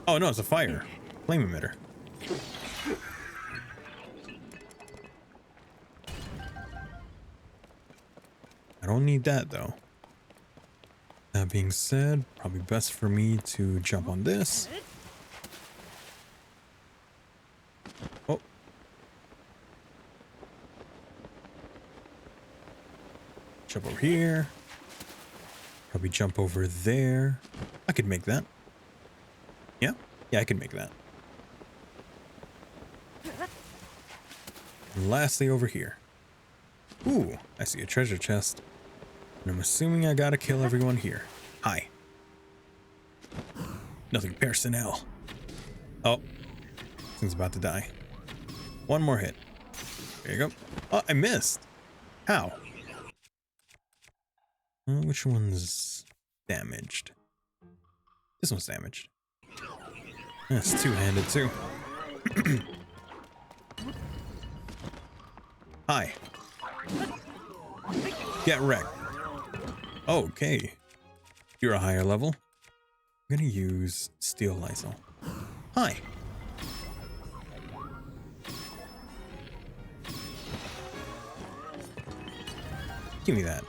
Oh, no, it's a fire. Flame emitter. I don't need that, though. That being said, probably best for me to jump on this. Oh. Jump over here. Probably jump over there. I could make that. Yeah? Yeah, I could make that. And lastly, over here. Ooh, I see a treasure chest. And I'm assuming I gotta kill everyone here. Hi. Nothing personnel. Oh. Thing's about to die. One more hit. There you go. Oh, I missed. How? Which one's damaged? This one's damaged. That's two-handed too. Hi. Get wrecked. Okay. You're a higher level. I'm gonna use Steel Lysol. Hi. Give me that.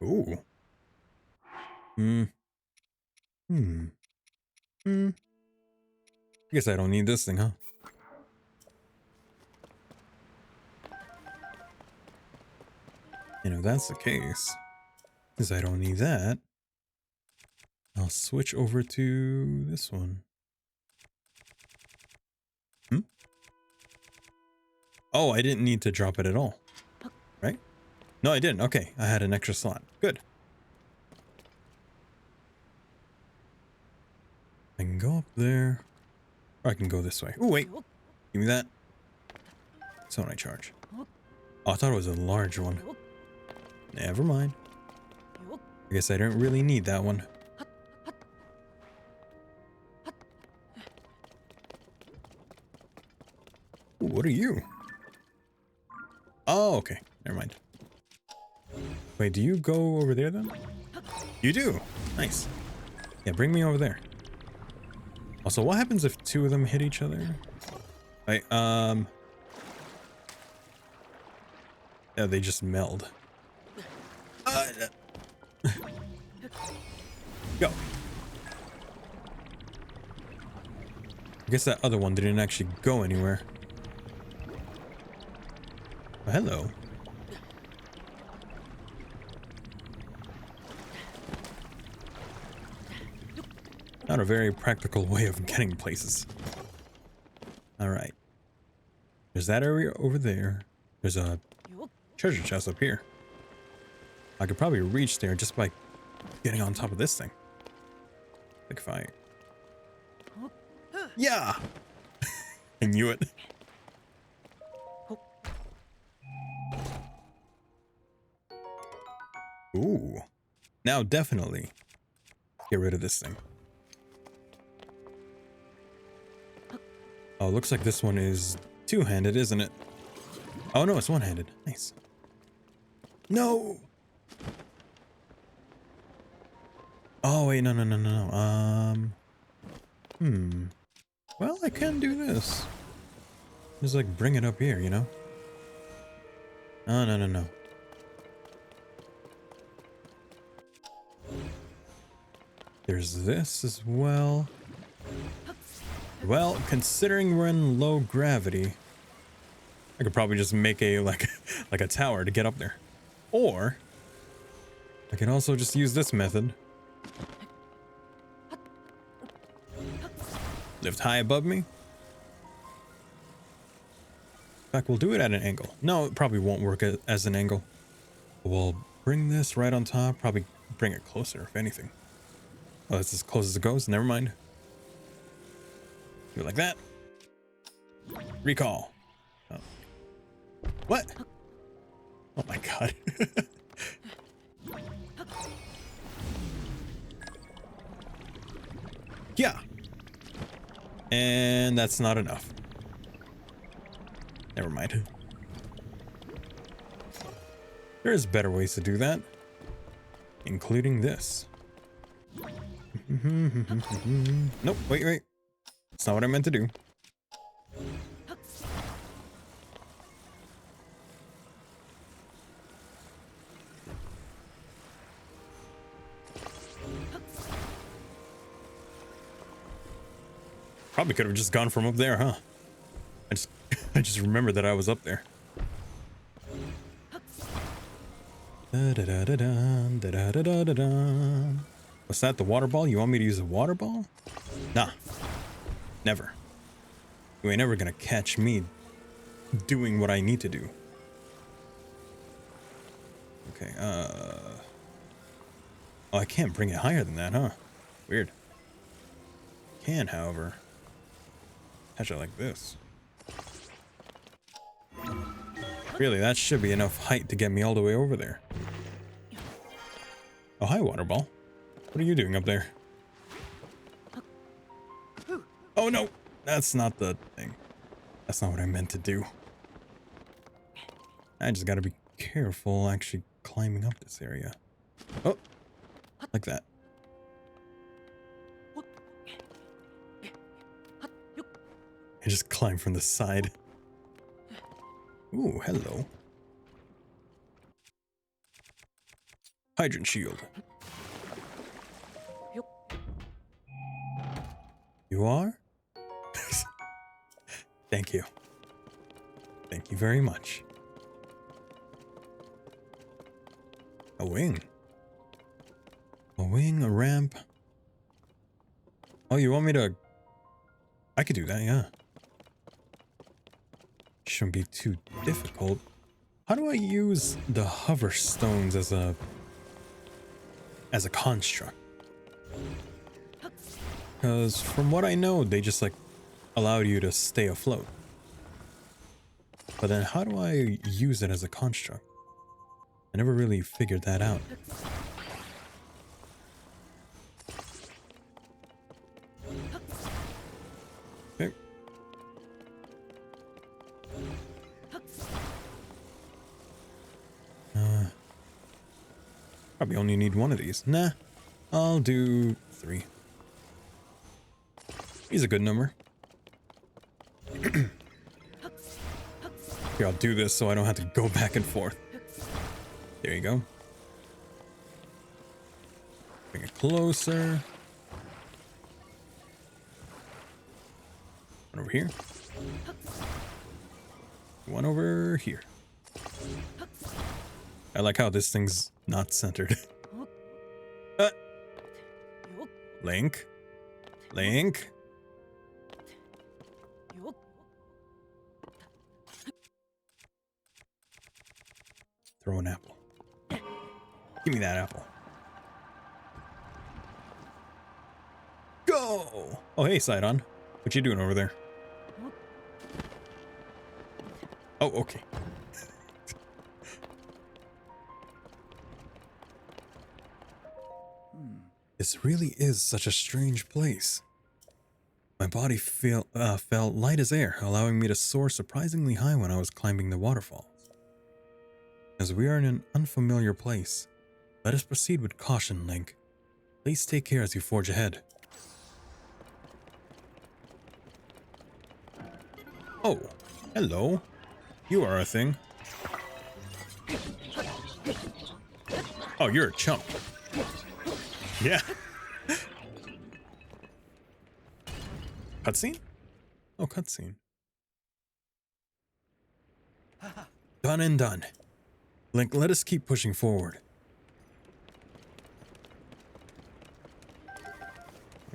Ooh. Hmm. Hmm. Hmm. I guess I don't need this thing, huh? And if that's the case, because I don't need that, I'll switch over to this one. Hmm? Oh, I didn't need to drop it at all, right? No, I didn't. Okay, I had an extra slot. Good. I can go up there, or I can go this way. Oh, wait. Give me that. So when I charge. Oh, I thought it was a large one. Never mind. I guess I don't really need that one. Ooh, what are you? Oh, okay. Never mind. Wait, do you go over there then? You do. Nice. Yeah, bring me over there. Also, what happens if two of them hit each other? Wait, yeah, they just meld. Go. I guess that other one didn't actually go anywhere. Oh, hello. Not a very practical way of getting places. All right. There's that area over there. There's a treasure chest up here. I could probably reach there just by getting on top of this thing. Like if I... Yeah! I knew it. Ooh. Now definitely get rid of this thing. Oh, looks like this one is two-handed, isn't it? Oh no, it's one-handed. Nice. No! Oh wait, no. Well, I can do this. Just like bring it up here, you know? Oh, no. There's this as well. Well, considering we're in low gravity, I could probably just make a like a tower to get up there. Or I can also just use this method. Lift high above me. In fact, we'll do it at an angle. No, it probably won't work as an angle. We'll bring this right on top. Probably bring it closer, if anything. Oh, that's as close as it goes. Never mind. Do it like that. Recall. Oh. What? Oh my god. Yeah. And that's not enough. Never mind. There's better ways to do that. Including this. Nope, wait. That's not what I meant to do. Probably could have just gone from up there, huh? I just remembered that I was up there. What's that, the water ball? You want me to use a water ball? Nah. Never. You ain't never gonna catch me doing what I need to do. Okay, oh, I can't bring it higher than that, huh? Weird. Can, however, catch it like this. Really, that should be enough height to get me all the way over there. Oh, hi, water ball. What are you doing up there? Oh, no. That's not the thing. That's not what I meant to do. I just gotta be careful actually climbing up this area. Oh. Like that. I just climb from the side. Ooh, hello. Hydrant shield. You are? Thank you. Thank you very much. A wing. A wing, a ramp. Oh, you want me to... I could do that, yeah. Shouldn't be too difficult. How do I use the hover stones as a construct? Because from what I know, they just like allow you to stay afloat. But then how do I use it as a construct? I never really figured that out. Okay. Probably only need one of these. Nah, I'll do 3. He's a good number. Here, I'll do this so I don't have to go back and forth. There you go. Bring it closer. One over here. One over here. I like how this thing's not centered. Link. Link. Throw an apple. Give me that apple. Go! Oh, hey, Sidon. What you doing over there? Oh, okay. This really is such a strange place. My body felt light as air, allowing me to soar surprisingly high when I was climbing the waterfalls. As we are in an unfamiliar place, let us proceed with caution, Link. Please take care as you forge ahead. Oh, hello. You are a thing. Oh, you're a chump. Yeah. Cutscene? Oh, cutscene. Done and done. Link, let us keep pushing forward.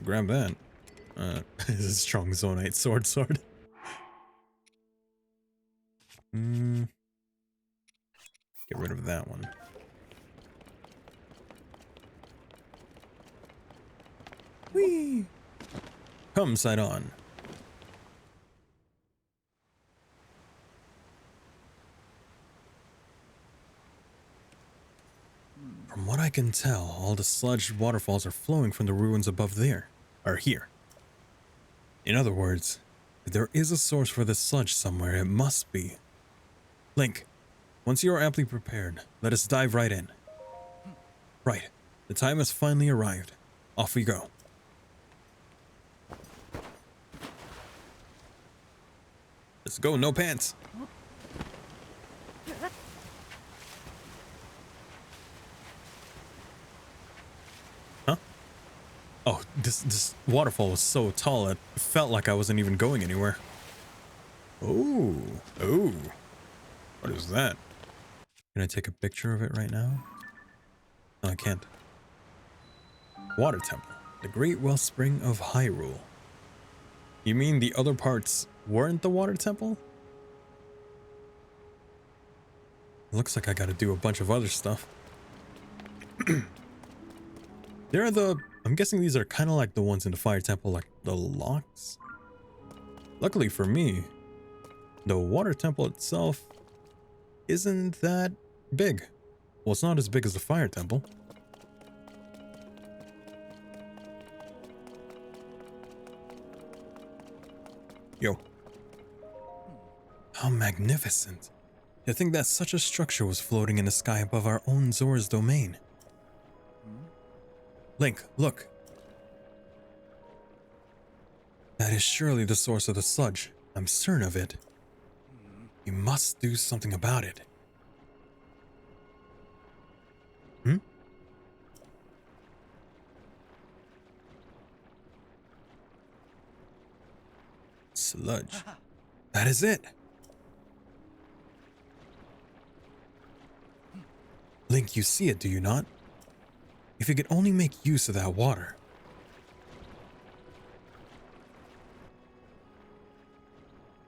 Grab that. This is a strong Zonite sword. Get rid of that one. Whee! Come, Sidon. From what I can tell, all the sludge waterfalls are flowing from the ruins above there, or here. In other words, if there is a source for this sludge somewhere, it must be. Link, once you are amply prepared, let us dive right in. Right, the time has finally arrived. Off we go. Let's go, no pants. Huh? Oh, this waterfall was so tall, it felt like I wasn't even going anywhere. Oh. What is that? Can I take a picture of it right now? No, I can't. Water Temple, the great wellspring of Hyrule. You mean the other parts weren't the Water Temple? Looks like I gotta do a bunch of other stuff. There are I'm guessing these are kind of like the ones in the Fire Temple, like the locks. Luckily for me, the Water Temple itself isn't that big. Well, it's not as big as the Fire Temple. Yo. How magnificent. To think that such a structure was floating in the sky above our own Zora's domain. Link, look. That is surely the source of the sludge. I'm certain of it. We must do something about it. Hmm? Sludge. That is it. Link, you see it, do you not? If you could only make use of that water.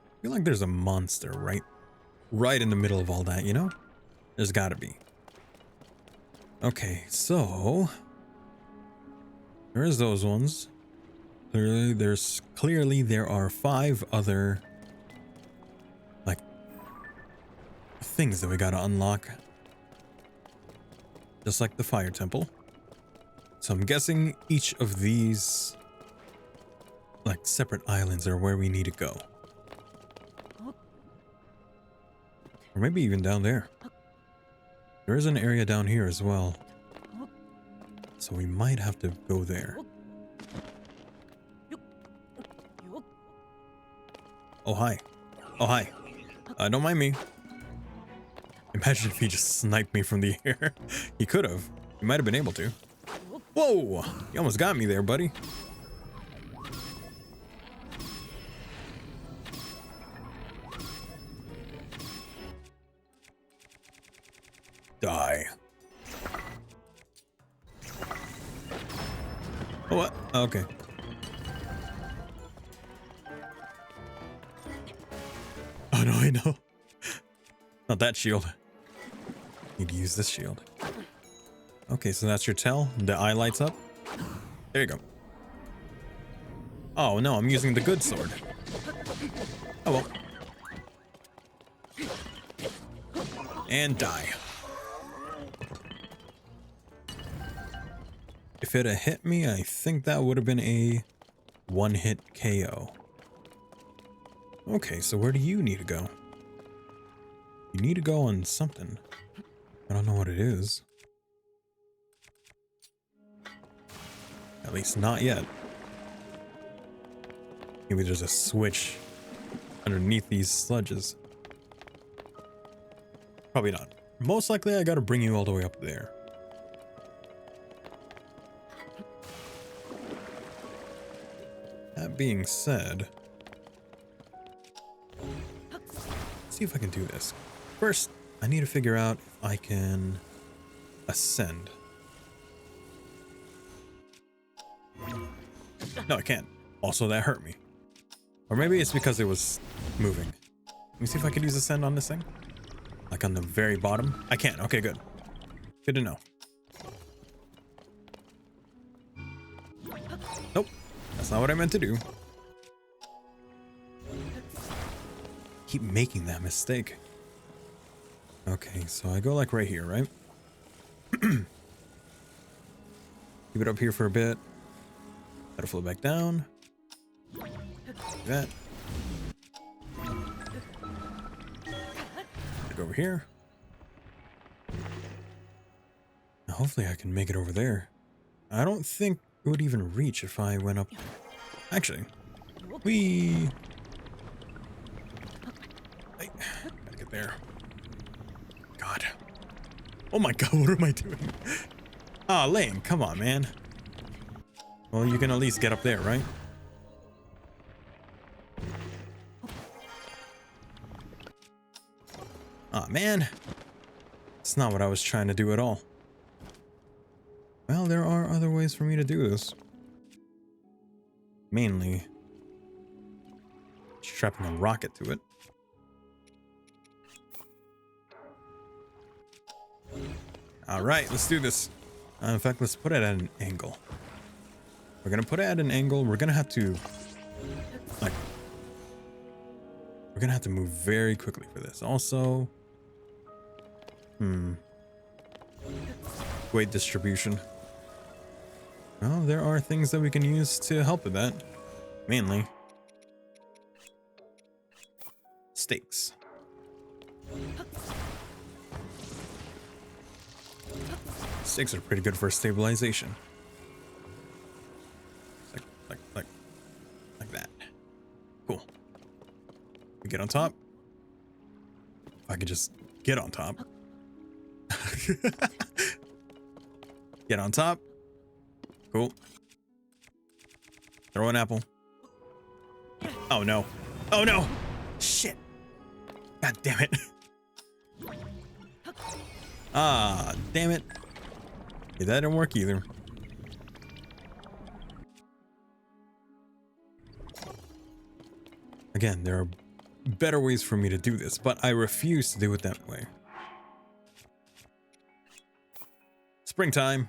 I feel like there's a monster right in the middle of all that, you know? There's gotta be. Okay, so there's those ones. Clearly there are 5 other like things that we gotta unlock. Just like the fire temple. So I'm guessing each of these like separate islands are where we need to go. Or maybe even down there. There is an area down here as well. So we might have to go there. Oh, hi. Oh, hi. Don't mind me. Imagine if he just sniped me from the air. He could have. He might have been able to. Whoa! You almost got me there, buddy. Die. Oh, what? Oh, okay. Oh, no, I know. Not that shield. Need to use this shield. Okay, so that's your tell. The eye lights up. There you go. Oh, no, I'm using the good sword. Oh, well. And die. If it had hit me, I think that would have been a one-hit KO. Okay, so where do you need to go? You need to go on something. I don't know what it is. At least not yet. Maybe there's a switch underneath these sludges. Probably not. Most likely I gotta bring you all the way up there. That being said, let's see if I can do this. First, I need to figure out if I can ascend. No, I can't. Also, that hurt me. Or maybe it's because it was moving. Let me see if I could use ascend on this thing. Like on the very bottom. I can't. Okay, good. Good to know. Nope. That's not what I meant to do. Keep making that mistake. Okay, so I go like right here, right? Keep it up here for a bit. Gotta flow back down. Like that. Go over here. Now hopefully I can make it over there. I don't think it would even reach if I went up. Actually, we. Hey, gotta get there. God. Oh my God, what am I doing? Ah, Lane, come on, man. Well, you can at least get up there, right? Aw, man. It's not what I was trying to do at all. Well, there are other ways for me to do this. Mainly strapping a rocket to it. All right, let's do this. In fact, let's put it at an angle. We're gonna put it at an angle. We're gonna have to, like, we're gonna have to move very quickly for this. Also, weight distribution. Well, there are things that we can use to help with that. Mainly stakes. Stakes are pretty good for stabilization. Like that. Cool. We get on top. If I could just get on top. Get on top. Cool. Throw an apple. Oh no. Oh no. Shit. God damn it. Ah, damn it. Yeah, that didn't work either. Again, there are better ways for me to do this, but I refuse to do it that way. Springtime.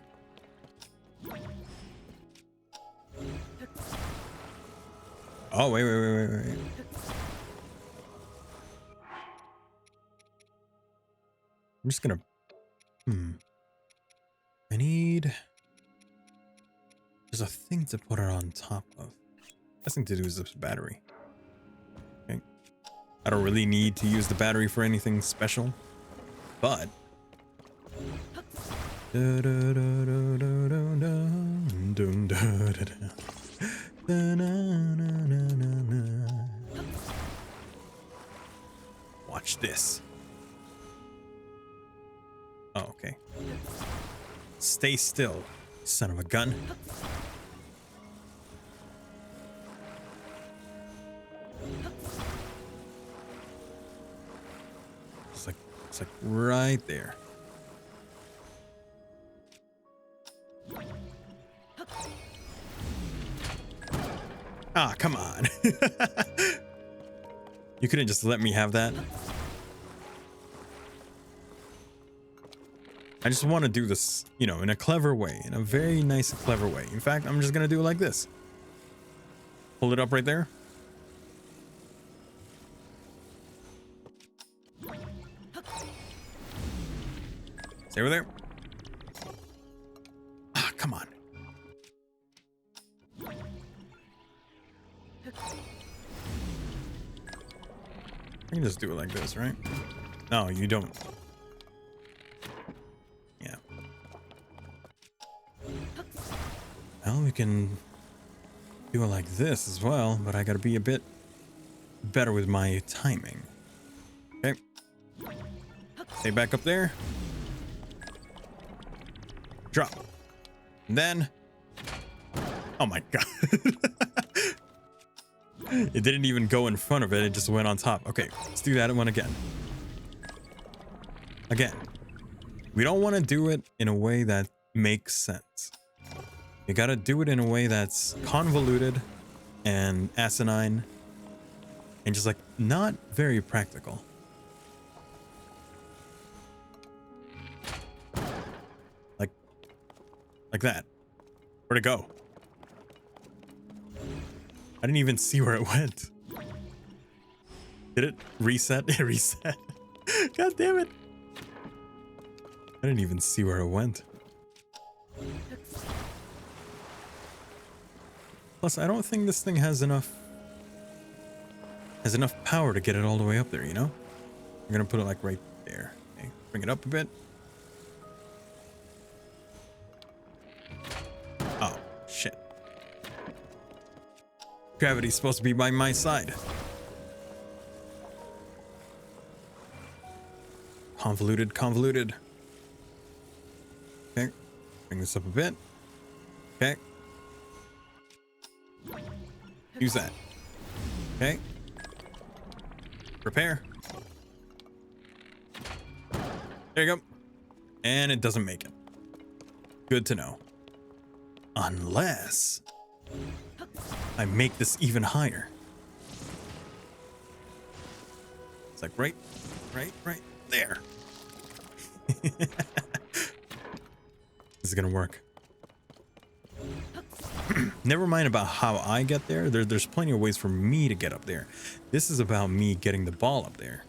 Oh, wait. I'm just gonna... I need... There's a thing to put it on top of. Best thing to do is this battery. Okay. I don't really need to use the battery for anything special, but... Watch this. Oh, okay. Stay still, son of a gun. It's like right there. Ah, come on. You couldn't just let me have that. I just want to do this, you know, in a clever way, in a very nice, clever way. In fact, I'm just going to do it like this. Hold it up right there. Stay over there. Ah, come on. I can just do it like this, right? No, you don't. Yeah. Well, we can do it like this as well, but I gotta be a bit better with my timing. Okay. Stay back up there. Drop. And then... Oh my god. It didn't even go in front of it, it just went on top. Okay, let's do that one again. Again. We don't want to do it in a way that makes sense. You gotta do it in a way that's convoluted and asinine and just like not very practical. Like that. Where'd it go? I didn't even see where it went. Did it reset? It reset. God damn it. I didn't even see where it went. Plus, I don't think this thing has enough power to get it all the way up there, you know? I'm gonna put it like right there. Okay, bring it up a bit. Oh, shit. Gravity's supposed to be by my side. Convoluted. Okay, bring this up a bit. Okay. Use that. Okay. Repair. There you go. And it doesn't make it. Good to know. Unless I make this even higher. It's like right there. This is gonna work. Never mind about how I get there. There's plenty of ways for me to get up there. This is about me getting the ball up there.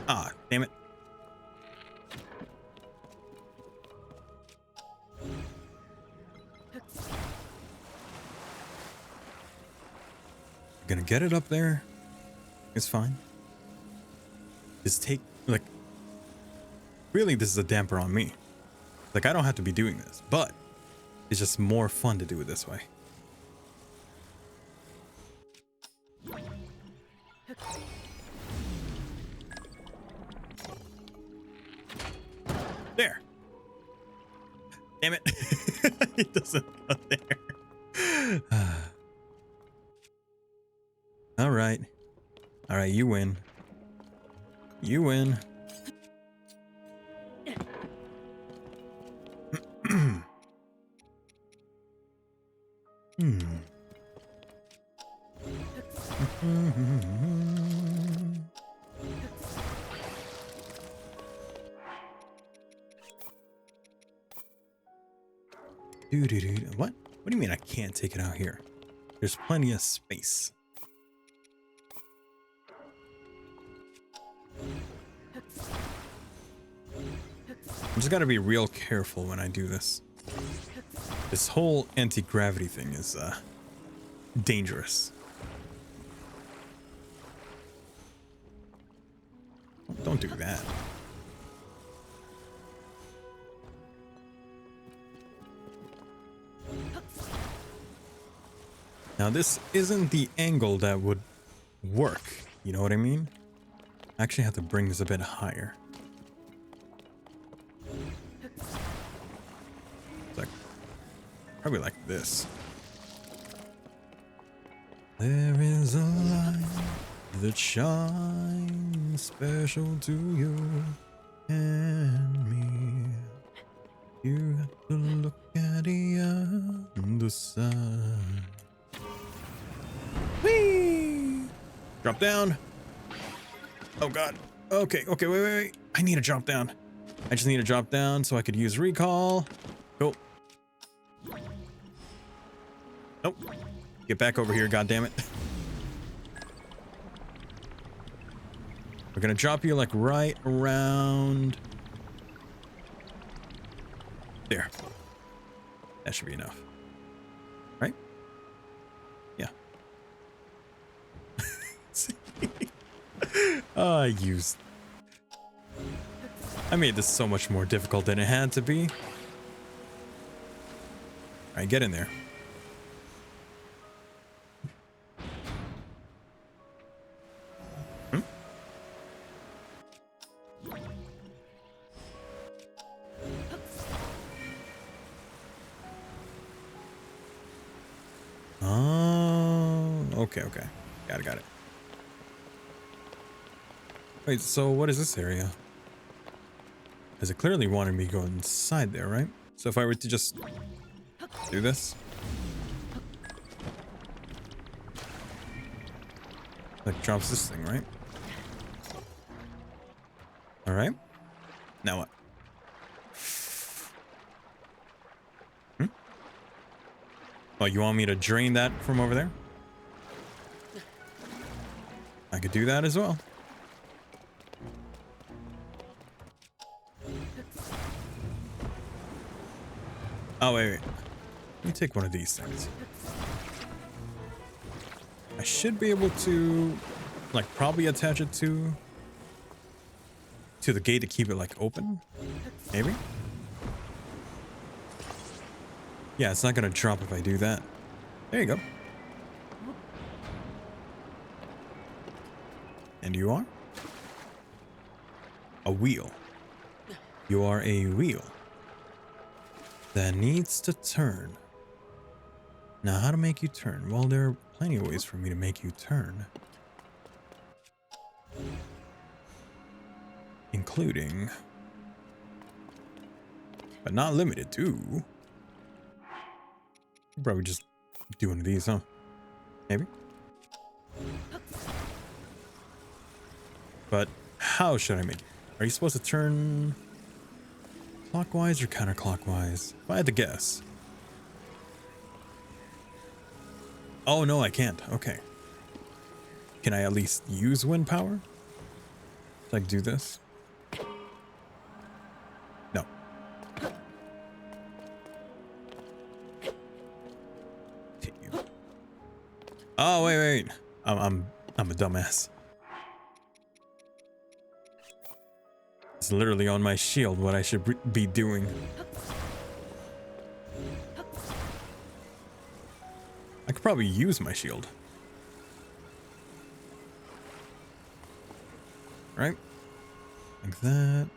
Ah, damn it. Gonna get it up there. is fine. Just take, like, really this is a damper on me. Like, I don't have to be doing this, but it's just more fun to do it this way. There. Damn it. It doesn't go there. All right. All right, you win. You win. What? What do you mean I can't take it out here? There's plenty of space. I just gotta be real careful when I do this. This whole anti-gravity thing is dangerous. Don't do that. Now this isn't the angle that would work, you know what I mean? I actually have to bring this a bit higher. It's like, probably like this. There is a light that shines special to you and me. You have to look at the other side. Whee! Drop down. Oh god. Okay, wait. I need to drop down. I just need to drop down so I could use recall. Cool. Nope. Get back over here, goddammit. We're gonna drop you like right around there. That should be enough. Right? Yeah. I made this so much more difficult than it had to be. Alright, get in there. Oh, okay. Got it. Wait, so what is this area? Because it clearly wanted me to go inside there, right? So if I were to just do this. Like drops this thing, right? Alright. Now what? Oh, you want me to drain that from over there? I could do that as well. Oh, wait. Let me take one of these things. I should be able to, like, probably attach it to the gate to keep it, like, open. Maybe? Yeah, it's not gonna drop if I do that. There you go. And you are? A wheel. You are a wheel that needs to turn. Now, how to make you turn? Well, there are plenty of ways for me to make you turn. Including, but not limited to, probably just do one of these, huh? Maybe? But how should I make it? Are you supposed to turn clockwise or counterclockwise? If I had to guess. Oh, no, I can't. Okay. Can I at least use wind power? Like, do this? No. Oh, wait. I'm a dumbass. It's literally on my shield what I should be doing. I could probably use my shield. Right? Like that.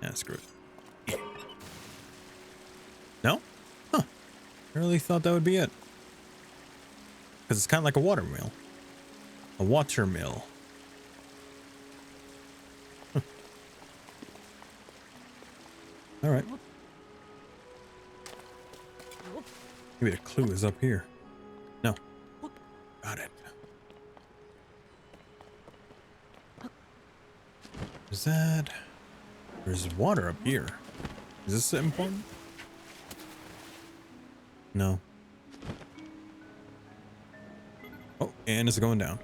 Yeah, screw it. No? Huh. I really thought that would be it. Because it's kind of like a water mill. A water mill. Huh. Alright. Maybe the clue is up here. No. Got it. Is that... There's water up here. Is this important? No. Oh, and it's going down.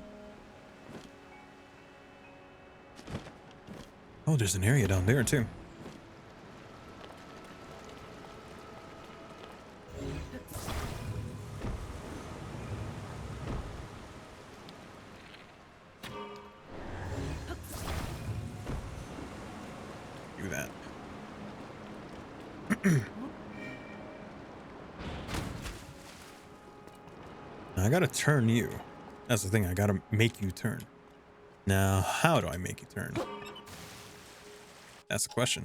Oh, there's an area down there too. Do that. Now I gotta turn you. That's the thing, I gotta make you turn. Now, how do I make you turn? That's the question.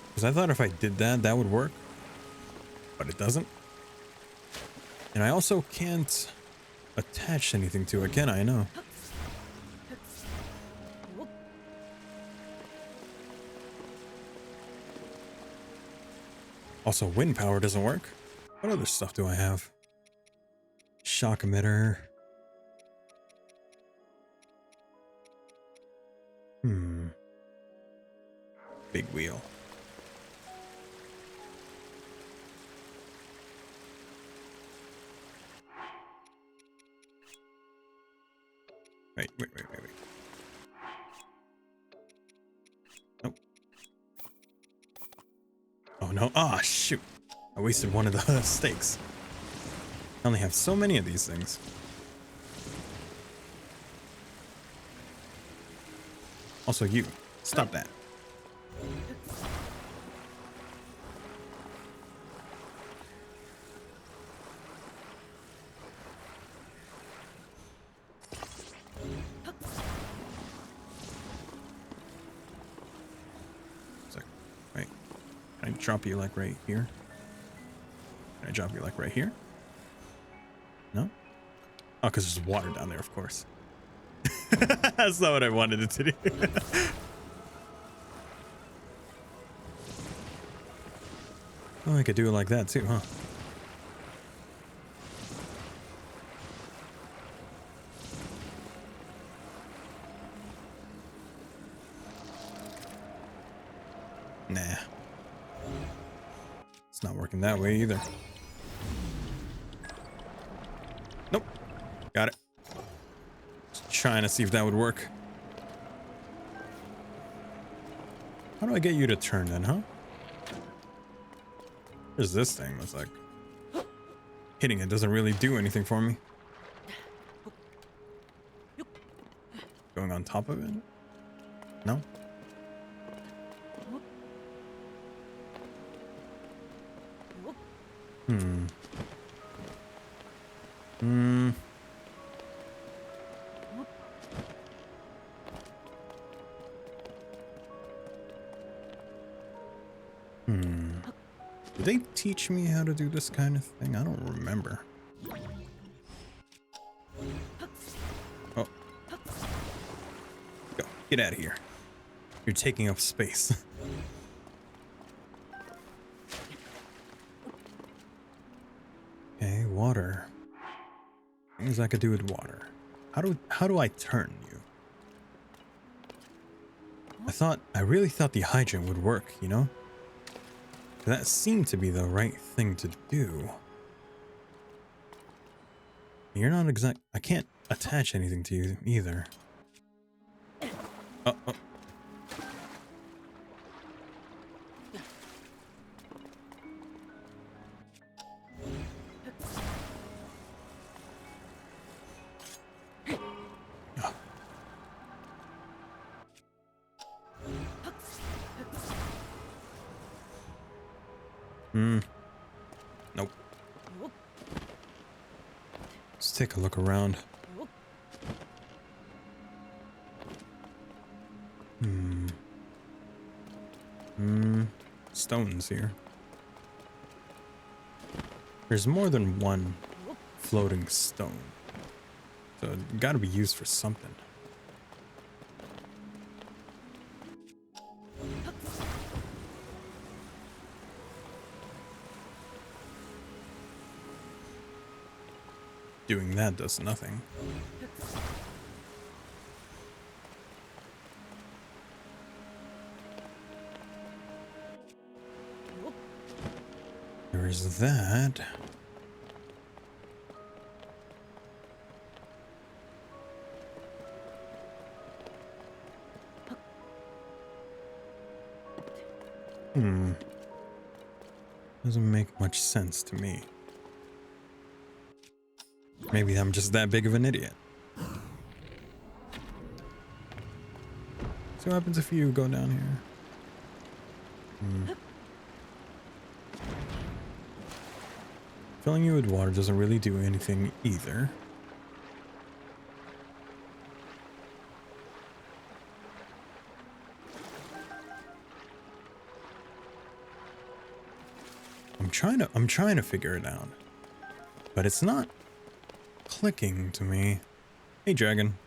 Because I thought if I did that, that would work. But it doesn't. And I also can't attach anything to it, can I? know. Also, wind power doesn't work. What other stuff do I have? Shock emitter. Big wheel. Wait. Nope. Oh no. Ah, shoot. I wasted one of the stakes. I only have so many of these things. Also, you. Stop that. Wait. Can I drop you like right here? Can I drop you like right here? No? Oh, because there's water down there, of course. That's not what I wanted it to do. Oh, I could do it like that too, huh? Nah. It's not working that way either. Nope. Got it. Just trying to see if that would work. How do I get you to turn then, huh? There's this thing that's like... Hitting it doesn't really do anything for me. Going on top of it? No? Did they teach me how to do this kind of thing? I don't remember. Oh. Go. Get out of here. You're taking up space. Okay, water. Things I could do with water. How do I turn you? I really thought the hydrant would work, you know? That seemed to be the right thing to do. You're not I can't attach anything to you either. Oh. Nope. Let's take a look around. Stones here. There's more than one floating stone, so it gotta be used for something. Doing that does nothing. There is that. Doesn't make much sense to me. Maybe I'm just that big of an idiot. So what happens if you go down here? Filling you with water doesn't really do anything either. I'm trying to figure it out. But it's not clicking to me. Hey, dragon.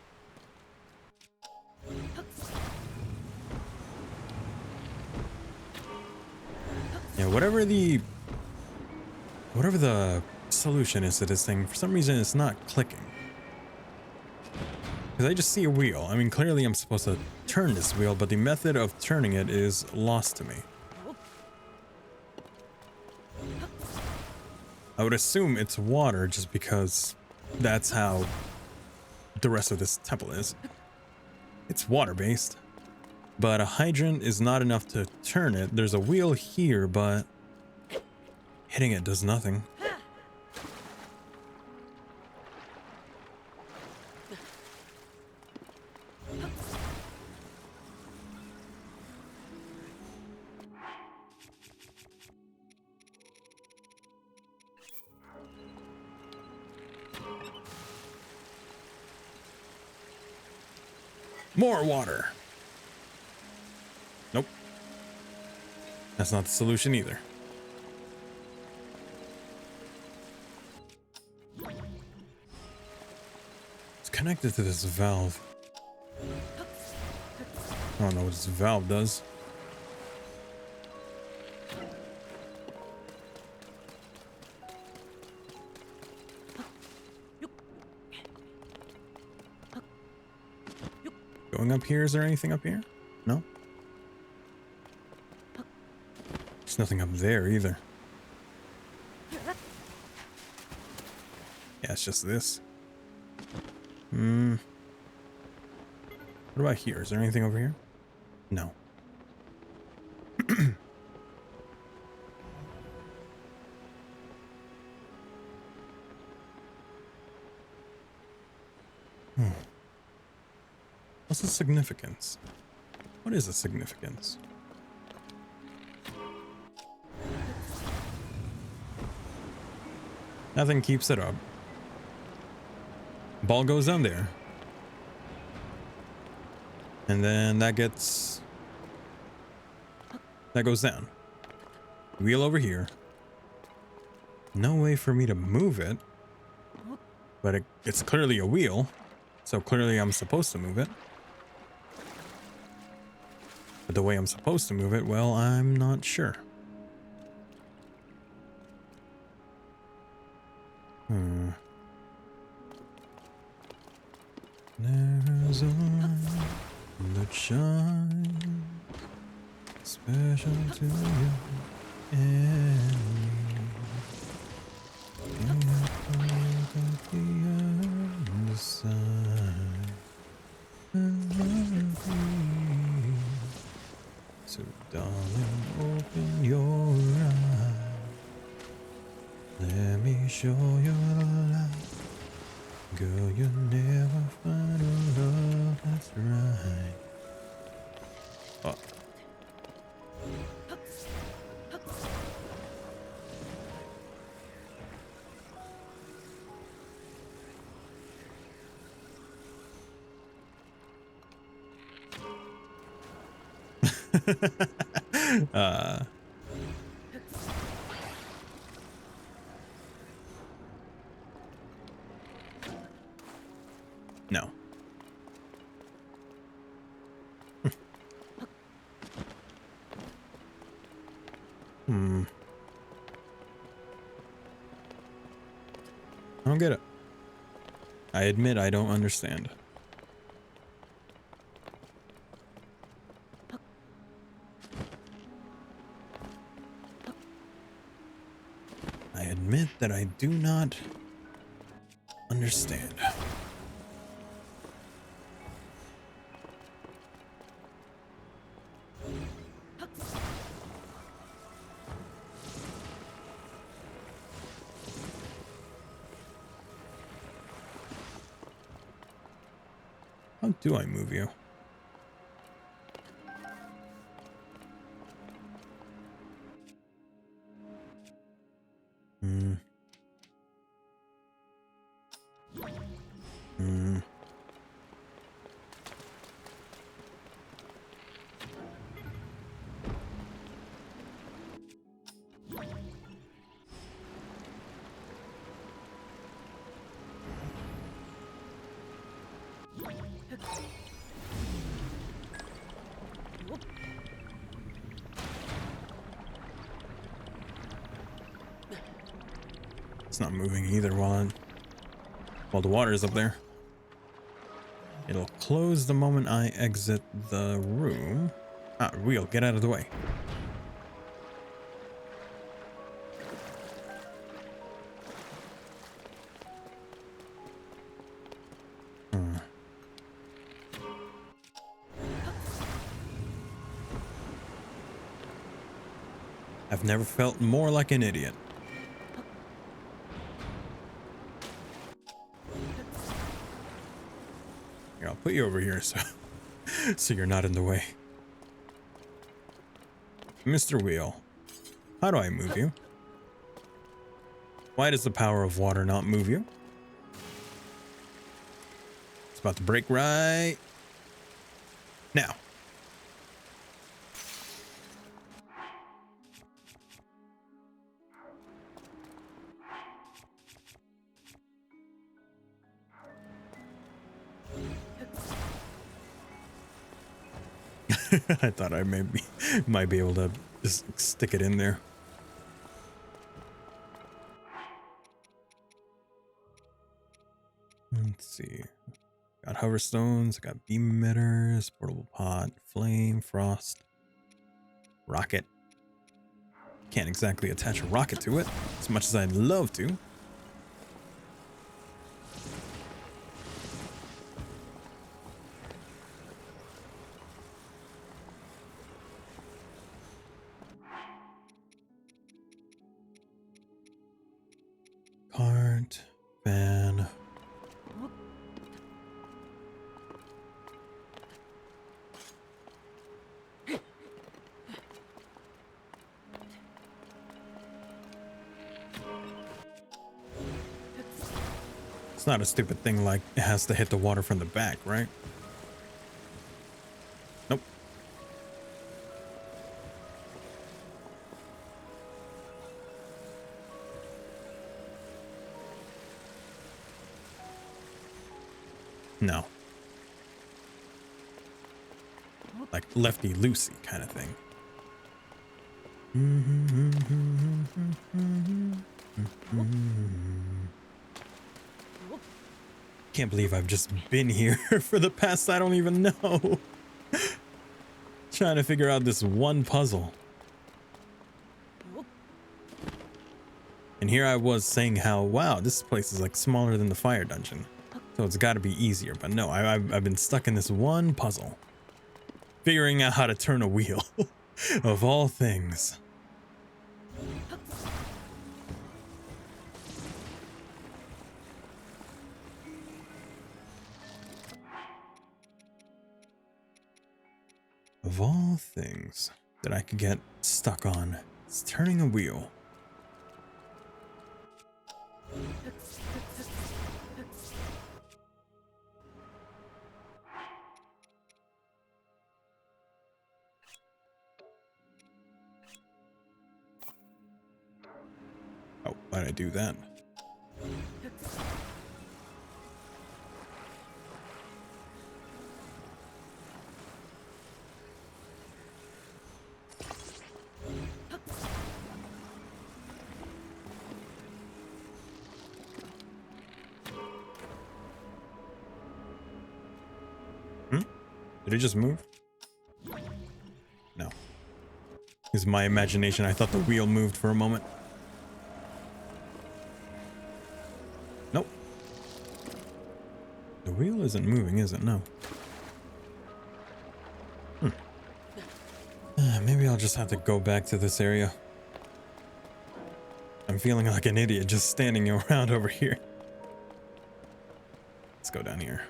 Yeah, whatever the solution is to this thing, for some reason it's not clicking. Because I just see a wheel. I mean, clearly I'm supposed to turn this wheel, but the method of turning it is lost to me. I would assume it's water just because that's how the rest of this temple is. It's water-based. But a hydrant is not enough to turn it. There's a wheel here, but hitting it does nothing. More water. Nope. That's not the solution either. It's connected to this valve. I don't know what this valve does. Going up here, is there anything up here? No? There's nothing up there either. Yeah, it's just this. What about here? Is there anything over here? No. What's the significance? What is the significance? Nothing keeps it up. Ball goes down there. And then that goes down. Wheel over here. No way for me to move it. But it's clearly a wheel. So clearly I'm supposed to move it. But the way I'm supposed to move it, well, I'm not sure. There's a light that shines special to you and me. In the side of me. So darling, open your eyes. Let me show you the light. Girl, you'll never find a love that's right. Oh. uh, no. Hmm. I don't get it. I admit I don't understand. I admit that I do not understand. How do I move you? Hmm. Hmm. It's not moving either while the water is up there. It'll close the moment I exit the room. Ah, wheel, get out of the way. Hmm. I've never felt more like an idiot. Here, I'll put you over here so you're not in the way. Mr. Wheel, how do I move you? Why does the power of water not move you? It's about to break right now. I thought I might be able to just stick it in there. Let's see. Got hover stones, I got beam emitters, portable pot, flame, frost, rocket. Can't exactly attach a rocket to it, as much as I'd love to. Cart, van. It's not a stupid thing like it has to hit the water from the back, right? Nope. No. Like lefty loosey kind of thing. Can't believe I've just been here for the past I don't even know. Trying to figure out this one puzzle. And here I was saying how, wow, this place is like smaller than the fire dungeon. So it's got to be easier. But no, I've been stuck in this one puzzle. Figuring out how to turn a wheel. Of all things. Of all things that I could get stuck on, it's turning a wheel. Why'd I do that? Did it just move? No. It's my imagination. I thought the wheel moved for a moment. Nope. The wheel isn't moving, is it? No. Maybe I'll just have to go back to this area. I'm feeling like an idiot just standing around over here. Let's go down here.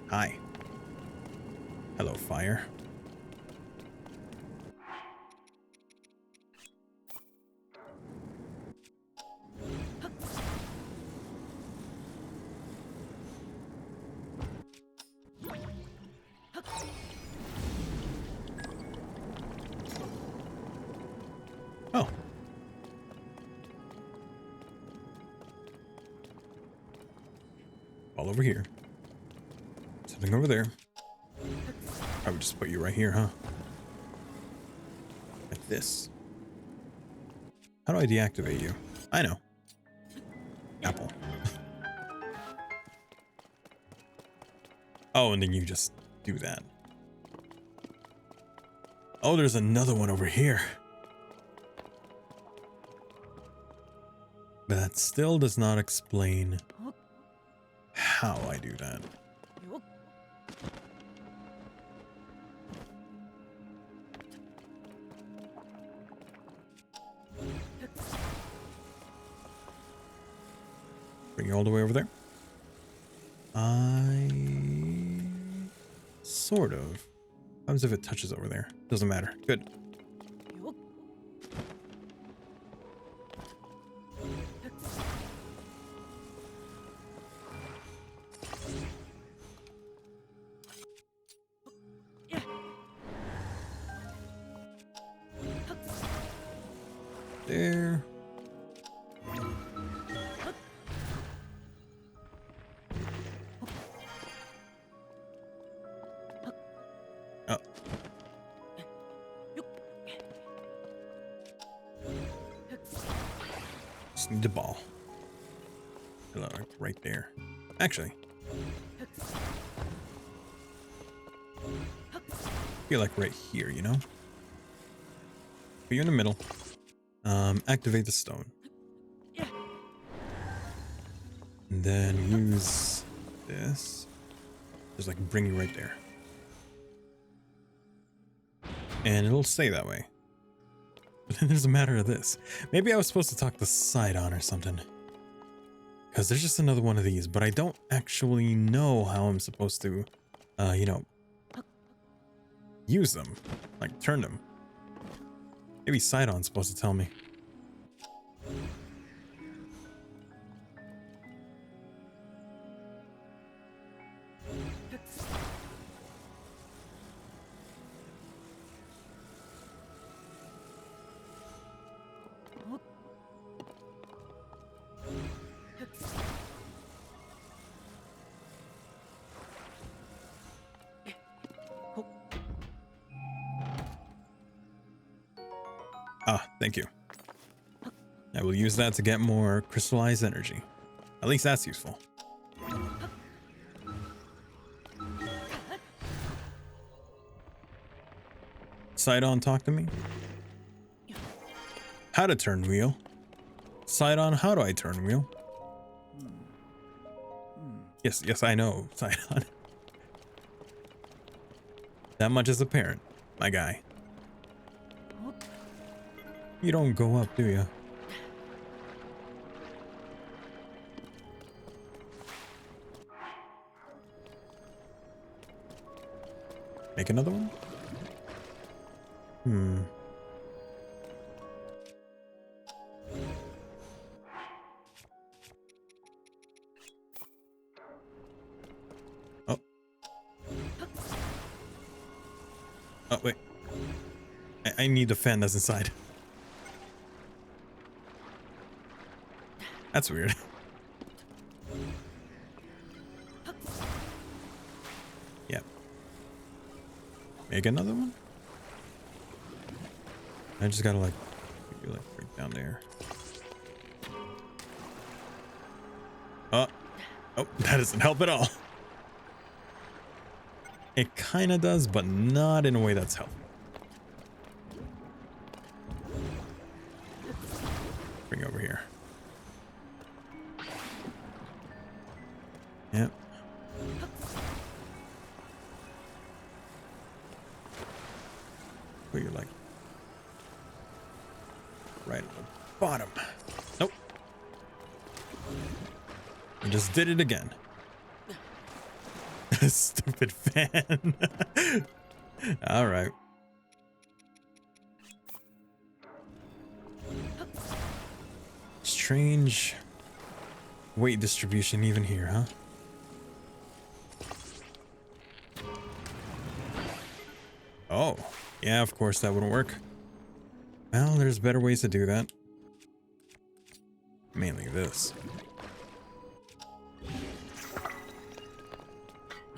Hi. Hello, fire. Oh. All over here. Something over there. I would just put you right here, huh? Like this. How do I deactivate you? I know. Apple. Oh, and then you just do that. Oh, there's another one over here. But that still does not explain how I do that. Bring you all the way over there. Sort of. What happens if it touches over there? Doesn't matter. Good. There. Oh. Just need the ball. Hello, right there. Actually. I feel like right here, you know? Put you in the middle. Activate the stone. And then use this. Just like bring you right there. And it'll stay that way. But then there's a matter of this. Maybe I was supposed to talk the side on or something. Because there's just another one of these, but I don't actually know how I'm supposed to, you know, use them. Like, turn them. Maybe Sidon's supposed to tell me. Ah, thank you. I will use that to get more crystallized energy. At least that's useful. Sidon, talk to me. How to turn wheel? Sidon, how do I turn wheel? Yes, I know, Sidon. That much is apparent, my guy. You don't go up, do you? Make another one? Oh. Oh, wait. I need the fan that's inside. That's weird. Yep. Make another one? I just gotta like break down there. Oh, that doesn't help at all. It kind of does, but not in a way that's helpful. Bring over here. Yep. Put your like right at the bottom. Nope. I just did it again. Stupid fan. All right. Strange weight distribution even here, huh? Oh, yeah, of course that wouldn't work. Well, there's better ways to do that. Mainly this.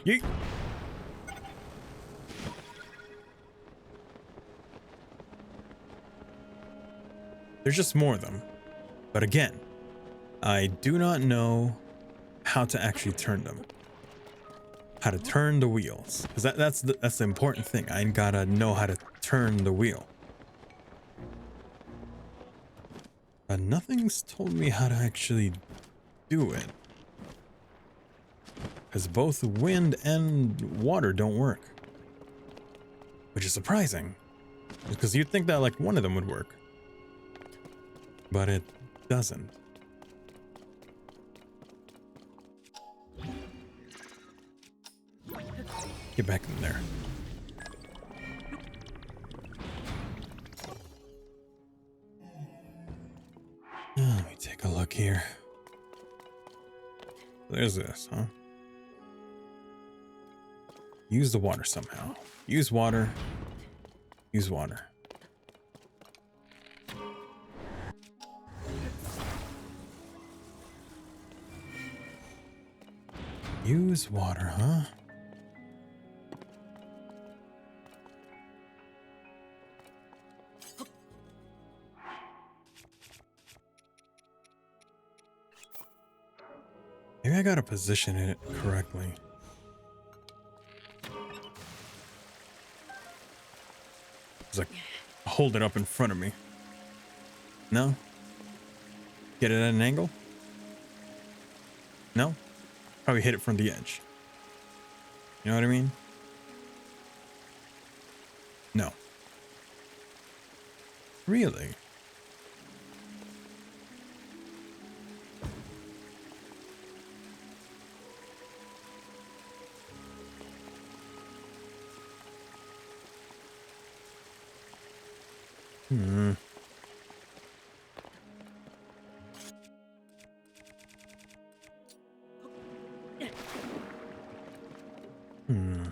Yeet. There's just more of them. But again, I do not know how to actually turn them. How to turn the wheels. Because that's the important thing. I gotta know how to turn the wheel. But nothing's told me how to actually do it. Because both wind and water don't work. Which is surprising. Because you'd think that like one of them would work. But it doesn't. Get back in there. Let me take a look here. There's this, huh? Use the water somehow. Use water. Use water. Use water, huh? Maybe I gotta position it correctly. It's like, hold it up in front of me. No? Get it at an angle? No? Probably hit it from the edge. You know what I mean? No. Really? Hmm. Hmm.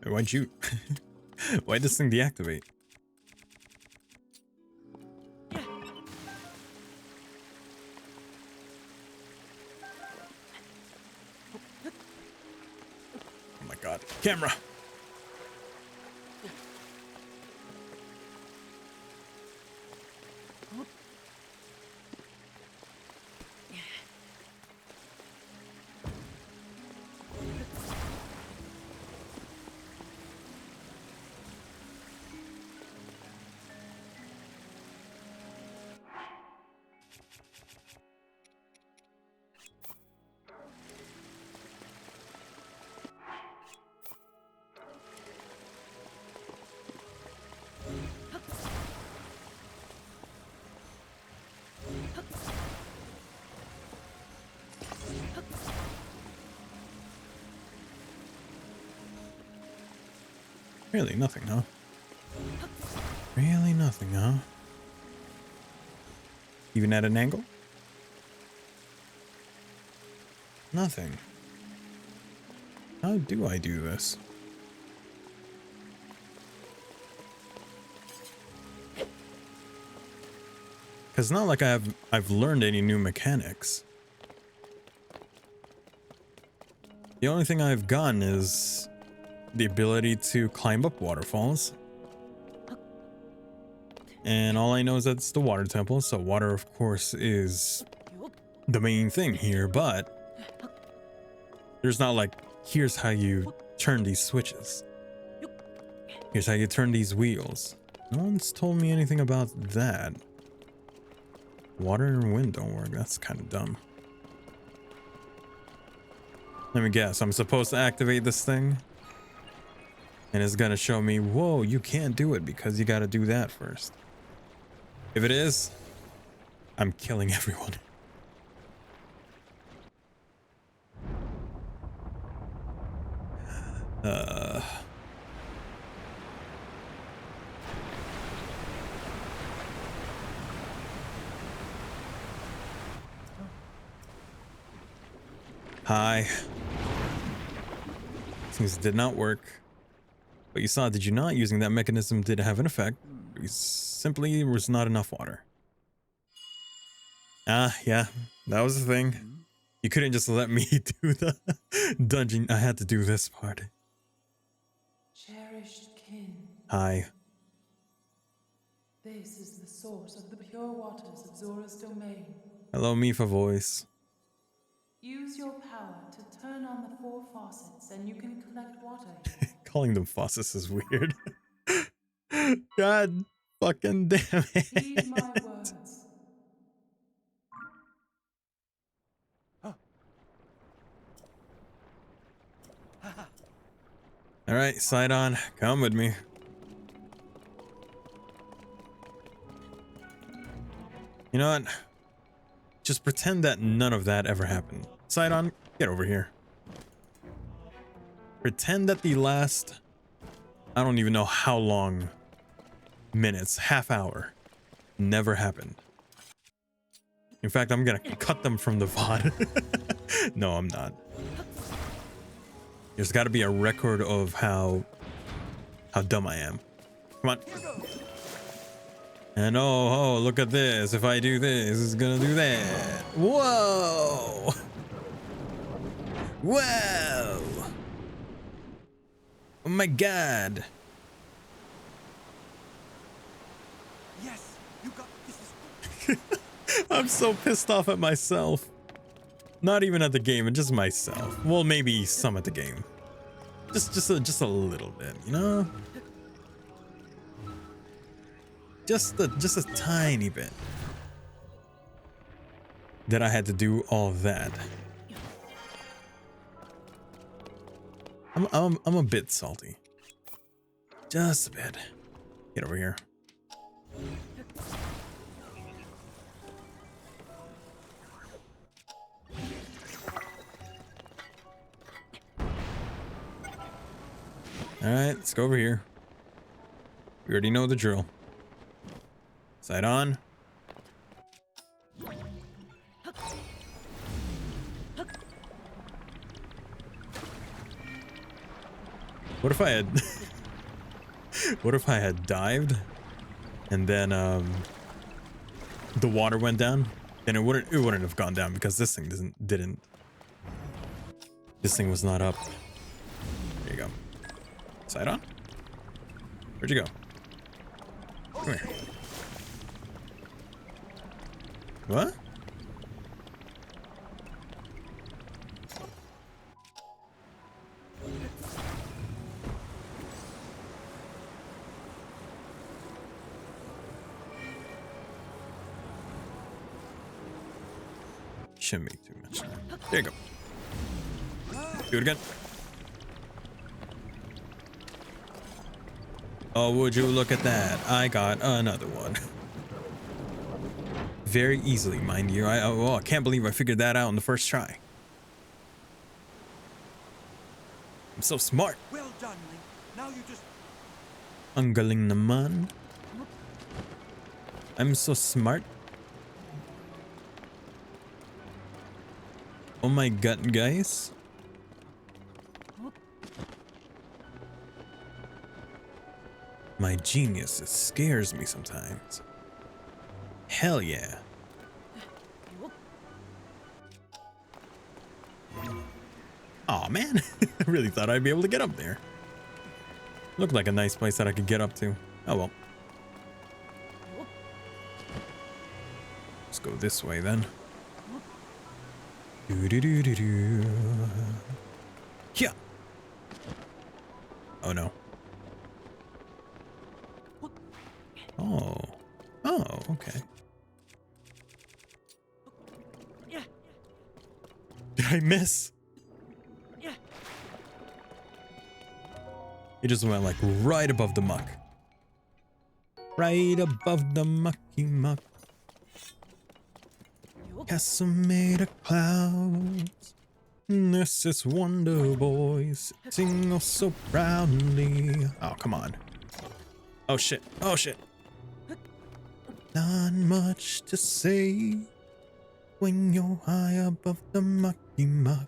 Why'd you? Why'd this thing deactivate? Oh my god. Camera! Really nothing, huh? Really nothing, huh? Even at an angle? Nothing. How do I do this? Because it's not like I've learned any new mechanics. The only thing I've gotten is the ability to climb up waterfalls. And all I know is that it's the water temple, so water, of course, is the main thing here, but there's not like, here's how you turn these switches. Here's how you turn these wheels. No one's told me anything about that. Water and wind don't work. That's kind of dumb. Let me guess. I'm supposed to activate this thing? And it's gonna show me, whoa, you can't do it because you gotta do that first. If it is, I'm killing everyone. Hi. Things did not work. But you saw, did you not? Using that mechanism did have an effect. It simply was not enough water. Ah, yeah. That was the thing. You couldn't just let me do the dungeon. I had to do this part. Cherished kin, Hi. this is the source of the pure waters of Zora's domain. Hello, Mifa voice. Use your power to turn on the 4 faucets and you can collect water. Calling them faucets is weird. God fucking damn it. Heed my words. All right, side on. Come with me. You know what? Just pretend that none of that ever happened. Side on, get over here. Pretend that the last, I don't even know how long, minutes, half hour, never happened. In fact, I'm gonna cut them from the VOD. No, I'm not. There's got to be a record of how dumb I am. Come on. And oh, look at this. If I do this, it's gonna do that. Whoa! Whoa! Oh my god. Yes, you got this. Is I'm so pissed off at myself. Not even at the game, and just myself. Well, maybe some at the game. Just a little bit, you know? Just a tiny bit. That I had to do all that. I'm a bit salty. Just a bit. Get over here. All right, let's go over here. We already know the drill. Side on. What if I had what if I had dived and then the water went down? Then it wouldn't have gone down because this thing didn't. This thing was not up. There you go. Side on? Where'd you go? Come here. What? Shouldn't make too much. There you go. Do it again. Oh, would you look at that? I got another one. Very easily, mind you. I can't believe I figured that out in the first try. I'm so smart. Well done, Link. Now you just... Ang galing naman. I'm so smart. Oh my god, guys. My genius, it scares me sometimes. Hell yeah. Aw, man. I really thought I'd be able to get up there. Looked like a nice place that I could get up to. Oh well. Let's go this way then. Do. Yeah. Oh no. Oh. Oh, okay. Did I miss? It just went like right above the muck. Right above the mucky muck. Castle made of clouds. This is Wonder Boys sing oh so proudly. Oh, come on. Oh shit. Oh shit. Not much to say when you're high above the mucky muck.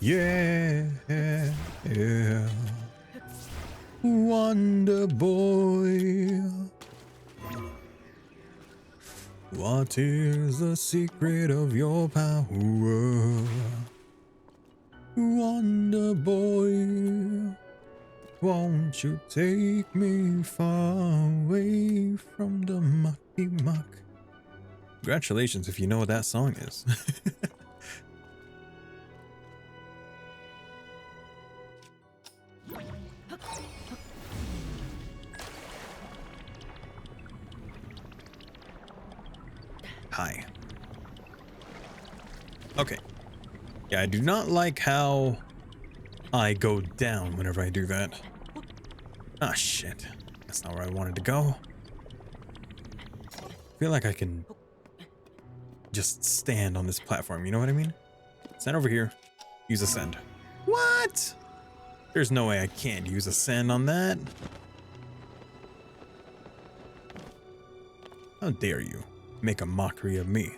Yeah, yeah. Wonder Boy. What is the secret of your power? Wonder Boy, won't you take me far away from the mucky muck? Congratulations if you know what that song is. Hi. Okay. Yeah, I do not like how I go down whenever I do that. Ah, shit. That's not where I wanted to go. I feel like I can just stand on this platform, you know what I mean? Stand over here. Use ascend. What? There's no way I can't use ascend on that. How dare you make a mockery of me?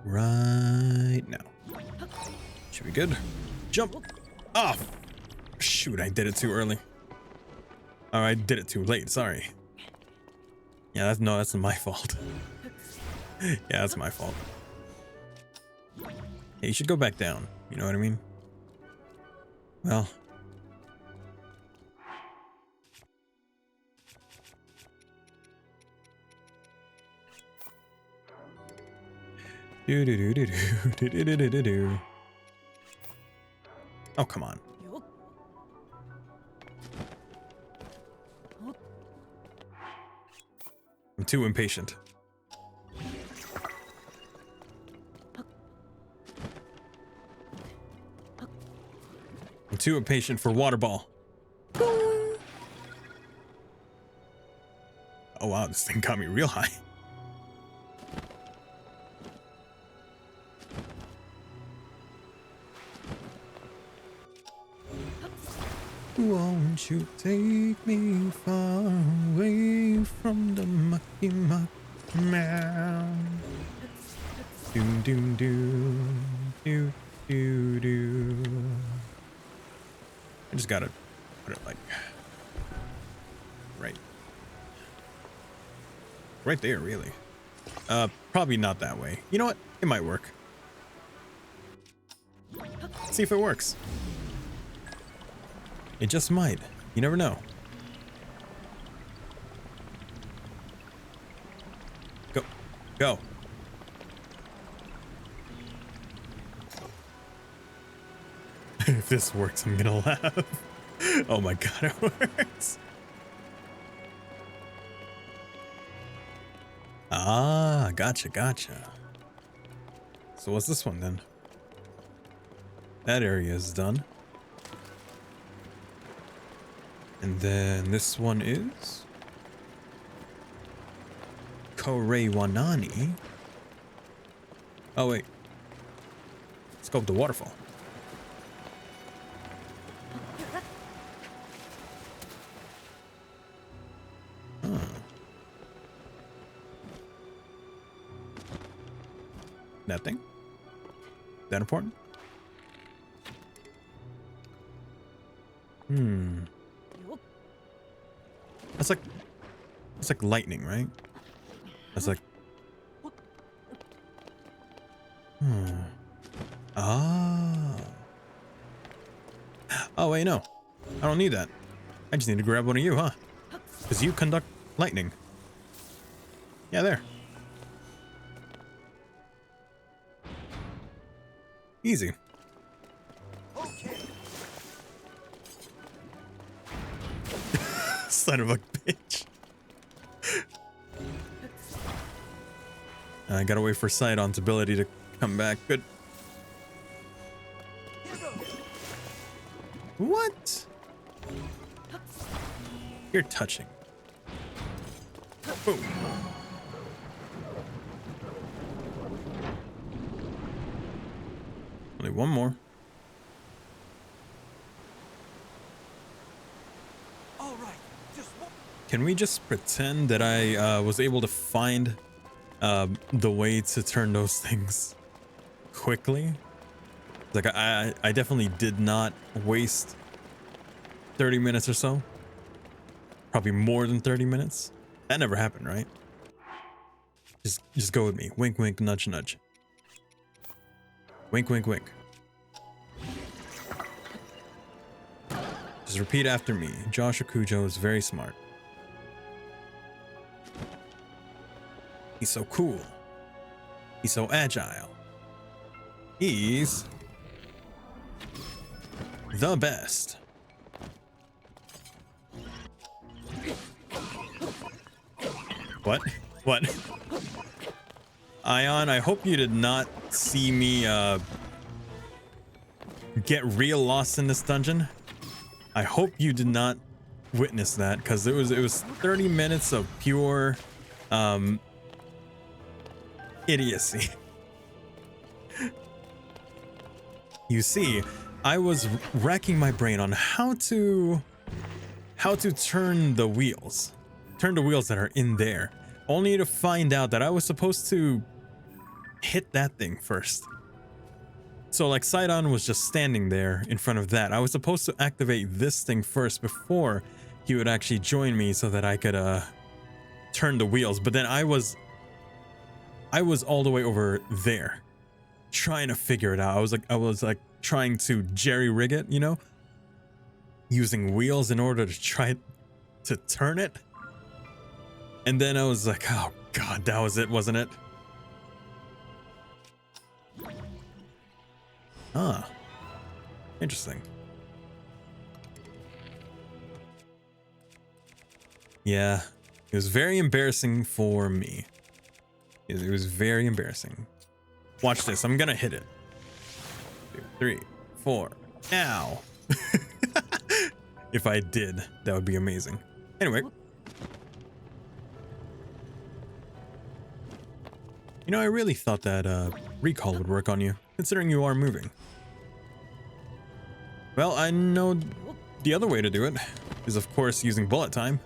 Right now. Should be good. Jump. Oh, shoot, I did it too early. Or I did it too late, sorry. Yeah, that's my fault. Yeah, that's my fault. Hey, you should go back down. You know what I mean? Well. Do. Oh, come on. I'm too impatient. I'm too impatient for water ball. Oh wow, this thing got me real high. Won't you take me far away from the mucky muck mound? Doom doom doom doo doo doo. I just gotta put it like right there, really. Probably not that way. You know what? It might work. Let's see if it works. It just might. You never know. Go. Go. If this works, I'm gonna laugh. Oh my god, it works. Ah, gotcha. So what's this one then? That area is done. And then this one is Korewanani. Oh wait. Let's go up the waterfall. Huh. That thing? That important? That's like lightning, right? That's like Ah. Oh wait, no. I don't need that. I just need to grab one of you, huh? Because you conduct lightning. Yeah, there. Easy. Okay. Son of a bitch. I gotta wait for Sidon's ability to come back. Good. Here goes. What? You're touching. Boom. Only one more. All right. Just one. Can we just pretend that I was able to find the way to turn those things quickly? Like I definitely did not waste 30 minutes or so. Probably more than 30 minutes. That never happened, right? Just go with me. Wink, wink, nudge, nudge. Wink, wink, wink. Just repeat after me. Josh Okujo is very smart. He's so cool. He's so agile. He's the best. What? What? Ion, I hope you did not see me get real lost in this dungeon. I hope you did not witness that, because it was 30 minutes of pure idiocy. You see, I was racking my brain on how to turn the wheels that are in there, only to find out that I was supposed to hit that thing first. So like Sidon was just standing there in front of that. I was supposed to activate this thing first before he would actually join me so that I could turn the wheels. But then I was all the way over there trying to figure it out. I was like trying to jerry rig it, you know, using wheels in order to try to turn it. And then I was like, oh god, that was it, wasn't it? Ah, interesting. Yeah, it was very embarrassing for me. It was very embarrassing. Watch this, I'm gonna hit it. 2, 3, 4, now. If I did, that would be amazing. Anyway. You know, I really thought that recall would work on you, considering you are moving. Well, I know the other way to do it is, of course, using bullet time.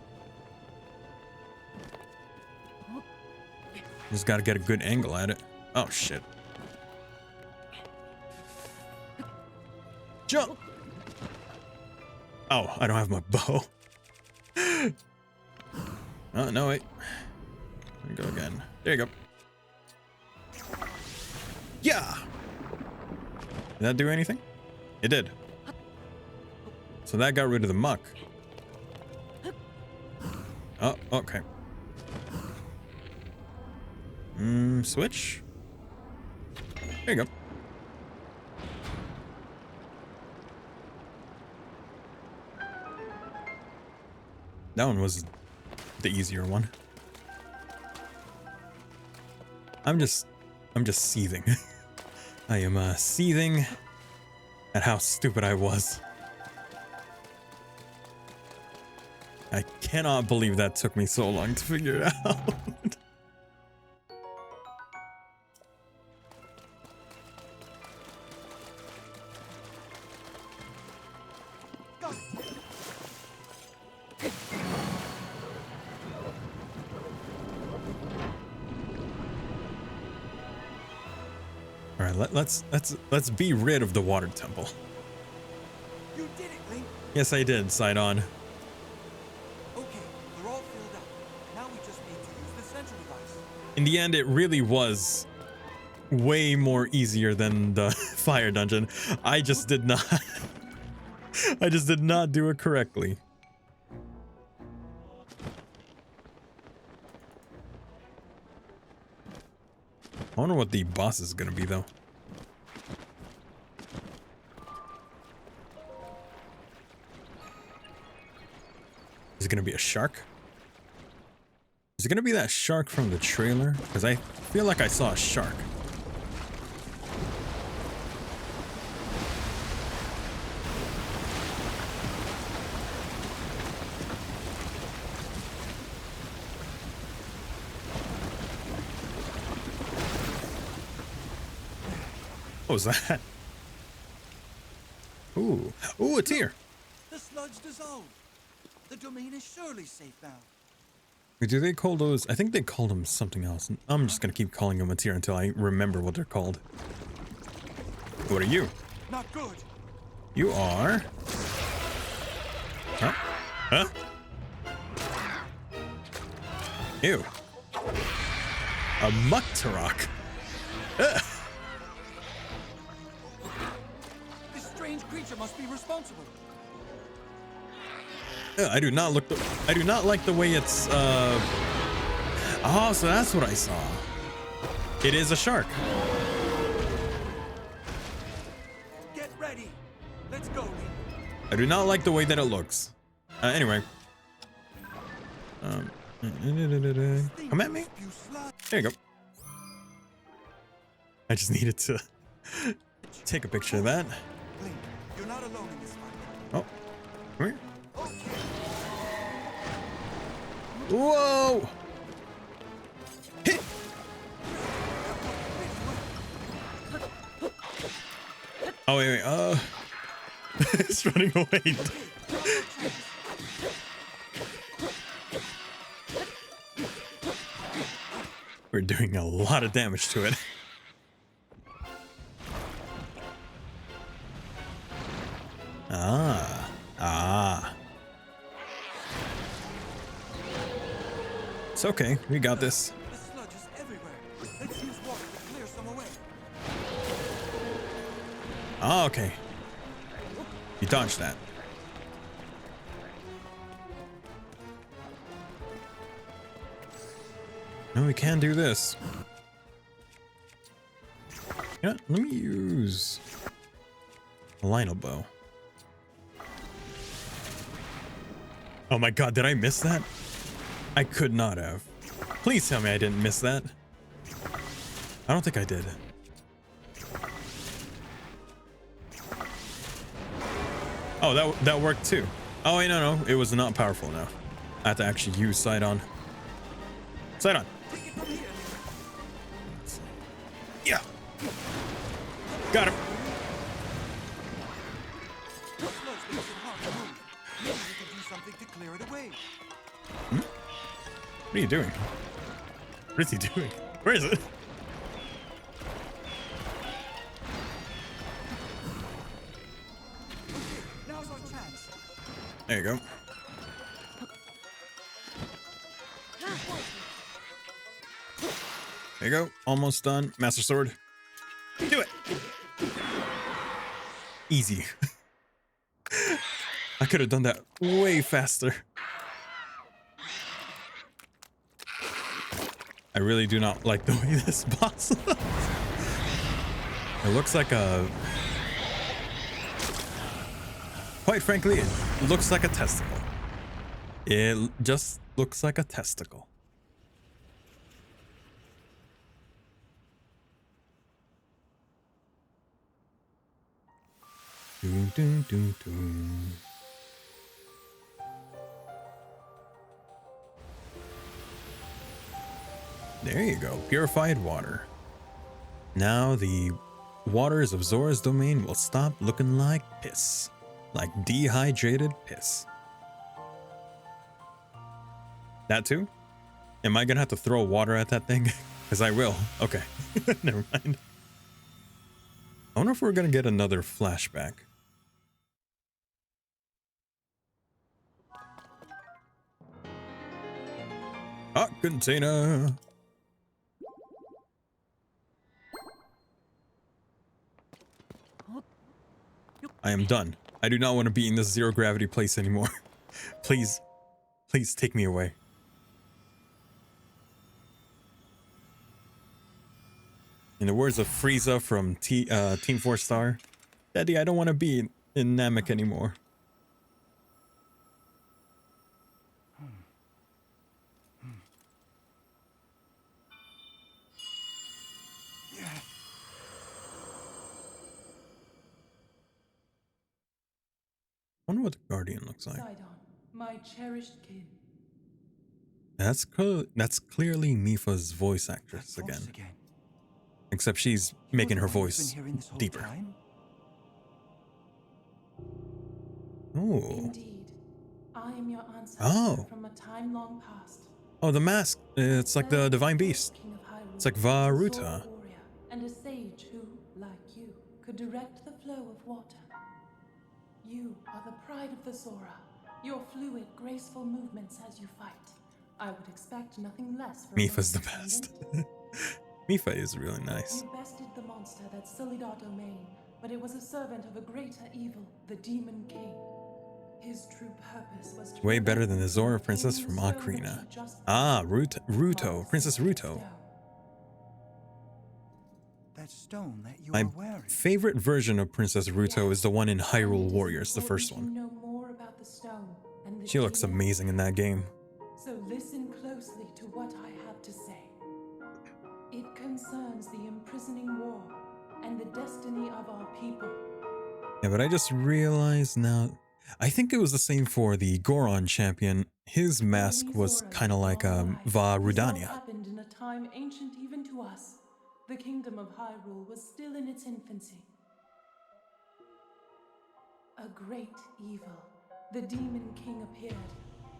Just gotta get a good angle at it. Oh, shit. Jump! Oh, I don't have my bow. Oh, no, wait. Let me go again. There you go. Yeah! Did that do anything? It did. So that got rid of the muck. Oh, okay. Switch. There you go. That one was the easier one. I'm just seething. I am seething at how stupid I was. I cannot believe that took me so long to figure it out. All right, let's be rid of the water temple. You did it, Link. Yes, I did, Sidon. Okay, they're all filled up. Now we just need to use the central device. In the end, it really was way more easier than the fire dungeon. I just did not I just did not do it correctly. I wonder what the boss is gonna be though. Is it gonna be a shark? Is it gonna be that shark from the trailer? Because I feel like I saw a shark. What was that? Ooh, ooh, a tear. The sludge dissolved. The domain is surely safe now. Wait, do they call those? I think they called them something else. I'm just gonna keep calling them a tear until I remember what they're called. What are you? Not good. You are. Huh? Huh? Ew. A Muktarok. Ugh. This strange creature must be responsible. I do not like the way it's oh, so that's what I saw. It is a shark. Get ready. Let's go, Link. I do not like the way that it looks. Anyway. Come at me. Spew sludge. There you go. I just needed to take a picture of that. Link, you're not alone in this fight. Oh, come here. Okay. Whoa! Hit! Oh wait, it's running away. We're doing a lot of damage to it. Ah. It's okay. We got this. The sludge is everywhere. Let's use water to clear some away. Oh, okay. You dodged that. No, we can do this. Yeah, let me use a Lionel bow. Oh my god, did I miss that? I could not have. Please tell me I didn't miss that. I don't think I did. Oh, that worked too. Oh wait, no, it was not powerful enough. I have to actually use Sidon. Sidon. Take it from here. Yeah. Got him. The sludge makes it hard to move. Maybe we can do something to clear it away. What are you doing? What is he doing? Where is it? Now's our chance. There you go. There you go. Almost done. Master Sword. Do it. Easy. I could have done that way faster. I really do not like the way this boss looks. It looks like a... Quite frankly, it looks like a testicle. It just looks like a testicle. Doom, doom, doom, doom. There you go. Purified water. Now the waters of Zora's domain will stop looking like piss. Like dehydrated piss. That too? Am I gonna have to throw water at that thing? Because I will. Okay. Never mind. I wonder if we're gonna get another flashback. Hot container. I am done. I do not want to be in this zero gravity place anymore. Please, please take me away. In the words of Frieza from Team 4 Star, Daddy, I don't want to be in Namek anymore. I wonder what the Guardian looks like. Sidon, my cherished kin. That's clearly Mipha's voice actress again. Except she's making her voice deeper. Oh. Indeed, I am your ancestor from a time long past. Oh, the mask. It's like the divine beast. King of Hyrule, It's like a Varuta. sword warrior and a sage who, like you, could direct the flow of water. You are the pride of the Zora. Your fluid, graceful movements as you fight. I would expect nothing less from Mipha's the a best. descendant. Mipha is really nice. You bested the monster that sullied our domain, but it was a servant of a greater evil, the Demon King. His true purpose was to Way better prevent than the the Zora King princess the from stone that Ocarina. you just Ah, found. Ruto. My Princess sacred Ruto. stone. That stone that you My are wearing. favorite version of Princess Ruto is the one in Hyrule Warriors, the first You one. know more about the stone and the She looks demon. amazing in that game. So listen closely to what I have to say. It concerns the imprisoning war and the destiny of our people. Yeah, but I just realized now. I think it was the same for the Goron champion. His mask was kind of like This all Varudania. happened in a time ancient even to us. The kingdom of Hyrule was still in its infancy. A great evil, the Demon King, appeared.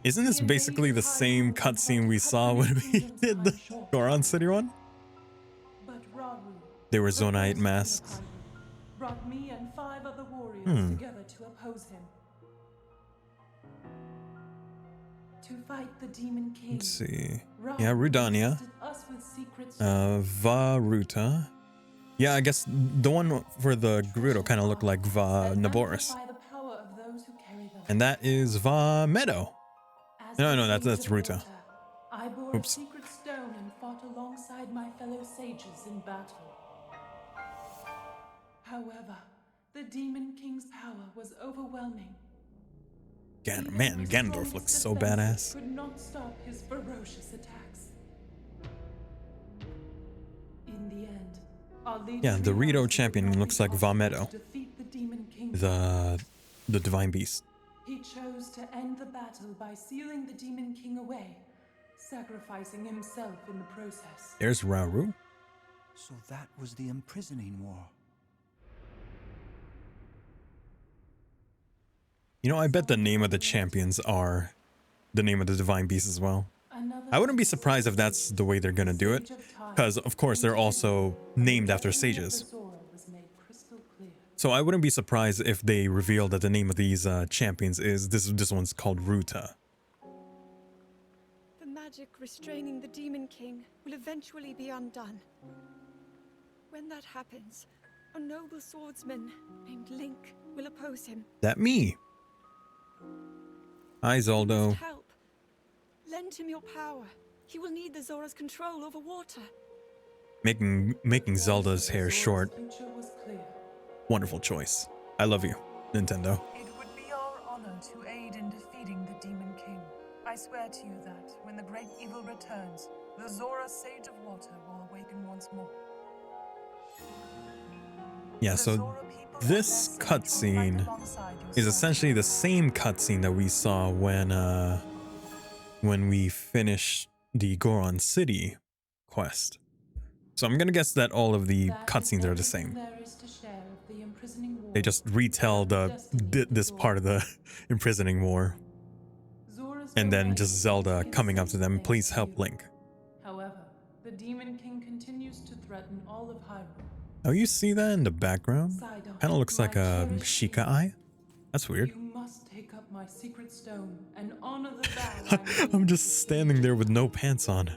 Isn't this basically the same cutscene we saw when we did the Goron City one? But Rauru, They were the Zonite first king of masks. Hyrule, brought me and 5 other warriors together to oppose him. To fight the Demon King. Let's see. Rauru Yeah, Rudania. entrusted us with secret Varuta. Yeah, I guess the one for the Gerudo kind of looked like Naboris. amplify the power of those who carry them. And that is Meadow. As No, the no, that's sage of Ruta. water, I bore Oops. a secret stone and fought alongside my fellow sages in battle. However, the Demon King's power was overwhelming. Man, Ganondorf looks so badass. Could not stop his ferocious attacks. In the end, our leader Yeah, the Rito realized champion it would not looks be like possible Vamedo. to defeat the Demon King. The divine beast. He chose to end the battle by sealing the Demon King away, sacrificing himself in the process. There's Rauru. So that was the imprisoning war. You know, I bet the name of the champions are the name of the divine beast as well. I wouldn't be surprised if that's the way they're gonna do it, because of course they're also named after sages. So I wouldn't be surprised if they reveal that the name of these champions is this one's called Ruta. The magic restraining the Demon King will eventually be undone. When that happens, a noble swordsman named Link will oppose him. That me. Hi, Zoldo. Must help. Lend him your power. He will need the Zora's control over water. Making Zelda's hair short. Future was clear. Wonderful choice. I love you, Nintendo. It would be our honor to aid in defeating the Demon King. I swear to you that, when the great evil returns, the Zora Sage of Water will awaken once more. Yeah, The so Zora people and this their sage will fight cutscene alongside your is side. essentially the same cutscene that we saw when we finished the Goron City quest. So I'm gonna guess that all of the That is cutscenes are the everything same. there is to share of the imprisoning war. They just retell this part of the imprisoning war, Zora's and then domain just Zelda holds coming up to them, considerable please things help to you. Link. However, the Demon King continues to threaten all of Hyrule. Oh, you see that in the background? Sidon, Kind of looks like my a cherished Sheikah king, eye. That's weird. You must take up my secret stone and honor the vow I made I'm with just the standing there with no pants on.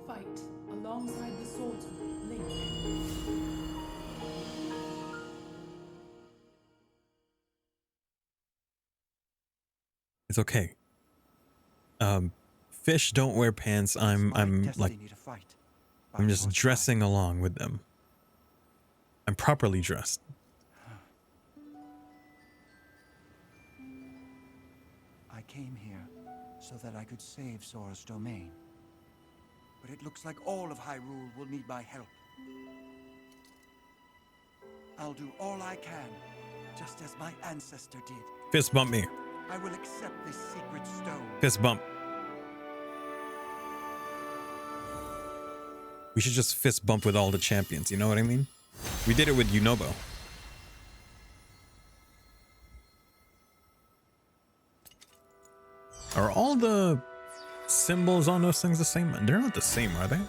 Fight alongside the swordsman, Link. It's okay. Fish don't wear pants. I'm like, I'm just dressing along with them. I'm properly dressed. I came here so that I could save Zora's domain. But it looks like all of Hyrule will need my help. I'll do all I can, just as my ancestor did. Fist bump me. I will accept this secret stone. Fist bump. We should just fist bump with all the champions, you know what I mean? We did it with Yunobo. Are all the symbols on those things the same? They're not the same, are they? I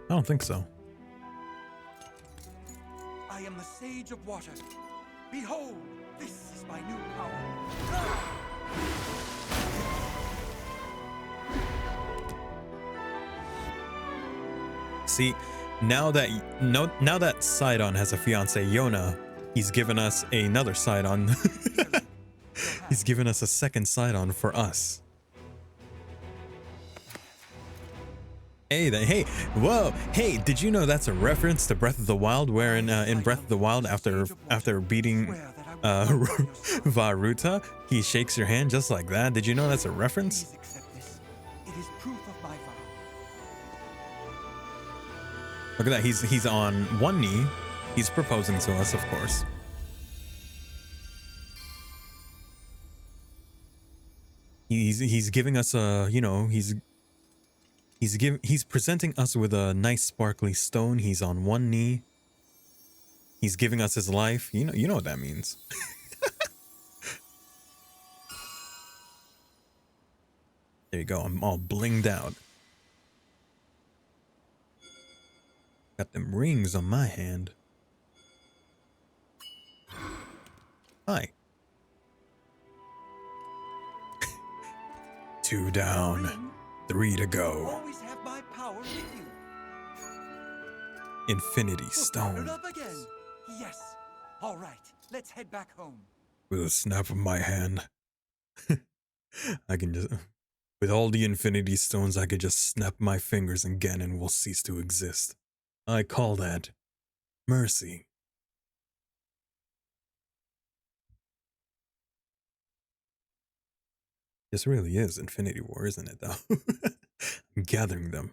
don't think so. I am the Sage of Water. Behold, this is my new power. See, now that Sidon has a fiance, Yona, he's given us another Sidon. He's given us a second Sidon for us. Hey, whoa, hey, did you know that's a reference to Breath of the Wild, where in Breath of the Wild, after beating Varuta, he shakes your hand just like that? Did you know that's a reference? Please accept this. It is proof of my vow. Look at that, he's on one knee. He's proposing to us, of course. He's giving us a, you know, he's presenting us with a nice sparkly stone. He's on one knee. He's giving us his life. You know what that means. There you go. I'm all blinged out. Got them rings on my hand. Hi. 2 down, 3 to go. Always have my power with you. Infinity We're Stone. partnered up again. Yes. All right. Let's head back home. With a snap of my hand. I can just... With all the Infinity Stones, I could just snap my fingers and Ganon will cease to exist. I call that mercy. This really is Infinity War, isn't it, though? I'm gathering them.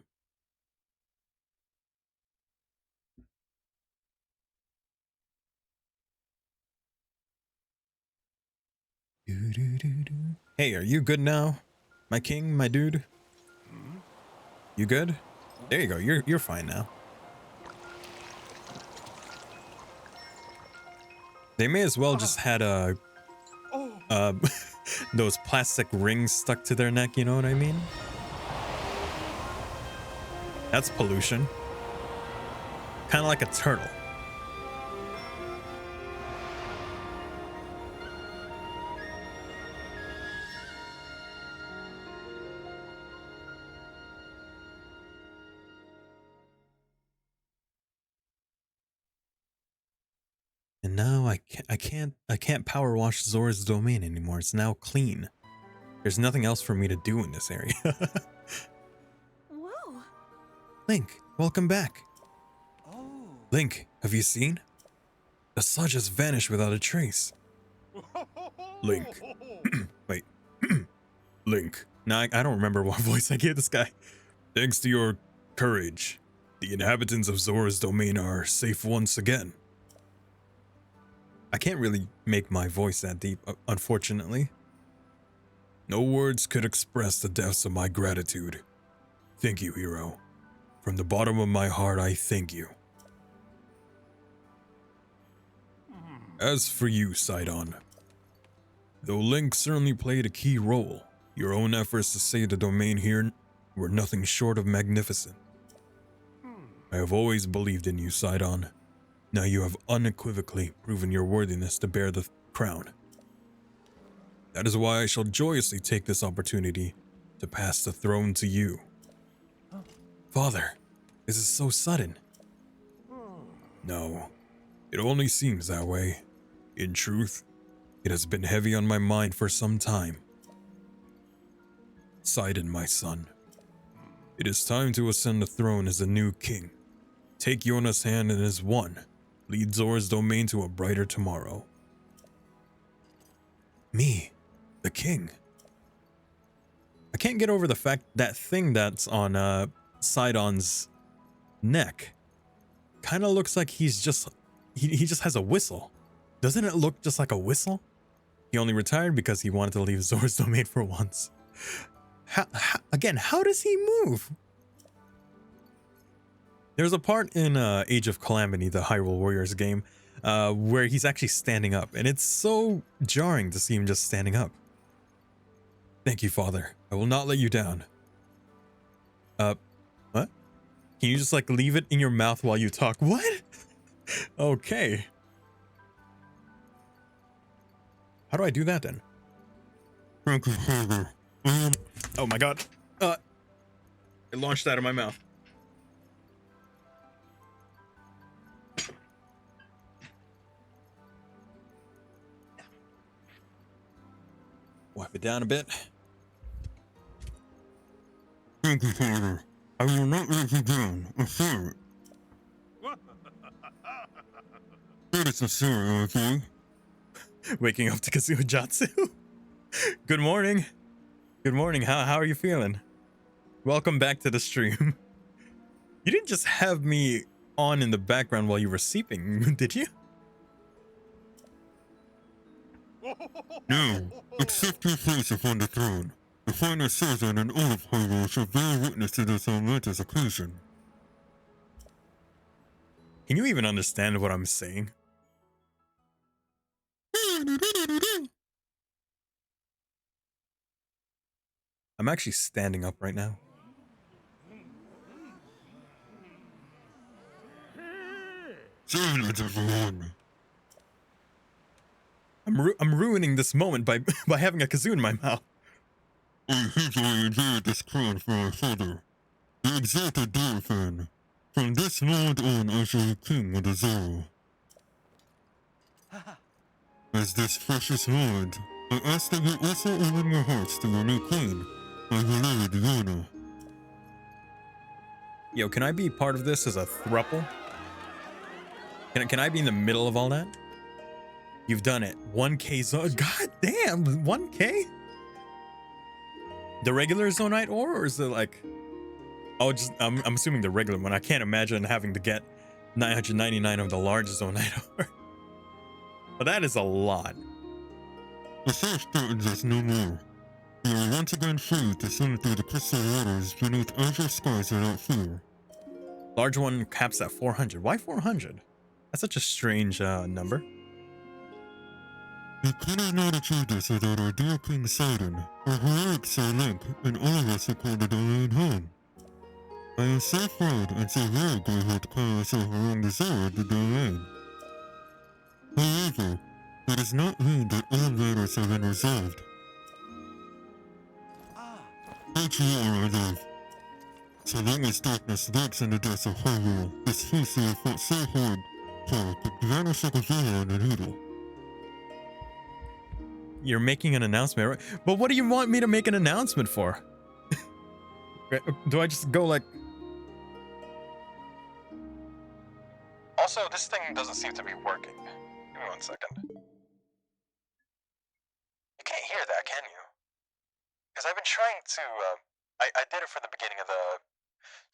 Hey, are you good now? My king, my dude? You good? There you go, you're fine now. They may as well just had those plastic rings stuck to their neck, you know what I mean? That's pollution. Kind of like a turtle. And now I can't power wash Zora's domain anymore. It's now clean. There's nothing else for me to do in this area. Whoa. Link, welcome back. Oh. Link, have you seen? The sludge has vanished without a trace. Link. Wait. Link. Now I don't remember what voice I gave this guy. Thanks to your courage, the inhabitants of Zora's domain are safe once again. I can't really make my voice that deep, unfortunately. No words could express the depths of my gratitude. Thank you, hero. From the bottom of my heart, I thank you. As for you, Sidon, though Link certainly played a key role, your own efforts to save the domain here were nothing short of magnificent. I have always believed in you, Sidon. Now you have unequivocally proven your worthiness to bear the crown. That is why I shall joyously take this opportunity to pass the throne to you. Father, this is so sudden. No, it only seems that way. In truth, it has been heavy on my mind for some time. Sidon, my son, it is time to ascend the throne as the new king. Take Yona's hand and as one, lead Zora's domain to a brighter tomorrow. Me, the king. I can't get over the fact that thing that's on Sidon's neck kind of looks like he just has a whistle. Doesn't it look just like a whistle? He only retired because he wanted to leave Zora's domain for once. How does he move? There's a part in Age of Calamity, the Hyrule Warriors game, where he's actually standing up, and it's so jarring to see him just standing up. Thank you, Father. I will not let you down. What? Can you just like leave it in your mouth while you talk? What? Okay. How do I do that then? Thank you, Father. Oh my god. It launched out of my mouth. Wipe it down a bit. Thank you, Father. I will not let you down. Assure it. That is a story, okay? Waking up to Kazuha Jatsu. Good morning. Good morning. How are you feeling? Welcome back to the stream. You didn't just have me on in the background while you were sleeping, did you? No, accept your place upon the throne. The final citizen and all of Hyrule shall bear witness to this momentous occasion. Can you even understand what I'm saying? I'm actually standing up right now. Silence, everyone. I'm ruining this moment by having a kazoo in my mouth. I hugely enjoyed this crown for my father, the exalted Dorfan. From this moment on, I shall be king of the Zora. As this precious moment, I ask that you also open your hearts to your new queen, my beloved Yona. Yo, can I be part of this as a throuple? Can I be in the middle of all that? You've done it. 1K zone. God damn, 1K? The regular Zonite ore, or is it like... Oh, just I'm assuming the regular one. I can't imagine having to get 999 of the large Zonite ore. But that is a lot. The search threatens us no more. We are once again free to swim through the crystal waters beneath azure skies without fear. Large one caps at 400. Why 400? That's such a strange number. We could have not achieved this without our dear King Sidon, our heroic Sir Link, and all of us who call the domain home. I am so proud and so very grateful to call myself around the Zora the domain. However, that does not mean that all matters have been resolved. Don't you are, I love. So long as darkness lurks in the depths of Hyrule, this peace we have fought so hard for could vanish like a veil on a needle. You're making an announcement, right? But what do you want me to make an announcement for? Do I just go like... Also, this thing doesn't seem to be working. Give me 1 second. You can't hear that, can you? Because I've been trying to, I did it for the beginning of the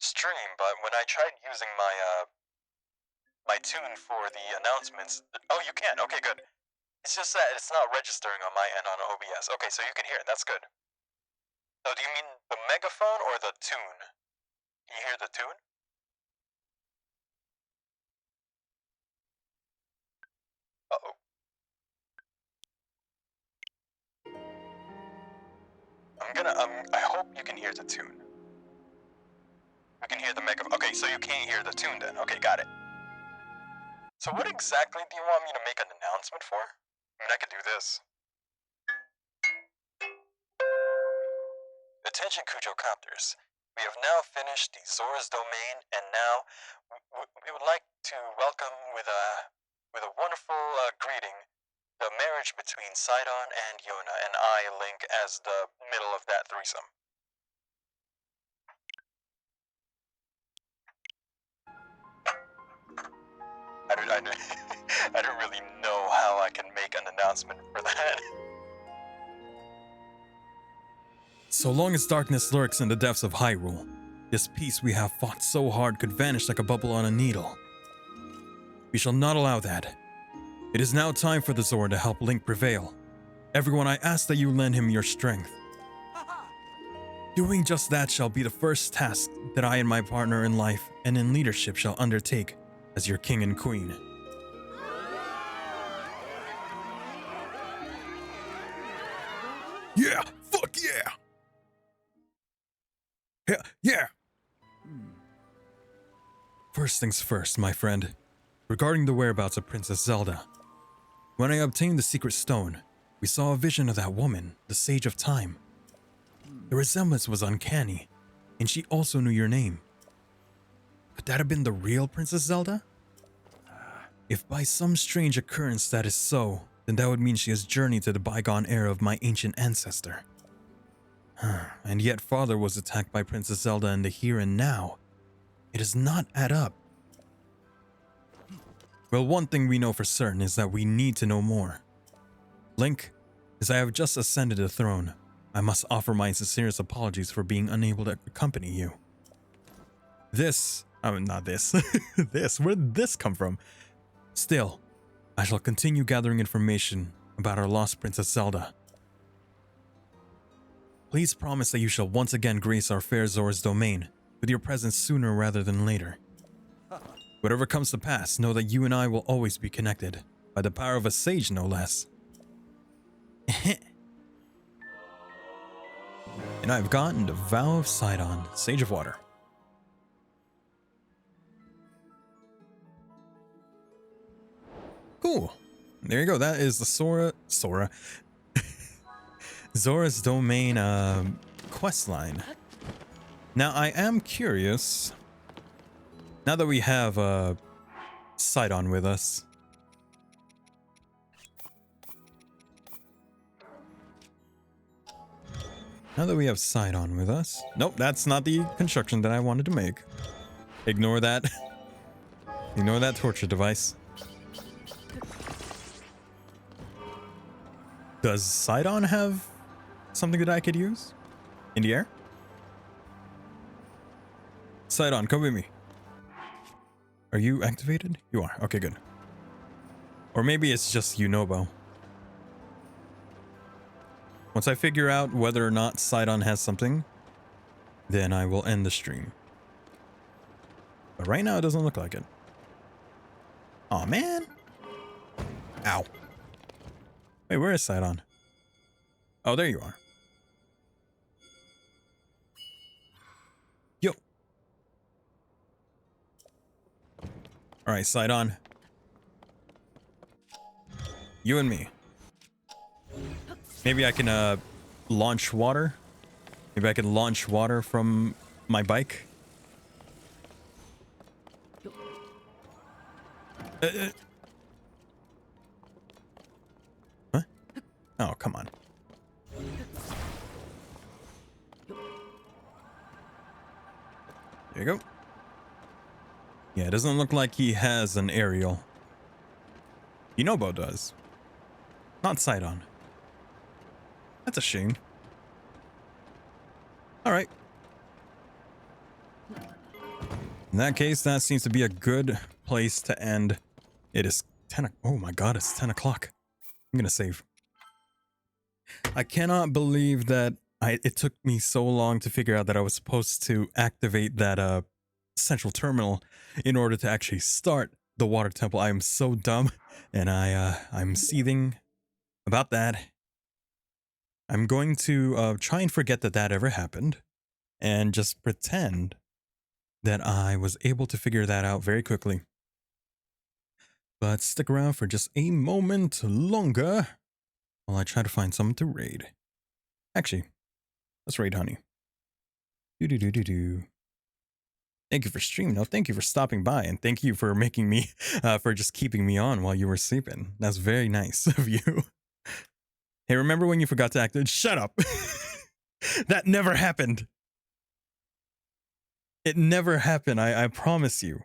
stream, but when I tried using my, my tune for the announcements... Oh, you can? Okay, good. It's just that it's not registering on my end on OBS. Okay, so you can hear it. That's good. So do you mean the megaphone or the tune? Can you hear the tune? I hope you can hear the tune. You can hear the mega. Okay, so you can't hear the tune then. Okay, got it. So what exactly do you want me to make an announcement for? I mean, I could do this. Attention Kujo Copters. We have now finished the Zora's domain, and now we would like to welcome with a wonderful greeting the marriage between Sidon and Yona, and I, Link, as the middle of that threesome. I don't really know how I can make an announcement for that. So long as darkness lurks in the depths of Hyrule, this peace we have fought so hard could vanish like a bubble on a needle. We shall not allow that. It is now time for the Zora to help Link prevail. Everyone, I ask that you lend him your strength. Doing just that shall be the first task that I and my partner in life and in leadership shall undertake as your king and queen. Yeah! Fuck yeah! Yeah! Yeah! First things first, my friend. Regarding the whereabouts of Princess Zelda. When I obtained the secret stone, we saw a vision of that woman, the Sage of Time. The resemblance was uncanny, and she also knew your name. Could that have been the real Princess Zelda? If by some strange occurrence that is so, then that would mean she has journeyed to the bygone era of my ancient ancestor. And yet father was attacked by Princess Zelda in the here and now. It does not add up. Well, one thing we know for certain is that we need to know more. Link, as I have just ascended the throne, I must offer my sincerest apologies for being unable to accompany you. Not this. Where did this come from? Still, I shall continue gathering information about our lost Princess Zelda. Please promise that you shall once again grace our fair Zora's domain with your presence sooner rather than later. Whatever comes to pass, know that you and I will always be connected, by the power of a sage no less. And I've gotten the Vow of Sidon, Sage of Water. Cool. There you go. That is the Zora's domain quest line. Now I am curious. Now that we have Sidon with us. Nope, that's not the construction that I wanted to make. Ignore that. Ignore that torture device. Does Sidon have something that I could use? In the air? Sidon, come with me. Are you activated? You are. Okay, good. Or maybe it's just Yunobo. Once I figure out whether or not Sidon has something, then I will end the stream. But right now it doesn't look like it. Aw, man. Ow. Wait, where is Sidon? Oh, there you are. Yo. Alright, Sidon. You and me. Maybe I can launch water. Maybe I can launch water from my bike. Huh? Oh, come on. There you go. Yeah, it doesn't look like he has an aerial. Yunobo does. Not Sidon. That's a shame. Alright. In that case, that seems to be a good place to end. It is 10. Oh my god, it's 10 o'clock. I'm gonna save. I cannot believe that it took me so long to figure out that I was supposed to activate that central terminal in order to actually start the water temple. I am so dumb, and I'm seething about that. I'm going to try and forget that that ever happened and just pretend that I was able to figure that out very quickly. But stick around for just a moment longer while I try to find someone to raid. Actually, let's raid Honey. Do. Thank you for streaming. No, thank you for stopping by, and thank you for making me, for just keeping me on while you were sleeping. That's very nice of you. Hey, remember when you forgot to act? Shut up. That never happened. It never happened. I promise you.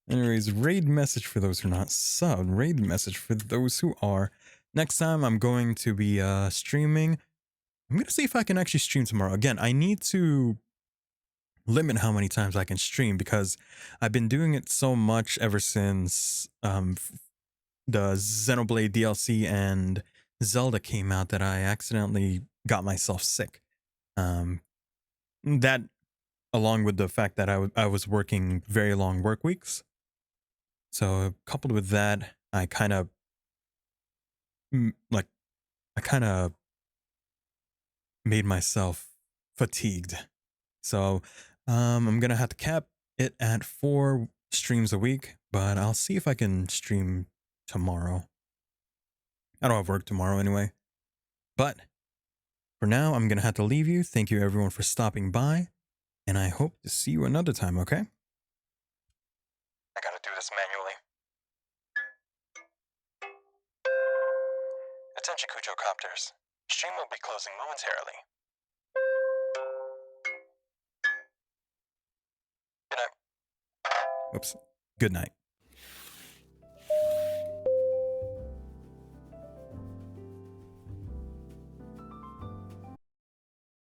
Anyways, raid message for those who are not subbed. Raid message for those who are. Next time I'm going to be streaming. I'm going to see if I can actually stream tomorrow. Again, I need to limit how many times I can stream because I've been doing it so much ever since the Xenoblade DLC and Zelda came out that I accidentally got myself sick. That along with the fact that I was working very long work weeks. So coupled with that, I kind of made myself fatigued. So I'm gonna have to cap it at 4 streams a week, but I'll see if I can stream tomorrow. I don't have work tomorrow anyway. But for now, I'm gonna have to leave you. Thank you everyone for stopping by, and I hope to see you another time, okay? I gotta do this manually. Attention Kujo Copters. Stream will be closing momentarily. Good night. Oops. Good night.